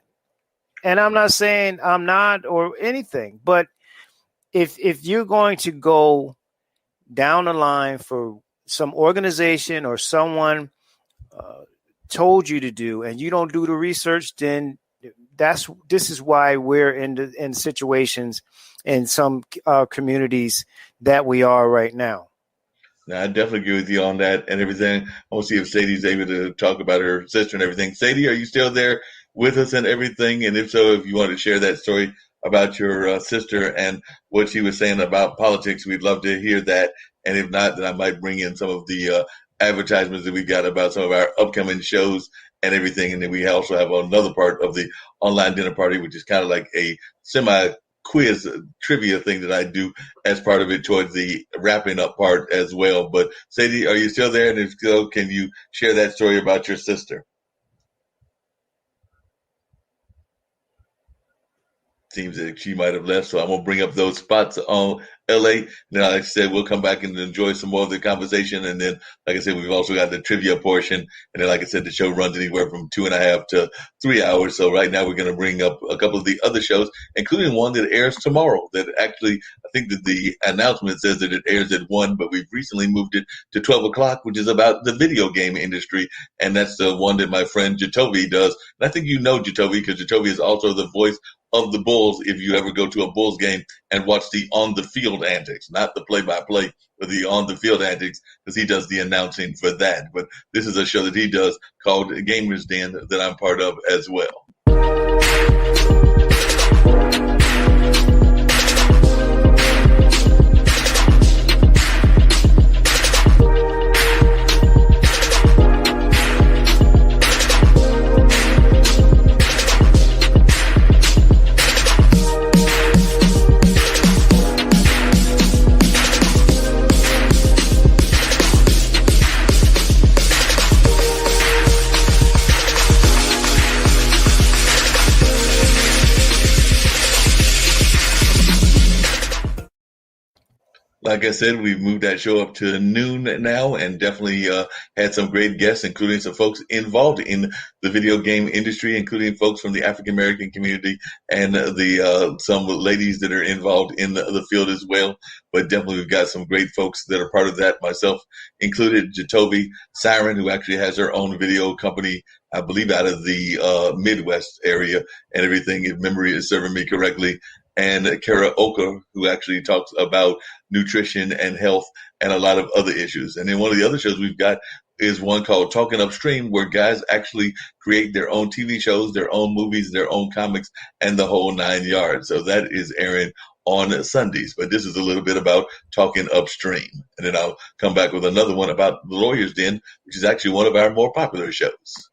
And I'm not saying I'm not or anything, but if you're going to go down the line for some organization or someone told you to do, and you don't do the research, then this is why we're in situations in some communities that we are right now. Now, I definitely agree with you on that and everything. I want to see if Sadie's able to talk about her sister and everything. Sadie, are you still there with us and everything? And if so, if you want to share that story about your sister and what she was saying about politics, we'd love to hear that. And if not, then I might bring in some of the advertisements that we got about some of our upcoming shows and everything. And then we also have another part of the online dinner party, which is kind of like a semi-quiz trivia thing that I do as part of it towards the wrapping up part as well. But Sadie, are you still there? And if so, can you share that story about your sister? Seems that she might have left, so I'm going to bring up those spots on LA. Now, like I said, we'll come back and enjoy some more of the conversation. And then, like I said, we've also got the trivia portion. And then, like I said, the show runs anywhere from 2.5 to 3 hours. So right now we're going to bring up a couple of the other shows, including one that airs tomorrow that actually, I think that the announcement says that it airs at 1, but we've recently moved it to 12 o'clock, which is about the video game industry. And that's the one that my friend Jacoby does. And I think you know Jacoby, because Jacoby is also the voice of the Bulls if you ever go to a Bulls game and watch the on-the-field antics, not the play-by-play, but the on-the-field antics, because he does the announcing for that. But this is a show that he does called Gamers Den that I'm part of as well. Like I said, we've moved that show up to noon now and definitely had some great guests, including some folks involved in the video game industry, including folks from the African-American community and some ladies that are involved in the field as well. But definitely we've got some great folks that are part of that, myself included, Jacoby Siren, who actually has her own video company, I believe out of the Midwest area and everything, if memory is serving me correctly. And Kara Oka, who actually talks about nutrition and health and a lot of other issues. And then one of the other shows we've got is one called Talking Upstream, where guys actually create their own TV shows, their own movies, their own comics, and the whole 9 yards. So that is airing on Sundays. But this is a little bit about Talking Upstream. And then I'll come back with another one about The Lawyer's Den, which is actually one of our more popular shows.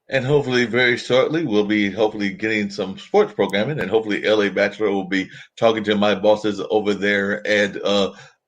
And hopefully, very shortly, we'll be hopefully getting some sports programming, and hopefully, LA Bachelor will be talking to my bosses over there at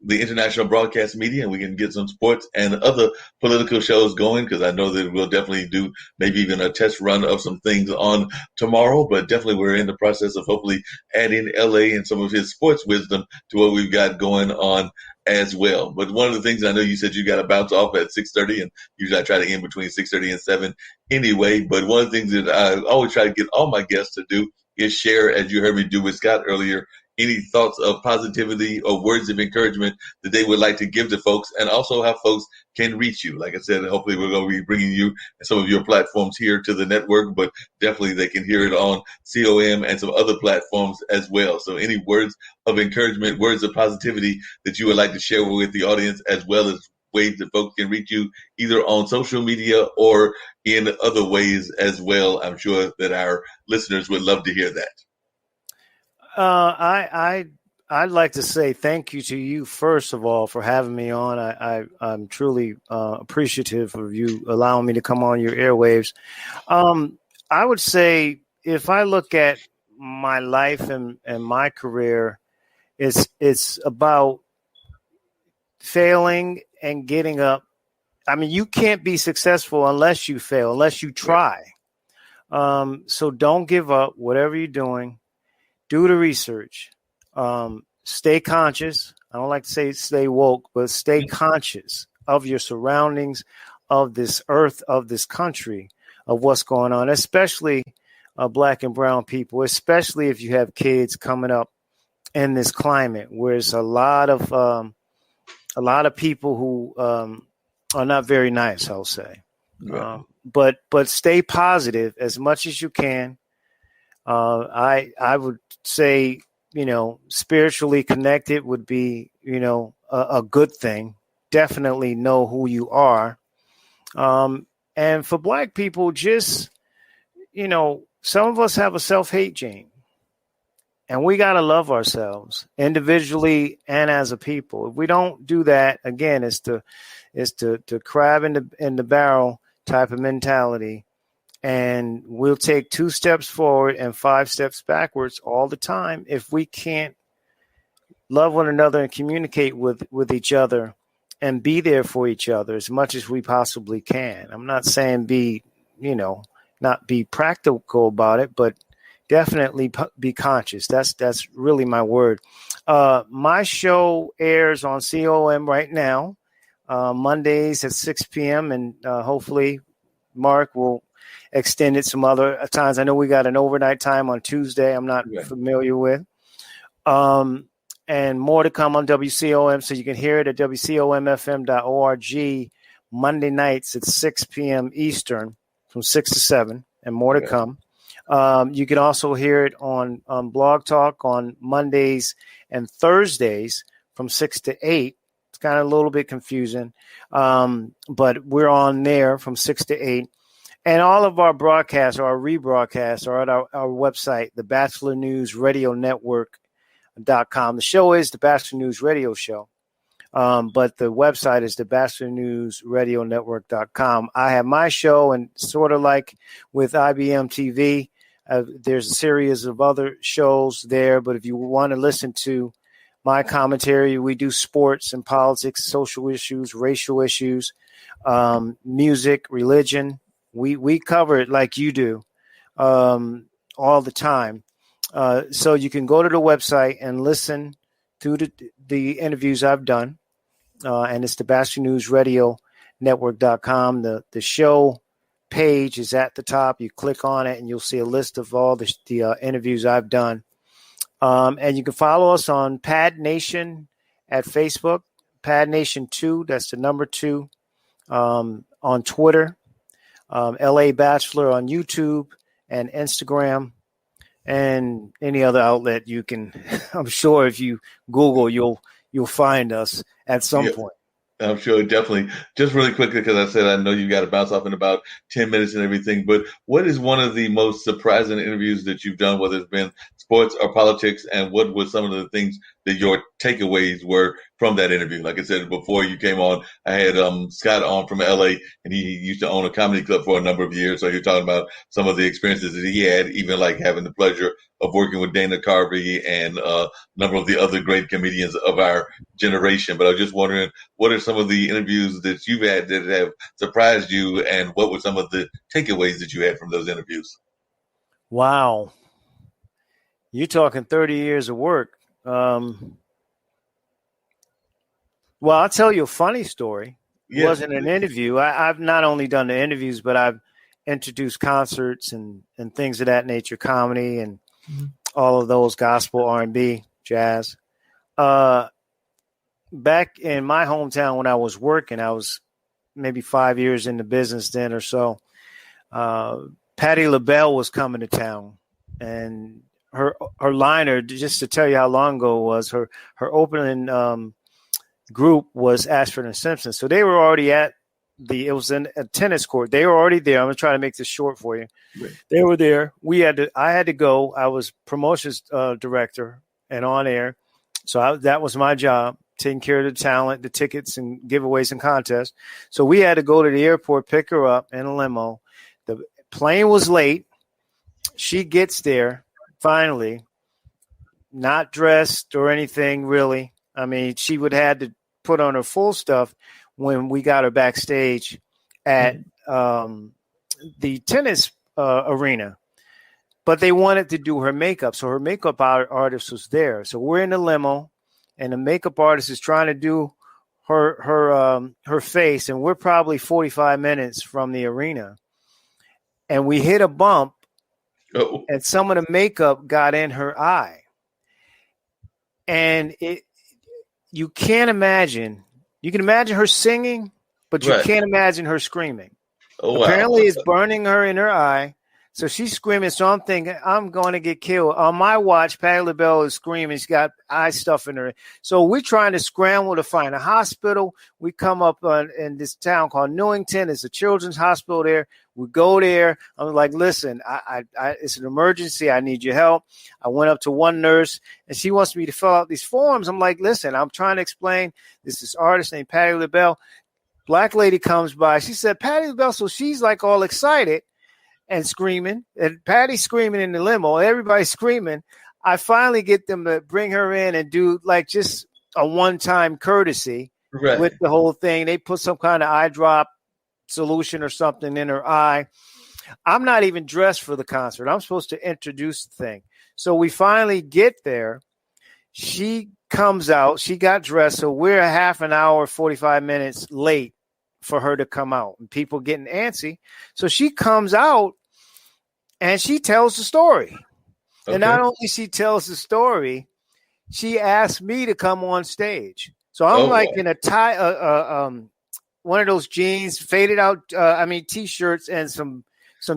the International Broadcast Media, and we can get some sports and other political shows going. Because I know that we'll definitely do maybe even a test run of some things on tomorrow. But definitely, we're in the process of hopefully adding LA and some of his sports wisdom to what we've got going on as well. But one of the things I know you said you got to bounce off at 6:30, and usually I try to end between 6:30 and 7 anyway. But one of the things that I always try to get all my guests to do is share, as you heard me do with Scott earlier, any thoughts of positivity or words of encouragement that they would like to give to folks, and also how folks can reach you. Like I said, hopefully we're going to be bringing you and some of your platforms here to the network, but definitely they can hear it on COM and some other platforms as well. So any words of encouragement, words of positivity that you would like to share with the audience, as well as ways that folks can reach you either on social media or in other ways as well. I'm sure that our listeners would love to hear that. I'd like to say thank you to you, first of all, for having me on. I'm truly appreciative of you allowing me to come on your airwaves. I would say, if I look at my life and my career, it's about failing and getting up. I mean, you can't be successful unless you fail, unless you try. So don't give up, whatever you're doing. Do the research. Stay conscious. I don't like to say stay woke, but stay conscious of your surroundings, of this earth, of this country, of what's going on, especially Black and brown people, especially if you have kids coming up in this climate where it's a lot of people who are not very nice, I'll say. Right. But stay positive as much as you can. I would say, spiritually connected would be, a good thing. Definitely know who you are. And for Black people, just, some of us have a self-hate gene, and we got to love ourselves individually and as a people. If we don't do that, again, it's the crab in the barrel type of mentality. And we'll take 2 steps forward and 5 steps backwards all the time if we can't love one another and communicate with each other and be there for each other as much as we possibly can. I'm not saying not be practical about it, but definitely be conscious. That's really my word. My show airs on COM right now, Mondays at 6 p.m. And hopefully Marc will extend it some other times. I know we got an overnight time on Tuesday I'm not familiar with. And more to come on WCOM, so you can hear it at WCOMFM.org Monday nights at 6 p.m. Eastern from 6 to 7, and more to come. You can also hear it on Blog Talk on Mondays and Thursdays from 6 to 8. It's kind of a little bit confusing, but we're on there from 6 to 8. And all of our broadcasts or our rebroadcasts are at our website, the Bachelor News Radio Network.com. The show is the Bachelor News Radio Show, but the website is the Bachelor News Radio Network.com. I have my show, and sort of like with IBM TV, there's a series of other shows there. But if you want to listen to my commentary, we do sports and politics, social issues, racial issues, music, religion. We cover it like you do all the time. So you can go to the website and listen to the interviews I've done. And it's the Bachelor News Radio Network.com. The show page is at the top. You click on it and you'll see a list of all the interviews I've done. And you can follow us on Pad Nation at Facebook, Pad Nation 2, that's the number 2, on Twitter, LA Bachelor on YouTube and Instagram, and any other outlet you can. I'm sure if you Google, you'll find us at some point. I'm sure, definitely. Just really quickly, because I said I know you got to bounce off in about 10 minutes and everything, but what is one of the most surprising interviews that you've done, whether it's been sports or politics, and what were some of the things that your takeaways were from that interview. Like I said before you came on, I had Scott on from LA, and he used to own a comedy club for a number of years. So he was talking about some of the experiences that he had, even like having the pleasure of working with Dana Carvey and a number of the other great comedians of our generation. But I was just wondering, what are some of the interviews that you've had that have surprised you, and what were some of the takeaways that you had from those interviews? Wow. You're talking 30 years of work. Well, I'll tell you a funny story. It wasn't an interview. I've not only done the interviews, but I've introduced concerts and things of that nature, comedy and all of those, gospel, R&B, jazz. Back in my hometown when I was working, I was maybe 5 years in the business then or so. Patti LaBelle was coming to town, and her liner, just to tell you how long ago it was, her opening group was Ashford and Simpson. So they were already it was in a tennis court. They were already there. I'm going to try to make this short for you. Right. They were there. I had to go. I was promotions director and on air. So that was my job, taking care of the talent, the tickets and giveaways and contests. So we had to go to the airport, pick her up in a limo. The plane was late. She gets there finally, not dressed or anything really. I mean, she would have had to put on her full stuff when we got her backstage at the tennis arena. But they wanted to do her makeup. So her makeup artist was there. So we're in the limo, and the makeup artist is trying to do her face. And we're probably 45 minutes from the arena. And we hit a bump, and some of the makeup got in her eye. And you can't imagine. You can imagine her singing, but you can't imagine her screaming. Oh, apparently, wow. It's burning her in her eye. So she's screaming. So I'm thinking, I'm going to get killed. On my watch, Patti LaBelle is screaming. She's got eye stuff in her. So we're trying to scramble to find a hospital. We come up in this town called Newington. It's a children's hospital there. We go there. I'm like, listen, I it's an emergency. I need your help. I went up to one nurse, and she wants me to fill out these forms. I'm like, listen, I'm trying to explain. This artist named Patti LaBelle. Black lady comes by. She said, Patti LaBelle. So she's like all excited and screaming, and Patty's screaming in the limo. Everybody's screaming. I finally get them to bring her in and do like just a one-time courtesy with the whole thing. They put some kind of eye drop solution or something in her eye. I'm not even dressed for the concert. I'm supposed to introduce the thing. So we finally get there. She comes out. She got dressed. So we're a half an hour, 45 minutes late for her to come out, and people getting antsy. So she comes out and she tells the story. Okay. And not only she tells the story, she asked me to come on stage. So I'm in a tie, one of those jeans, faded out, T-shirts and some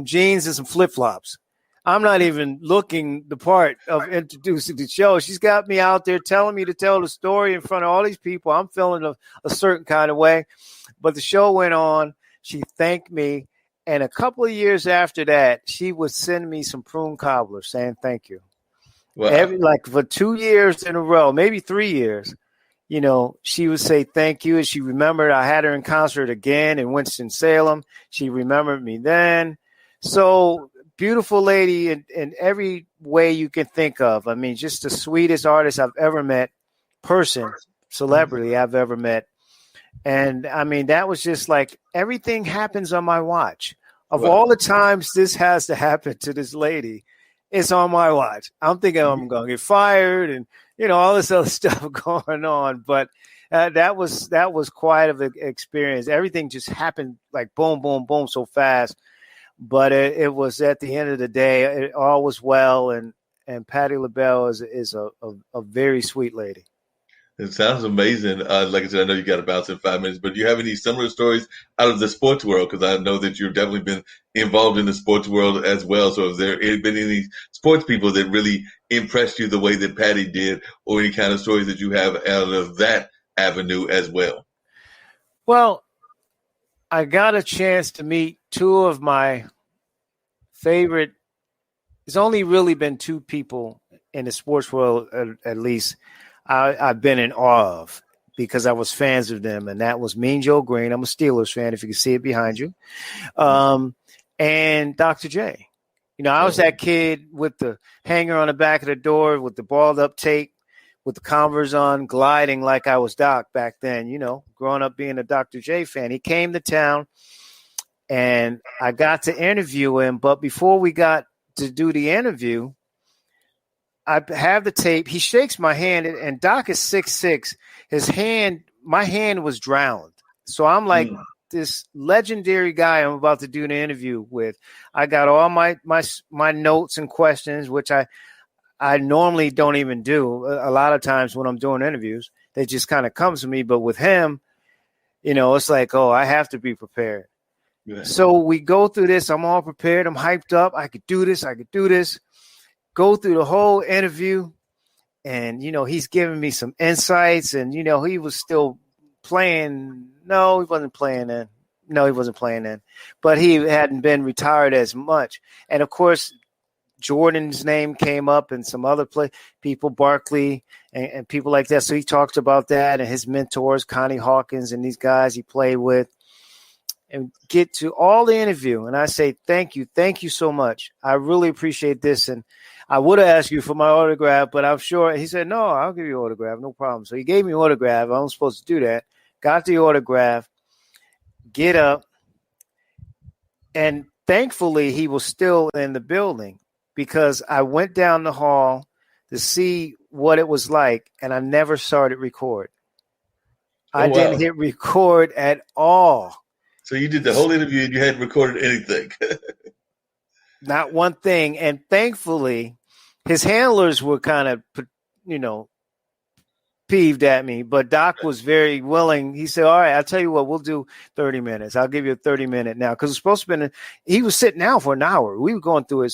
jeans and some flip-flops. I'm not even looking the part of introducing the show. She's got me out there telling me to tell the story in front of all these people. I'm feeling a certain kind of way. But the show went on. She thanked me. And a couple of years after that, she would send me some prune cobbler saying thank you. Wow. For 2 years in a row, maybe 3 years, she would say thank you. And she remembered I had her in concert again in Winston-Salem. She remembered me then. So beautiful lady in every way you can think of. I mean, just the sweetest artist I've ever met, celebrity I've ever met. And I mean, that was just like everything happens on my watch. Of all the times this has to happen to this lady, it's on my watch. I'm thinking I'm going to get fired and, all this other stuff going on. But that was quite of an experience. Everything just happened like boom, boom, boom so fast. But it was at the end of the day, it all was well. And Patti LaBelle is a very sweet lady. It sounds amazing. Like I said, I know you got to bounce in 5 minutes, but do you have any similar stories out of the sports world? Because I know that you've definitely been involved in the sports world as well. So has there been any sports people that really impressed you the way that Patti did, or any kind of stories that you have out of that avenue as well? Well, I got a chance to meet two of my favorite. There's only really been two people in the sports world, at least, I've been in awe of because I was fans of them, and that was Mean Joe Green. I'm a Steelers fan, if you can see it behind you, and Dr. J. I was that kid with the hanger on the back of the door with the balled up tape, with the Converse on, gliding like I was Doc back then, growing up being a Dr. J fan. He came to town, and I got to interview him. But before we got to do the interview, I have the tape. He shakes my hand, and Doc is 6'6". My hand was drowned. So I'm like this legendary guy I'm about to do the interview with. I got all my notes and questions, which I normally don't even do. A lot of times when I'm doing interviews, they just kind of comes to me. But with him, it's like, oh, I have to be prepared. Yeah. So we go through this. I'm all prepared. I'm hyped up. I could do this. Go through the whole interview, and he's giving me some insights, and he was still playing. No, he wasn't playing then. But he hadn't been retired as much. And of course, Jordan's name came up, and some other people, Barkley and people like that. So he talked about that and his mentors, Connie Hawkins, and these guys he played with, and get to all the interview. And I say, thank you so much. I really appreciate this. And I would have asked you for my autograph, but I'm sure he said, no, I'll give you an autograph. No problem. So he gave me an autograph. I wasn't supposed to do that. Got the autograph, get up. And thankfully he was still in the building, because I went down the hall to see what it was like, and I never started record. I didn't hit record at all. So you did the whole interview and you hadn't recorded anything. Not one thing. And thankfully, his handlers were kind of, peeved at me, but Doc was very willing. He said, all right, I'll tell you what, we'll do 30 minutes. I'll give you a 30-minute now. Because it's supposed to be, he was sitting down for an hour. We were going through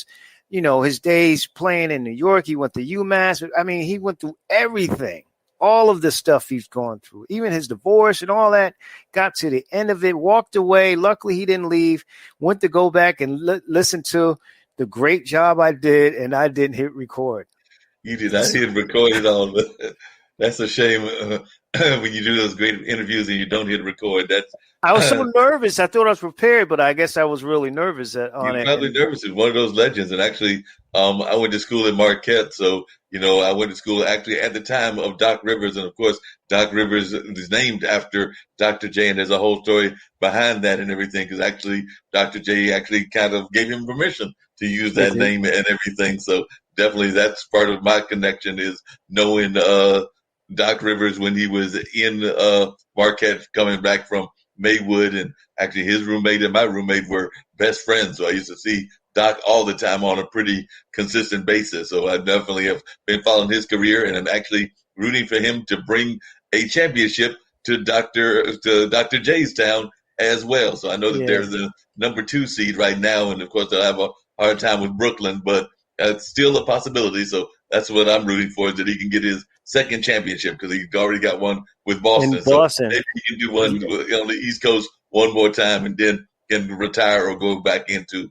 his days playing in New York. He went to UMass. I mean, he went through everything, all of the stuff he's gone through, even his divorce and all that. Got to the end of it, walked away. Luckily, he didn't leave. Went to go back and listen to the great job I did, and I didn't hit record. You did not hit record at all. That's a shame when you do those great interviews and you don't hit record. I was so nervous. I thought I was prepared, but I guess I was really nervous on You're it. probably nervous. It's one of those legends. And actually, I went to school in Marquette. So, I went to school actually at the time of Doc Rivers. And, of course, Doc Rivers is named after Dr. J. And there's a whole story behind that and everything, because actually Dr. J actually kind of gave him permission to use that name and everything. So definitely that's part of my connection, is knowing Doc Rivers when he was in Marquette coming back from Maywood, and actually his roommate and my roommate were best friends. So I used to see Doc all the time on a pretty consistent basis. So I definitely have been following his career, and I'm actually rooting for him to bring a championship to Dr. J's town as well. So I know that they're the number 2 seed right now, and of course they'll have a hard time with Brooklyn, but it's still a possibility. So that's what I'm rooting for, is that he can get his second championship, because he's already got one with Boston. So maybe he can do one on the East Coast one more time, and then can retire or go back into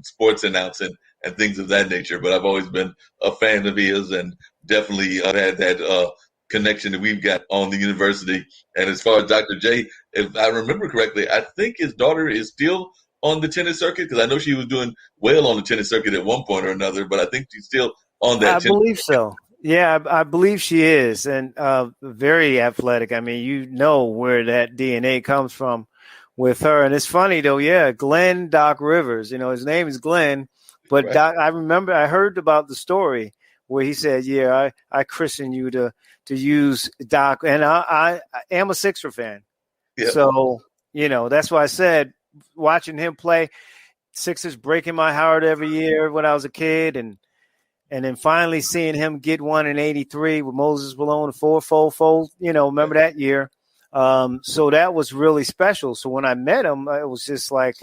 sports announcing and things of that nature. But I've always been a fan of his, and definitely had that connection that we've got on the university. And as far as Dr. J, if I remember correctly, I think his daughter is still on the tennis circuit, because I know she was doing well on the tennis circuit at one point or another, but I think she's still on that. I believe so. Yeah, I believe she is, and very athletic. I mean, where that DNA comes from with her. And it's funny, though, Glenn Doc Rivers, his name is Glenn, but right. Doc, I remember I heard about the story where he said, I christened you to use Doc, and I am a Sixer fan. Yeah. So, that's why I said, watching him play, Sixers breaking my heart every year when I was a kid, and then finally seeing him get one in '83 with Moses Malone, 4-4-4, remember that year. So that was really special. So when I met him, it was just like,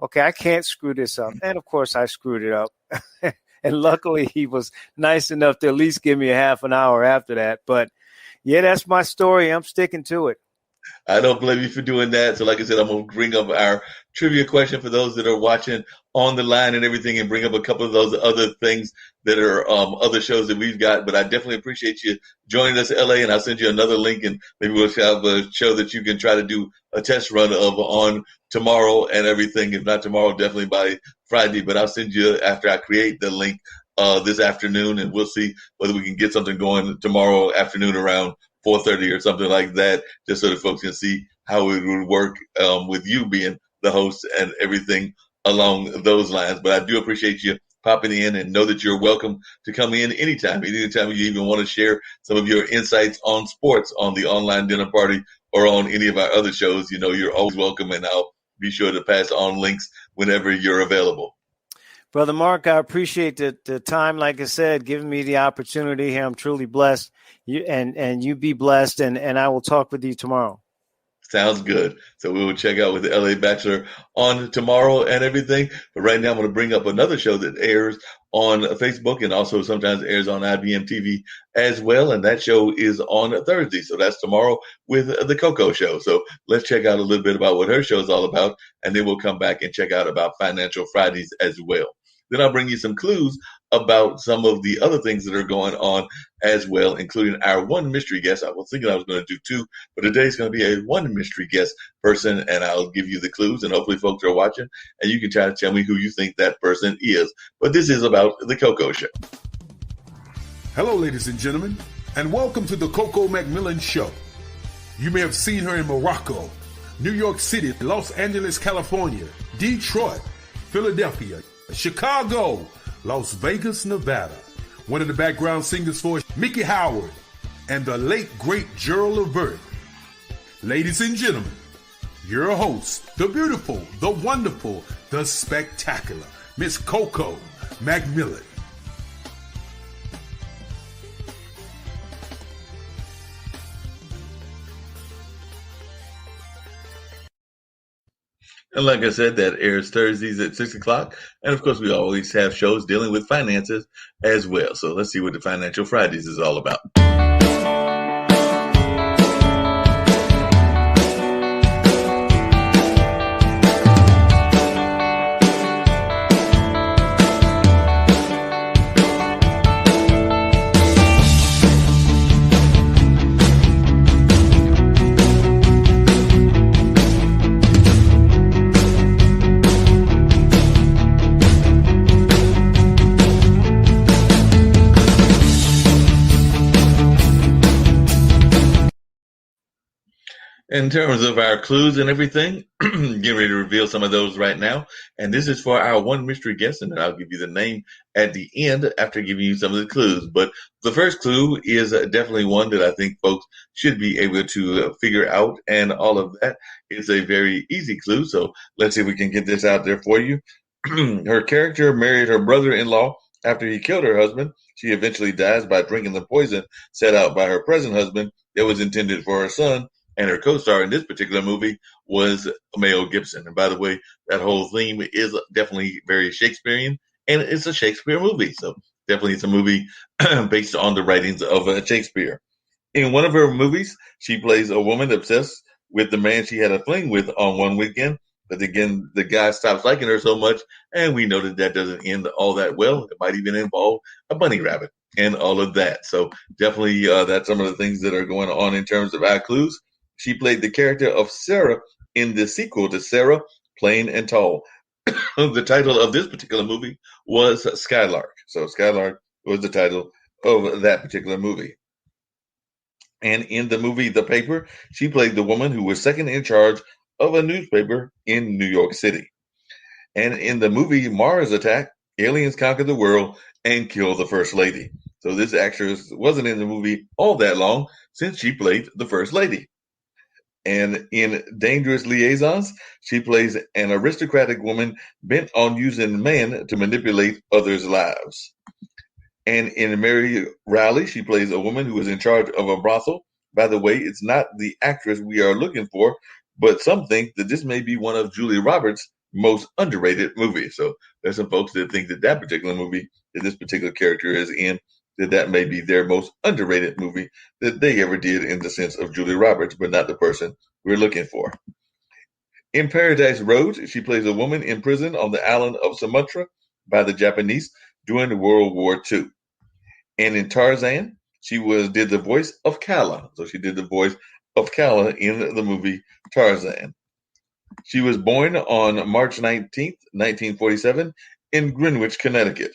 okay, I can't screw this up. And of course I screwed it up. And luckily he was nice enough to at least give me a half an hour after that. But yeah, that's my story. I'm sticking to it. I don't blame you for doing that. So, like I said, I'm going to bring up our trivia question for those that are watching on the line and everything, and bring up a couple of those other things that are other shows that we've got. But I definitely appreciate you joining us, LA, and I'll send you another link, and maybe we'll have a show that you can try to do a test run of on tomorrow and everything. If not tomorrow, definitely by Friday. But I'll send you after I create the link this afternoon, and we'll see whether we can get something going tomorrow afternoon around 4:30 or something like that, just so that folks can see how it would work with you being the host and everything along those lines. But I do appreciate you popping in, and know that you're welcome to come in anytime you even want to share some of your insights on sports on the Online Dinner Party or on any of our other shows. You know, you're always welcome, and I'll be sure to pass on links whenever you're available. Brother Mark, I appreciate the time. Like I said, giving me the opportunity here. I'm truly blessed. You be blessed, and I will talk with you tomorrow. Sounds good. So we will check out with the LA Bachelor on tomorrow and everything. But right now I'm going to bring up another show that airs on Facebook and also sometimes airs on IBM TV as well. And that show is on Thursday. So that's tomorrow with the Coco Show. So let's check out a little bit about what her show is all about. And then we'll come back and check out about Financial Fridays as well. Then I'll bring you some clues about some of the other things that are going on as well, including our one mystery guest. I was thinking I was going to do two, but today's going to be a one mystery guest person, and I'll give you the clues, and hopefully folks are watching, and you can try to tell me who you think that person is. But this is about the Coco Show. Hello, ladies and gentlemen, and welcome to the Coco McMillan Show. You may have seen her in Morocco, New York City, Los Angeles, California, Detroit, Philadelphia, Chicago, Las Vegas, Nevada. One of the background singers for Mickey Howard and the late, great Gerald Levert. Ladies and gentlemen, your host, the beautiful, the wonderful, the spectacular, Miss Coco McMillan. And like I said, that airs Thursdays at 6 o'clock. And of course, we always have shows dealing with finances as well. So let's see what the Financial Fridays is all about. In terms of our clues and everything, getting ready to reveal some of those right now. And this is for our one mystery guest, and then I'll give you the name at the end after giving you some of the clues. But the first clue is definitely one that I think folks should be able to figure out, and all of that is a very easy clue. So let's see if we can get this out there for you. Her character married her brother-in-law after he killed her husband. She eventually dies by drinking the poison set out by her present husband that was intended for her son. And her co-star in this particular movie was Mel Gibson. And by the way, that whole theme is definitely very Shakespearean, and it's a Shakespeare movie. So definitely it's a movie based on the writings of Shakespeare. In one of her movies, she plays a woman obsessed with the man she had a fling with on one weekend. But again, the guy stops liking her so much, and we know that that doesn't end all that well. It might even involve a bunny rabbit and all of that. So definitely that's some of the things that are going on in terms of our clues. She played the character of Sarah in the sequel to Sarah, Plain and Tall. The title of this particular movie was Skylark. So Skylark was the title of that particular movie. And in the movie The Paper, she played the woman who was second in charge of a newspaper in New York City. And in the movie Mars Attack, aliens conquer the world and kill the First Lady. So this actress wasn't in the movie all that long since she played the First Lady. And in Dangerous Liaisons, she plays an aristocratic woman bent on using men to manipulate others' lives. And in Mary Riley, she plays a woman who is in charge of a brothel. By the way, it's not the actress we are looking for, but some think that this may be one of Julia Roberts' most underrated movies. So there's some folks that think that that particular movie that this particular character is in, that may be their most underrated movie that they ever did in the sense of Julia Roberts, but not the person we're looking for. In Paradise Road, she plays a woman in prison on the island of Sumatra by the Japanese during World War II. And in Tarzan, she did the voice of Kala. So she did the voice of Kala in the movie Tarzan. She was born on March 19th, 1947 in Greenwich, Connecticut.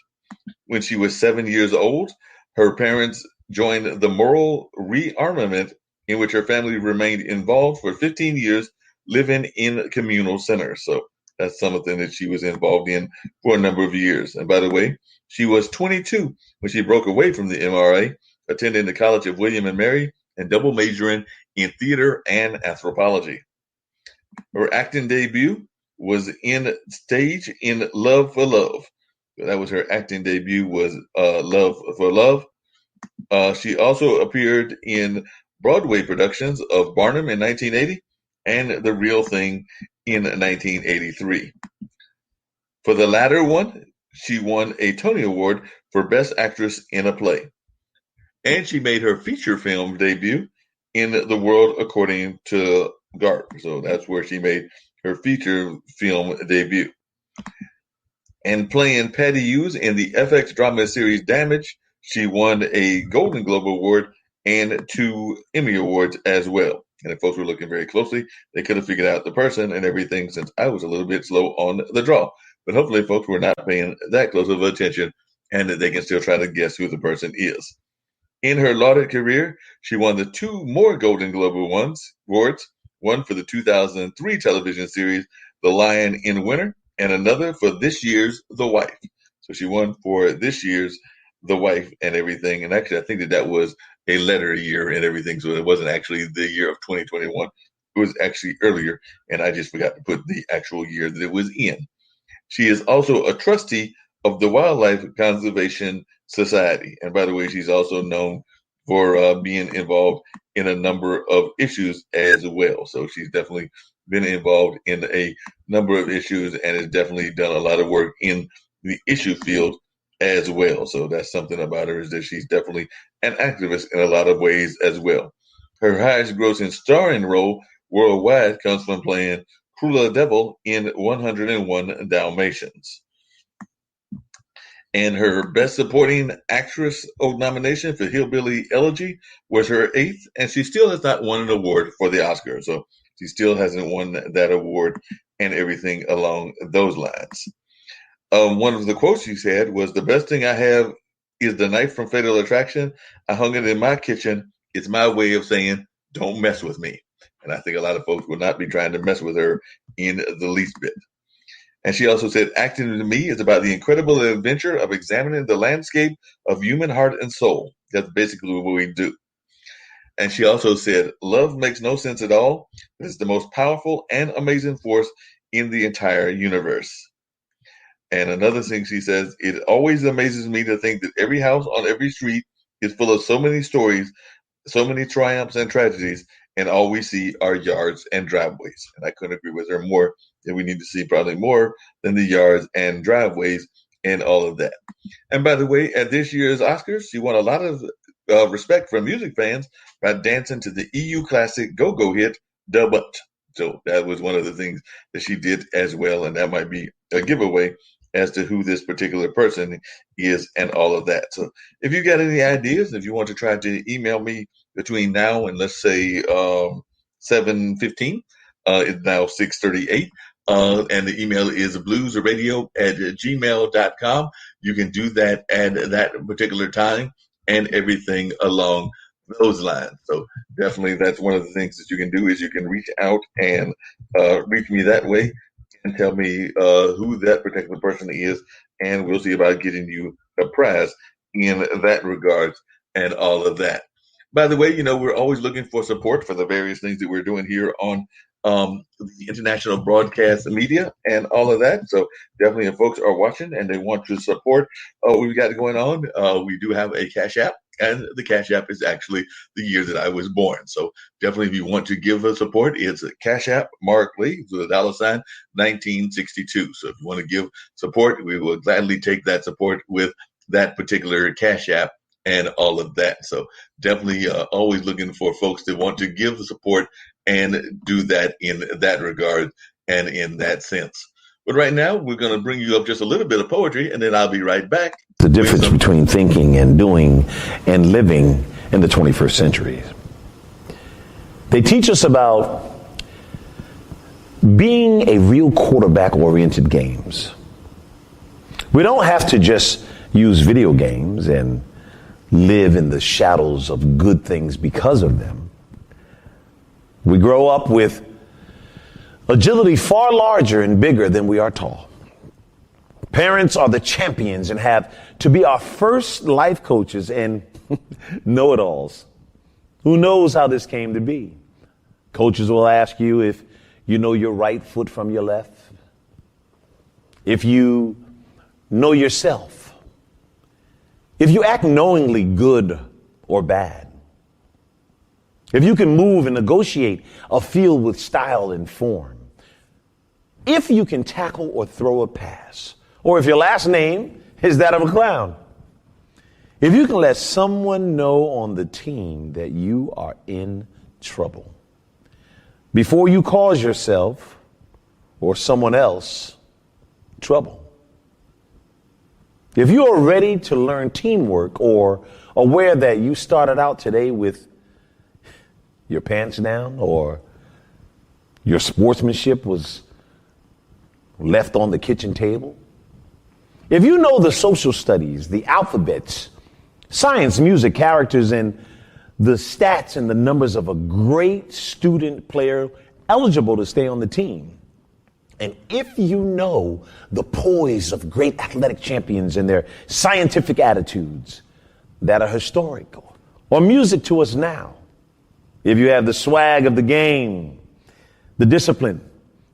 When she was 7 years old, her parents joined the moral rearmament in which her family remained involved for 15 years, living in communal centers. So that's something that she was involved in for a number of years. And by the way, she was 22 when she broke away from the MRA, attending the College of William and Mary and double majoring in theater and anthropology. Her acting debut was in stage in Love for Love. So that was her acting debut, was Love for Love. She also appeared in Broadway productions of Barnum in 1980 and The Real Thing in 1983. For the latter one, she won a Tony Award for Best Actress in a Play. And she made her feature film debut in The World According to Garp. So that's where she made her feature film debut. And playing Patty Hughes in the FX drama series Damage, she won a Golden Globe Award and 2 Emmy Awards as well. And if folks were looking very closely, they could have figured out the person and everything, since I was a little bit slow on the draw. But hopefully folks were not paying that close of attention and that they can still try to guess who the person is. In her lauded career, she won the 2 more Golden Globe Awards, one for the 2003 television series The Lion in Winter, and another for this year's The Wife. So she won for this year's The Wife and everything. And actually, I think that was a letter year and everything. So it wasn't actually the year of 2021. It was actually earlier. And I just forgot to put the actual year that it was in. She is also a trustee of the Wildlife Conservation Society. And by the way, she's also known for being involved in a number of issues as well. So she's definitely been involved in a number of issues and has definitely done a lot of work in the issue field as well. So that's something about her, is that she's definitely an activist in a lot of ways as well. Her highest grossing starring role worldwide comes from playing Cruella Devil in 101 Dalmatians. And her Best Supporting Actress nomination for Hillbilly Elegy was her 8th, and she still has not won an award for the Oscar. So she still hasn't won that award and everything along those lines. One of the quotes she said was, "The best thing I have is the knife from Fatal Attraction. I hung it in my kitchen. It's my way of saying, don't mess with me." And I think a lot of folks will not be trying to mess with her in the least bit. And she also said, "Acting to me is about the incredible adventure of examining the landscape of human heart and soul." That's basically what we do. And she also said, "Love makes no sense at all. It's the most powerful and amazing force in the entire universe." And another thing she says, "It always amazes me to think that every house on every street is full of so many stories, so many triumphs and tragedies, and all we see are yards and driveways." And I couldn't agree with her more, that we need to see probably more than the yards and driveways and all of that. And by the way, at this year's Oscars, she won a lot of respect from music fans by dancing to the EU classic go-go hit, "Da Butt." So that was one of the things that she did as well, and that might be a giveaway as to who this particular person is and all of that. So if you got any ideas, if you want to try to email me between now and let's say 7:15, it's now 6:38. And the email is bluesradio@gmail.com. You can do that at that particular time and everything along those lines. So definitely that's one of the things that you can do, is you can reach out and reach me that way and tell me who that particular person is, and we'll see about getting you a prize in that regards and all of that. By the way, we're always looking for support for the various things that we're doing here on the international broadcast media and all of that. So definitely, if folks are watching and they want to support what we've got going on, we do have a Cash App, and the Cash App is actually the year that I was born. So definitely, if you want to give us support, it's a Cash App, Marc Lee, with a $ 1962. So if you want to give support, we will gladly take that support with that particular Cash App and all of that. So definitely always looking for folks that want to give the support and do that in that regard and in that sense. But right now, we're going to bring you up just a little bit of poetry, and then I'll be right back. The difference between thinking and doing and living in the 21st century. They teach us about being a real quarterback-oriented games. We don't have to just use video games and live in the shadows of good things because of them. We grow up with agility far larger and bigger than we are tall. Parents are the champions and have to be our first life coaches and know-it-alls. Who knows how this came to be? Coaches will ask you if you know your right foot from your left, if you know yourself, if you act knowingly good or bad, if you can move and negotiate a field with style and form, if you can tackle or throw a pass, or if your last name is that of a clown, if you can let someone know on the team that you are in trouble before you cause yourself or someone else trouble. If you are ready to learn teamwork or aware that you started out today with your pants down or your sportsmanship was left on the kitchen table, if you know the social studies, the alphabets, science, music, characters, and the stats and the numbers of a great student player eligible to stay on the team, and if you know the poise of great athletic champions and their scientific attitudes that are historical or music to us now, if you have the swag of the game, the discipline,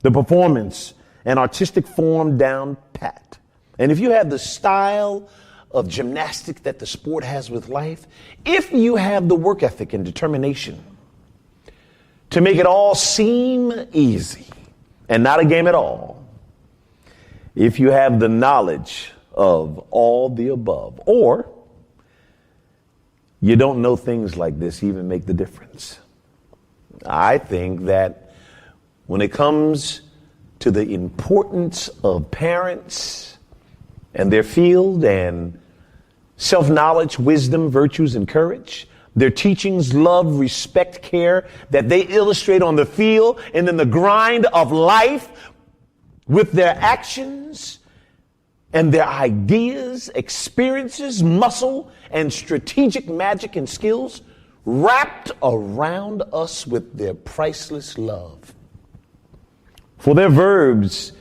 the performance, and artistic form down pat, and if you have the style of gymnastics that the sport has with life, if you have the work ethic and determination to make it all seem easy and not a game at all, if you have the knowledge of all the above, or you don't know things like this even make the difference. I think that when it comes to the importance of parents and their field and self-knowledge, wisdom, virtues, and courage, their teachings, love, respect, care that they illustrate on the field and in the grind of life with their actions and their ideas, experiences, muscle, and strategic magic and skills wrapped around us with their priceless love. For their verbs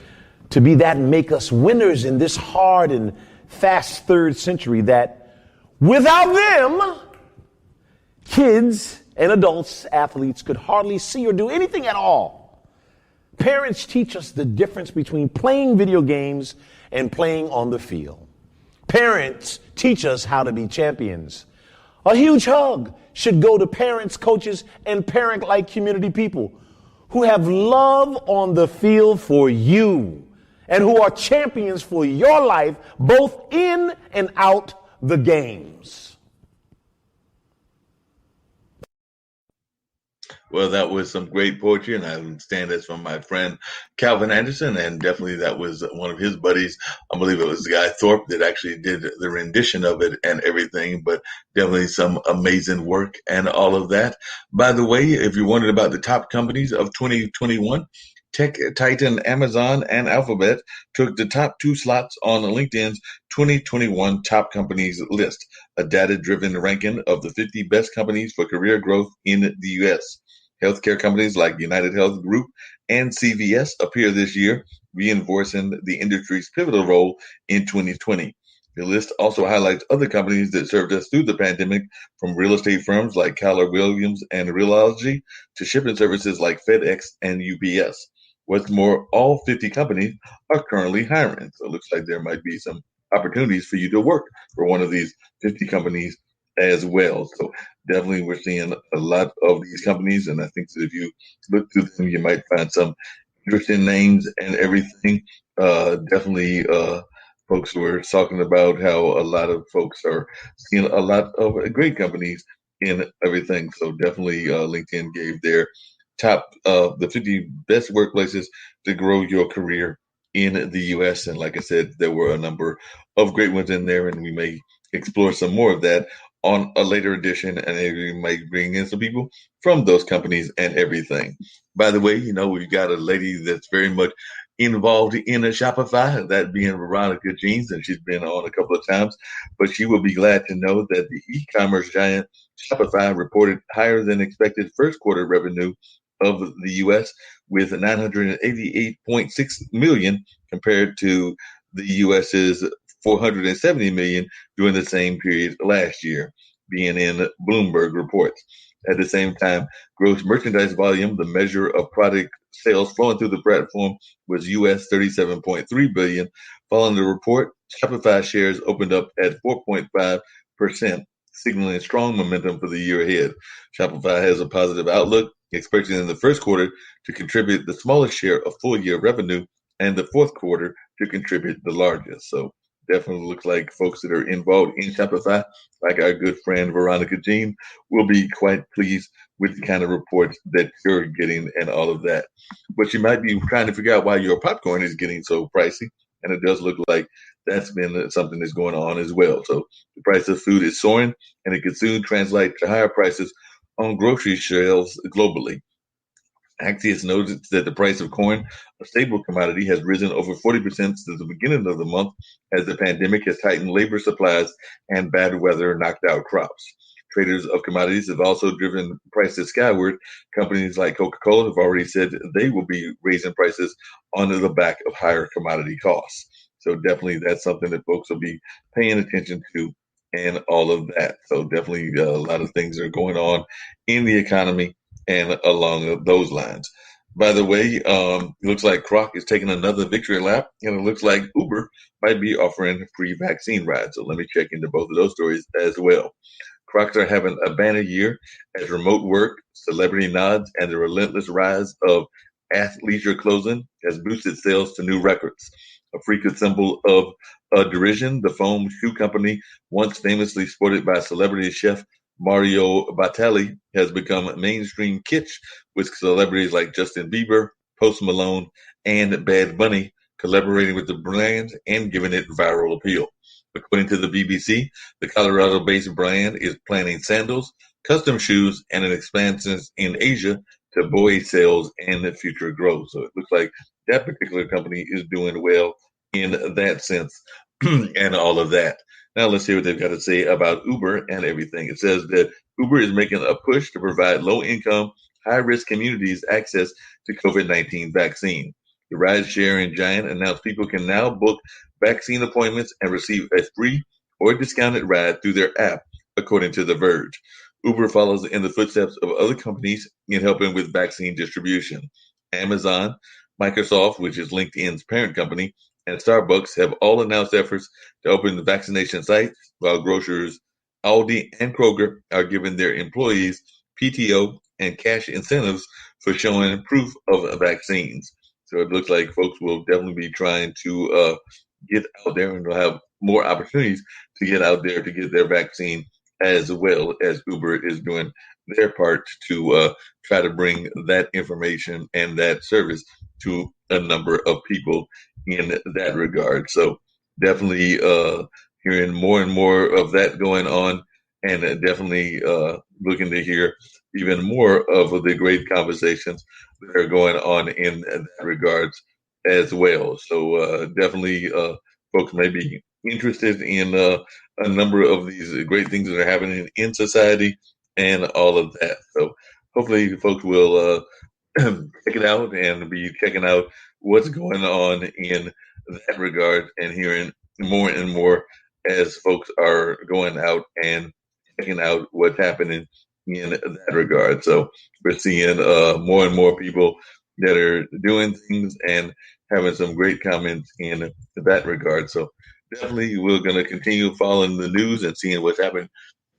to be that make us winners in this hard and fast third century that without them, kids and adults, athletes could hardly see or do anything at all. Parents teach us the difference between playing video games and playing on the field. Parents teach us how to be champions. A huge hug should go to parents, coaches, and parent-like community people who have love on the field for you and who are champions for your life, both in and out the games. Well, that was some great poetry, and I understand that's from my friend Calvin Anderson, and definitely that was one of his buddies. I believe it was the guy Thorpe that actually did the rendition of it and everything, but definitely some amazing work and all of that. By the way, if you're wondering about the top companies of 2021, Tech Titan, Amazon, and Alphabet took the top 2 slots on LinkedIn's 2021 top companies list, a data-driven ranking of the 50 best companies for career growth in the U.S. Healthcare companies like United Health Group and CVS appear this year, reinforcing the industry's pivotal role in 2020. The list also highlights other companies that served us through the pandemic, from real estate firms like Keller Williams and Realogy to shipping services like FedEx and UPS. What's more, all 50 companies are currently hiring. So it looks like there might be some opportunities for you to work for one of these 50 companies as well. So definitely we're seeing a lot of these companies, and I think that if you look through them, you might find some interesting names and everything. Definitely folks were talking about how a lot of folks are seeing a lot of great companies in everything. So definitely LinkedIn gave their top the 50 best workplaces to grow your career in the U.S. And like I said, there were a number of great ones in there, and we may explore some more of that on a later edition, and we might bring in some people from those companies and everything. By the way, we've got a lady that's very much involved in a Shopify, that being Veronica Jeans, and she's been on a couple of times, but she will be glad to know that the e-commerce giant Shopify reported higher than expected first quarter revenue of the U.S. with 988.6 million compared to the U.S.'s 470 million during the same period last year, being in Bloomberg reports. At the same time, gross merchandise volume, the measure of product sales flowing through the platform, was US 37.3 billion. Following the report, Shopify shares opened up at 4.5%, signaling strong momentum for the year ahead. Shopify has a positive outlook, expecting in the first quarter to contribute the smallest share of full year revenue and the fourth quarter to contribute the largest. So definitely looks like folks that are involved in Shopify, like our good friend Veronica Jean, will be quite pleased with the kind of reports that you're getting and all of that. But you might be trying to figure out why your popcorn is getting so pricey, and it does look like that's been something that's going on as well. So the price of food is soaring, and it could soon translate to higher prices on grocery shelves globally. Axios noted that the price of corn, a staple commodity, has risen over 40% since the beginning of the month as the pandemic has tightened labor supplies and bad weather knocked out crops. Traders of commodities have also driven prices skyward. Companies like Coca-Cola have already said they will be raising prices on the back of higher commodity costs. So definitely that's something that folks will be paying attention to and all of that. So definitely a lot of things are going on in the economy and along those lines. By the way, it looks like Croc is taking another victory lap, and it looks like Uber might be offering free vaccine rides. So let me check into both of those stories as well. Crocs are having a banner year as remote work, celebrity nods, and the relentless rise of athleisure clothing has boosted sales to new records. A frequent symbol of derision, the foam shoe company, once famously sported by celebrity chef Mario Batali, has become mainstream kitsch with celebrities like Justin Bieber, Post Malone, and Bad Bunny collaborating with the brand and giving it viral appeal. According to the BBC, the Colorado-based brand is planning sandals, custom shoes, and an expansion in Asia to buoy sales and future growth. So it looks like that particular company is doing well in that sense and all of that. Now let's hear what they've got to say about Uber and everything. It says that Uber is making a push to provide low-income, high-risk communities access to COVID-19 vaccine. The ride-sharing giant announced people can now book vaccine appointments and receive a free or discounted ride through their app, according to The Verge. Uber follows in the footsteps of other companies in helping with vaccine distribution. Amazon, Microsoft, which is LinkedIn's parent company, and Starbucks have all announced efforts to open the vaccination sites, while grocers Aldi and Kroger are giving their employees PTO and cash incentives for showing proof of vaccines. So it looks like folks will definitely be trying to get out there, and they'll have more opportunities to get out there to get their vaccine, as well as Uber is doing their part to try to bring that information and that service to a number of people in that regard. So definitely hearing more and more of that going on, and definitely looking to hear even more of the great conversations that are going on in that regards as well. So definitely folks may be interested in a number of these great things that are happening in society and all of that. So hopefully folks will check it out and be checking out what's going on in that regard and hearing more and more as folks are going out and checking out what's happening in that regard. So we're seeing more and more people that are doing things and having some great comments in that regard. So definitely we're going to continue following the news and seeing what's happening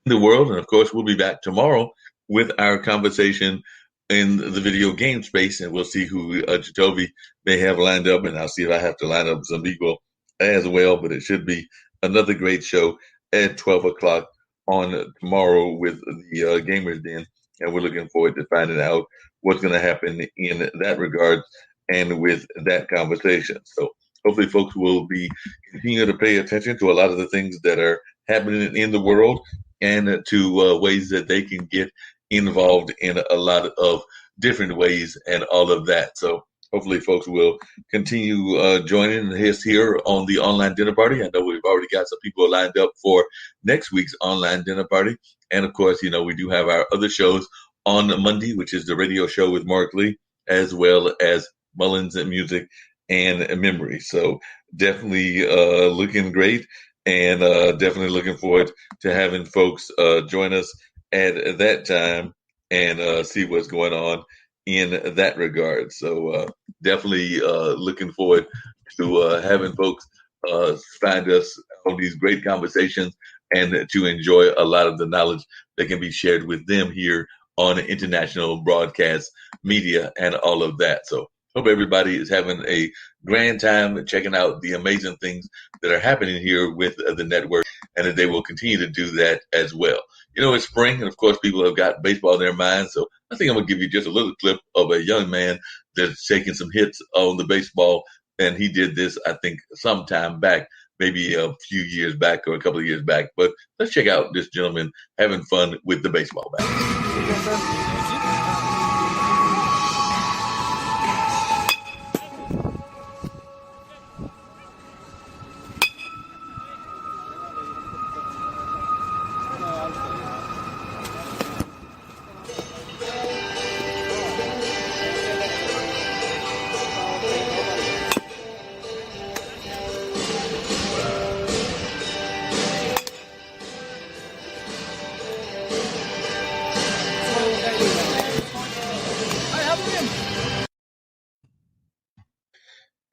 in the world. And of course, we'll be back tomorrow with our conversation in the video game space, and we'll see who Jacoby may have lined up, and I'll see if I have to line up some people as well. But it should be another great show at 12 o'clock on tomorrow with the Gamers Den. And we're looking forward to finding out what's going to happen in that regard and with that conversation. So hopefully folks will be continue to pay attention to a lot of the things that are happening in the world and to ways that they can get involved in a lot of different ways and all of that. So hopefully folks will continue joining us here on the online dinner party. I know we've already got some people lined up for next week's online dinner party. And of course, you know, we do have our other shows on Monday, which is the radio show with Marc Lee, as well as Mullins and Music and Memory. So definitely looking great, and definitely looking forward to having folks join us at that time and see what's going on in that regard. So definitely looking forward to having folks find us on these great conversations and to enjoy a lot of the knowledge that can be shared with them here on international broadcast media and all of that. So hope everybody is having a grand time checking out the amazing things that are happening here with the network, and that they will continue to do that as well. You know, it's spring, and of course, people have got baseball in their minds. So I think I'm going to give you just a little clip of a young man that's taking some hits on the baseball. And he did this, I think, some time back, maybe a few years back or a couple of years back. But let's check out this gentleman having fun with the baseball bat.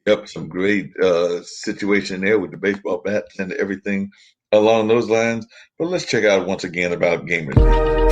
Yep, some great situation there with the baseball bats and everything along those lines. But let's check out once again about Gamers Den.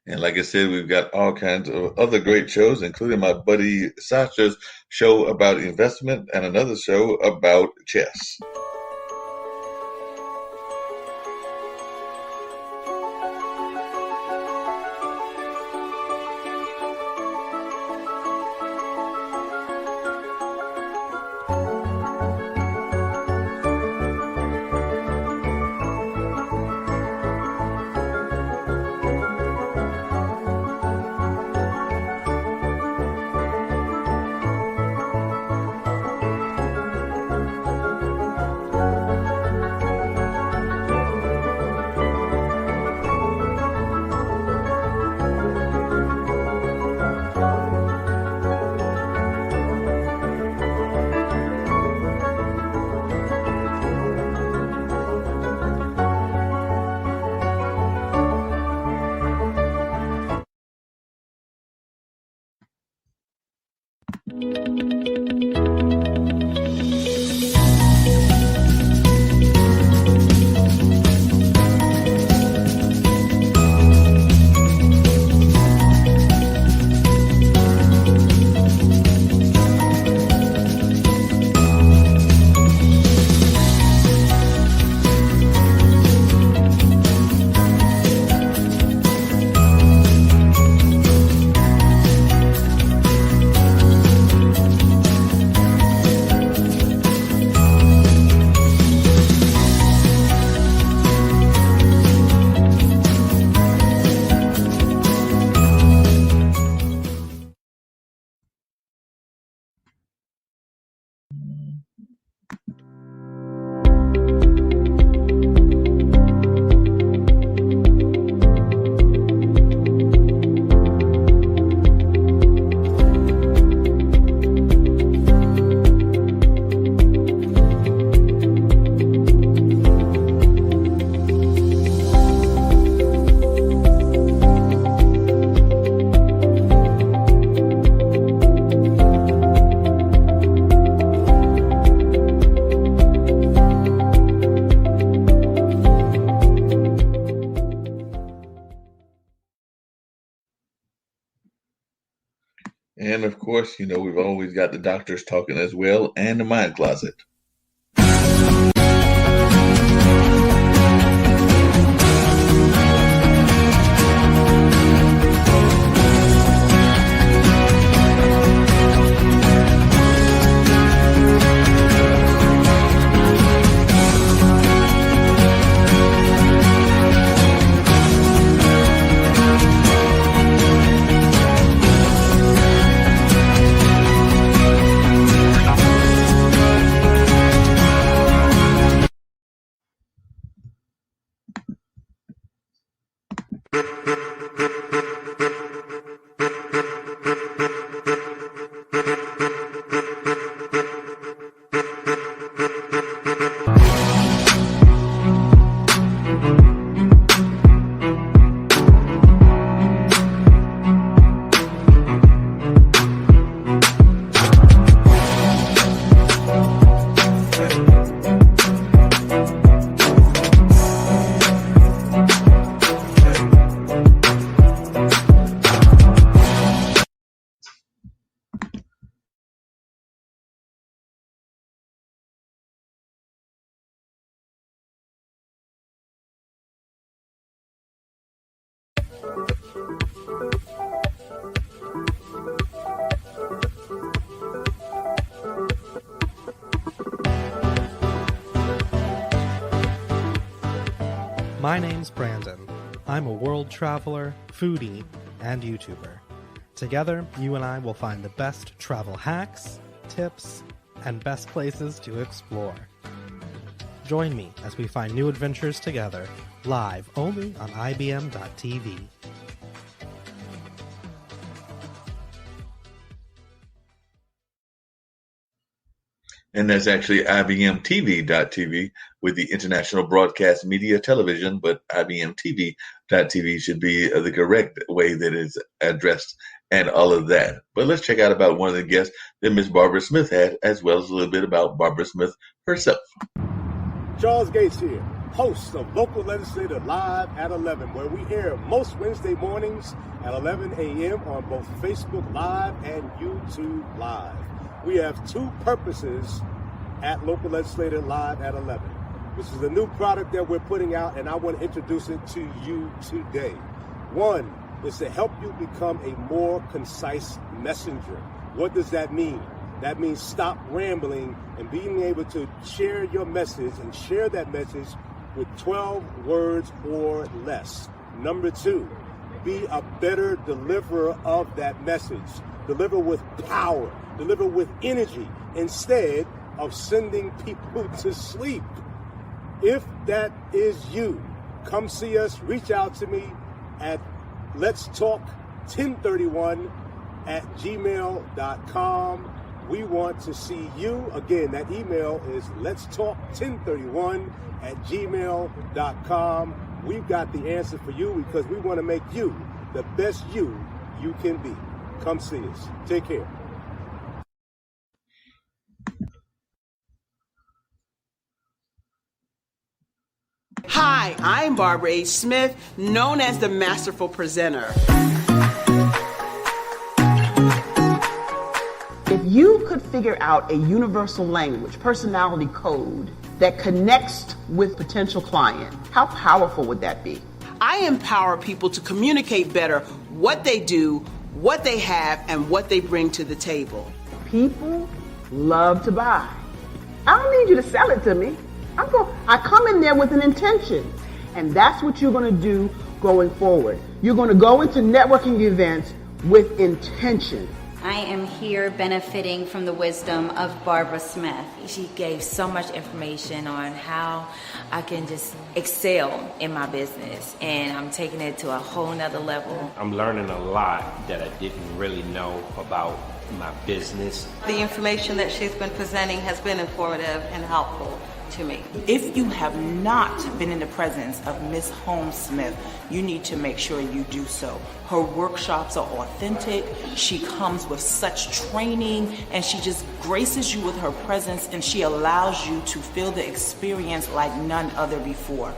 And like I said, we've got all kinds of other great shows, including my buddy Sasha's show about investment and another show about chess. And of course, we've always got the doctors talking as well, and the mind closet. My name's Brandon. I'm a world traveler, foodie, and YouTuber. Together, you and I will find the best travel hacks, tips, and best places to explore. Join me as we find new adventures together, live only on IBM.TV. And that's actually IBMTV.TV with the International Broadcast Media Television, but IBMTV.TV should be the correct way that it's addressed and all of that. But let's check out about one of the guests that Miss Barbara Smith had, as well as a little bit about Barbara Smith herself. Charles Gates here, host of Local Legislator Live at 11, where we air most Wednesday mornings at 11 a.m. on both Facebook Live and YouTube Live. We have two purposes at Local Legislator Live at 11. This is a new product that we're putting out, and I want to introduce it to you today. One is to help you become a more concise messenger. What does that mean? That means stop rambling and being able to share your message and share that message with 12 words or less. Number two, be a better deliverer of that message. Deliver with power, deliver with energy, instead of sending people to sleep. If that is you, come see us, reach out to me at Let's Talk 1031 at gmail.com. We want to see you. Again, that email is Let's Talk 1031 at gmail.com. We've got the answer for you because we want to make you the best you can be. Come see us. Take care. Hi, I'm Barbara H. Smith, known as the Masterful Presenter. If you could figure out a universal language, personality code that connects with potential client, how powerful would that be? I empower people to communicate better what they do, what they have, and what they bring to the table. People love to buy. I don't need you to sell it to me. I come in there with an intention, and that's what you're going to do going forward. You're going to go into networking events with intention. I am here benefiting from the wisdom of Barbara Smith. She gave so much information on how I can just excel in my business, and I'm taking it to a whole nother level. I'm learning a lot that I didn't really know about my business. The information that she's been presenting has been informative and helpful to me. If you have not been in the presence of Miss Holmes Smith, you need to make sure you do so. Her workshops are authentic. She comes with such training, and she just graces you with her presence, and she allows you to feel the experience like none other before.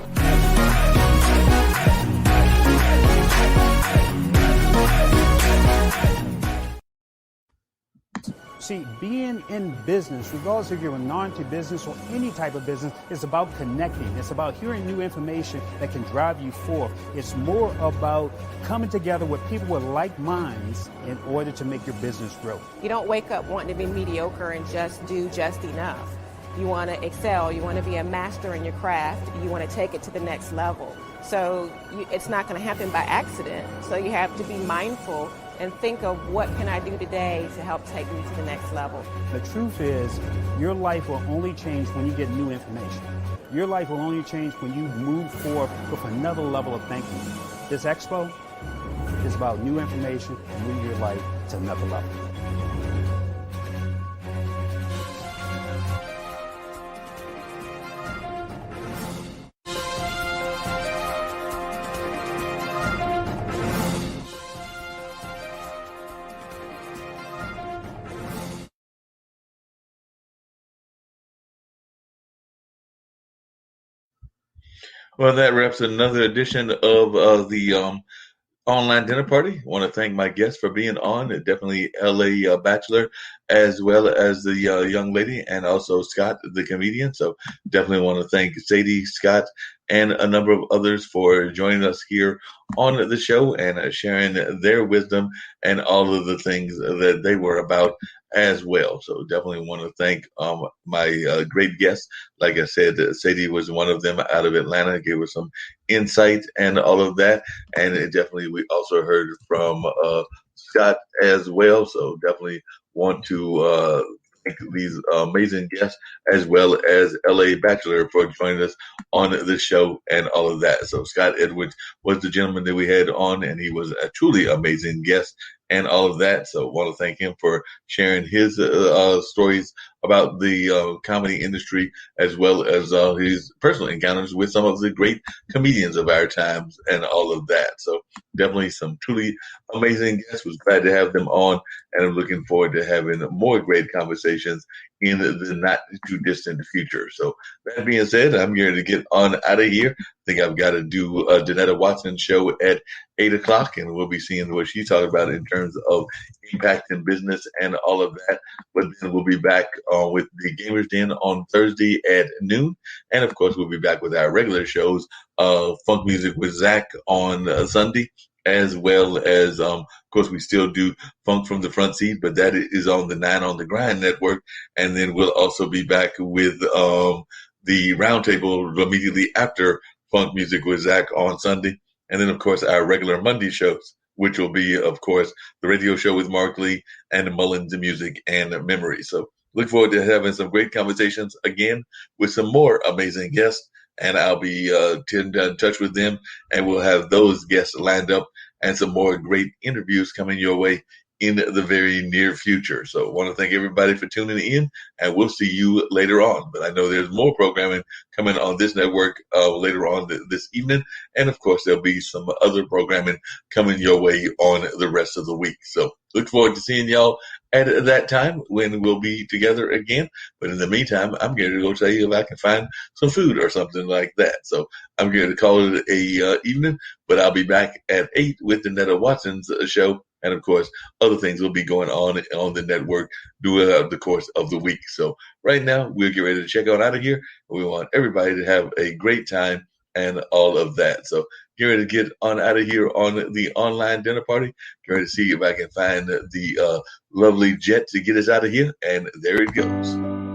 See, being in business, regardless if you're a minority business or any type of business, is about connecting. It's about hearing new information that can drive you forth. It's more about coming together with people with like minds in order to make your business grow. You don't wake up wanting to be mediocre and just do just enough. You want to excel. You want to be a master in your craft. You want to take it to the next level. So it's not going to happen by accident. So you have to be mindful and think of what can I do today to help take me to the next level. The truth is, your life will only change when you get new information. Your life will only change when you move forward with another level of thinking. This expo is about new information and moving your life to another level. Well, that wraps another edition of the online dinner party. Want to thank my guests for being on. Definitely LA Bachelor, as well as the young lady, and also Scott, the comedian. So definitely want to thank Sadie, Scott, and a number of others for joining us here on the show and sharing their wisdom and all of the things that they were about as well. So definitely want to thank my great guests. Like I said, Sadie was one of them out of Atlanta, gave us some insight and all of that. And definitely we also heard from Scott as well. So definitely want to thank these amazing guests as well as LA Bachelor for joining us on the show and all of that. So Scott Edwards was the gentleman that we had on, and he was a truly amazing guest and all of that. So I want to thank him for sharing his stories about the comedy industry, as well as his personal encounters with some of the great comedians of our times and all of that. So definitely some truly amazing guests. Was glad to have them on, and I'm looking forward to having more great conversations in the not too distant future. So that being said, I'm going to get on out of here. I think I've got to do a Danetta Watson show at 8 o'clock, and we'll be seeing what she talked about in terms of impact in business and all of that. But then we'll be back with the Gamers Den on Thursday at noon. And of course, we'll be back with our regular shows, Funk Music with Zach on Sunday, as well as, of course, we still do Funk from the Front Seat, but that is on the 9 on the Grind network. And then we'll also be back with the Roundtable immediately after Funk Music with Zach on Sunday. And then, of course, our regular Monday shows, which will be, of course, the radio show with Mark Lee and Mullins Music and Memory. So look forward to having some great conversations again with some more amazing guests. And I'll be in touch with them, and we'll have those guests lined up and some more great interviews coming your way in the very near future. So I want to thank everybody for tuning in, and we'll see you later on. But I know there's more programming coming on this network later on this evening. And of course, there'll be some other programming coming your way on the rest of the week. So look forward to seeing y'all at that time when we'll be together again. But in the meantime, I'm going to go tell you if I can find some food or something like that. So I'm going to call it a evening, but I'll be back at 8 with the Netta Watson's show. And of course, other things will be going on the network throughout the course of the week. So right now, we'll get ready to check out of here. We want everybody to have a great time and all of that. So get ready to get on out of here on the online dinner party. Get ready to see if I can find the lovely jet to get us out of here. And there it goes.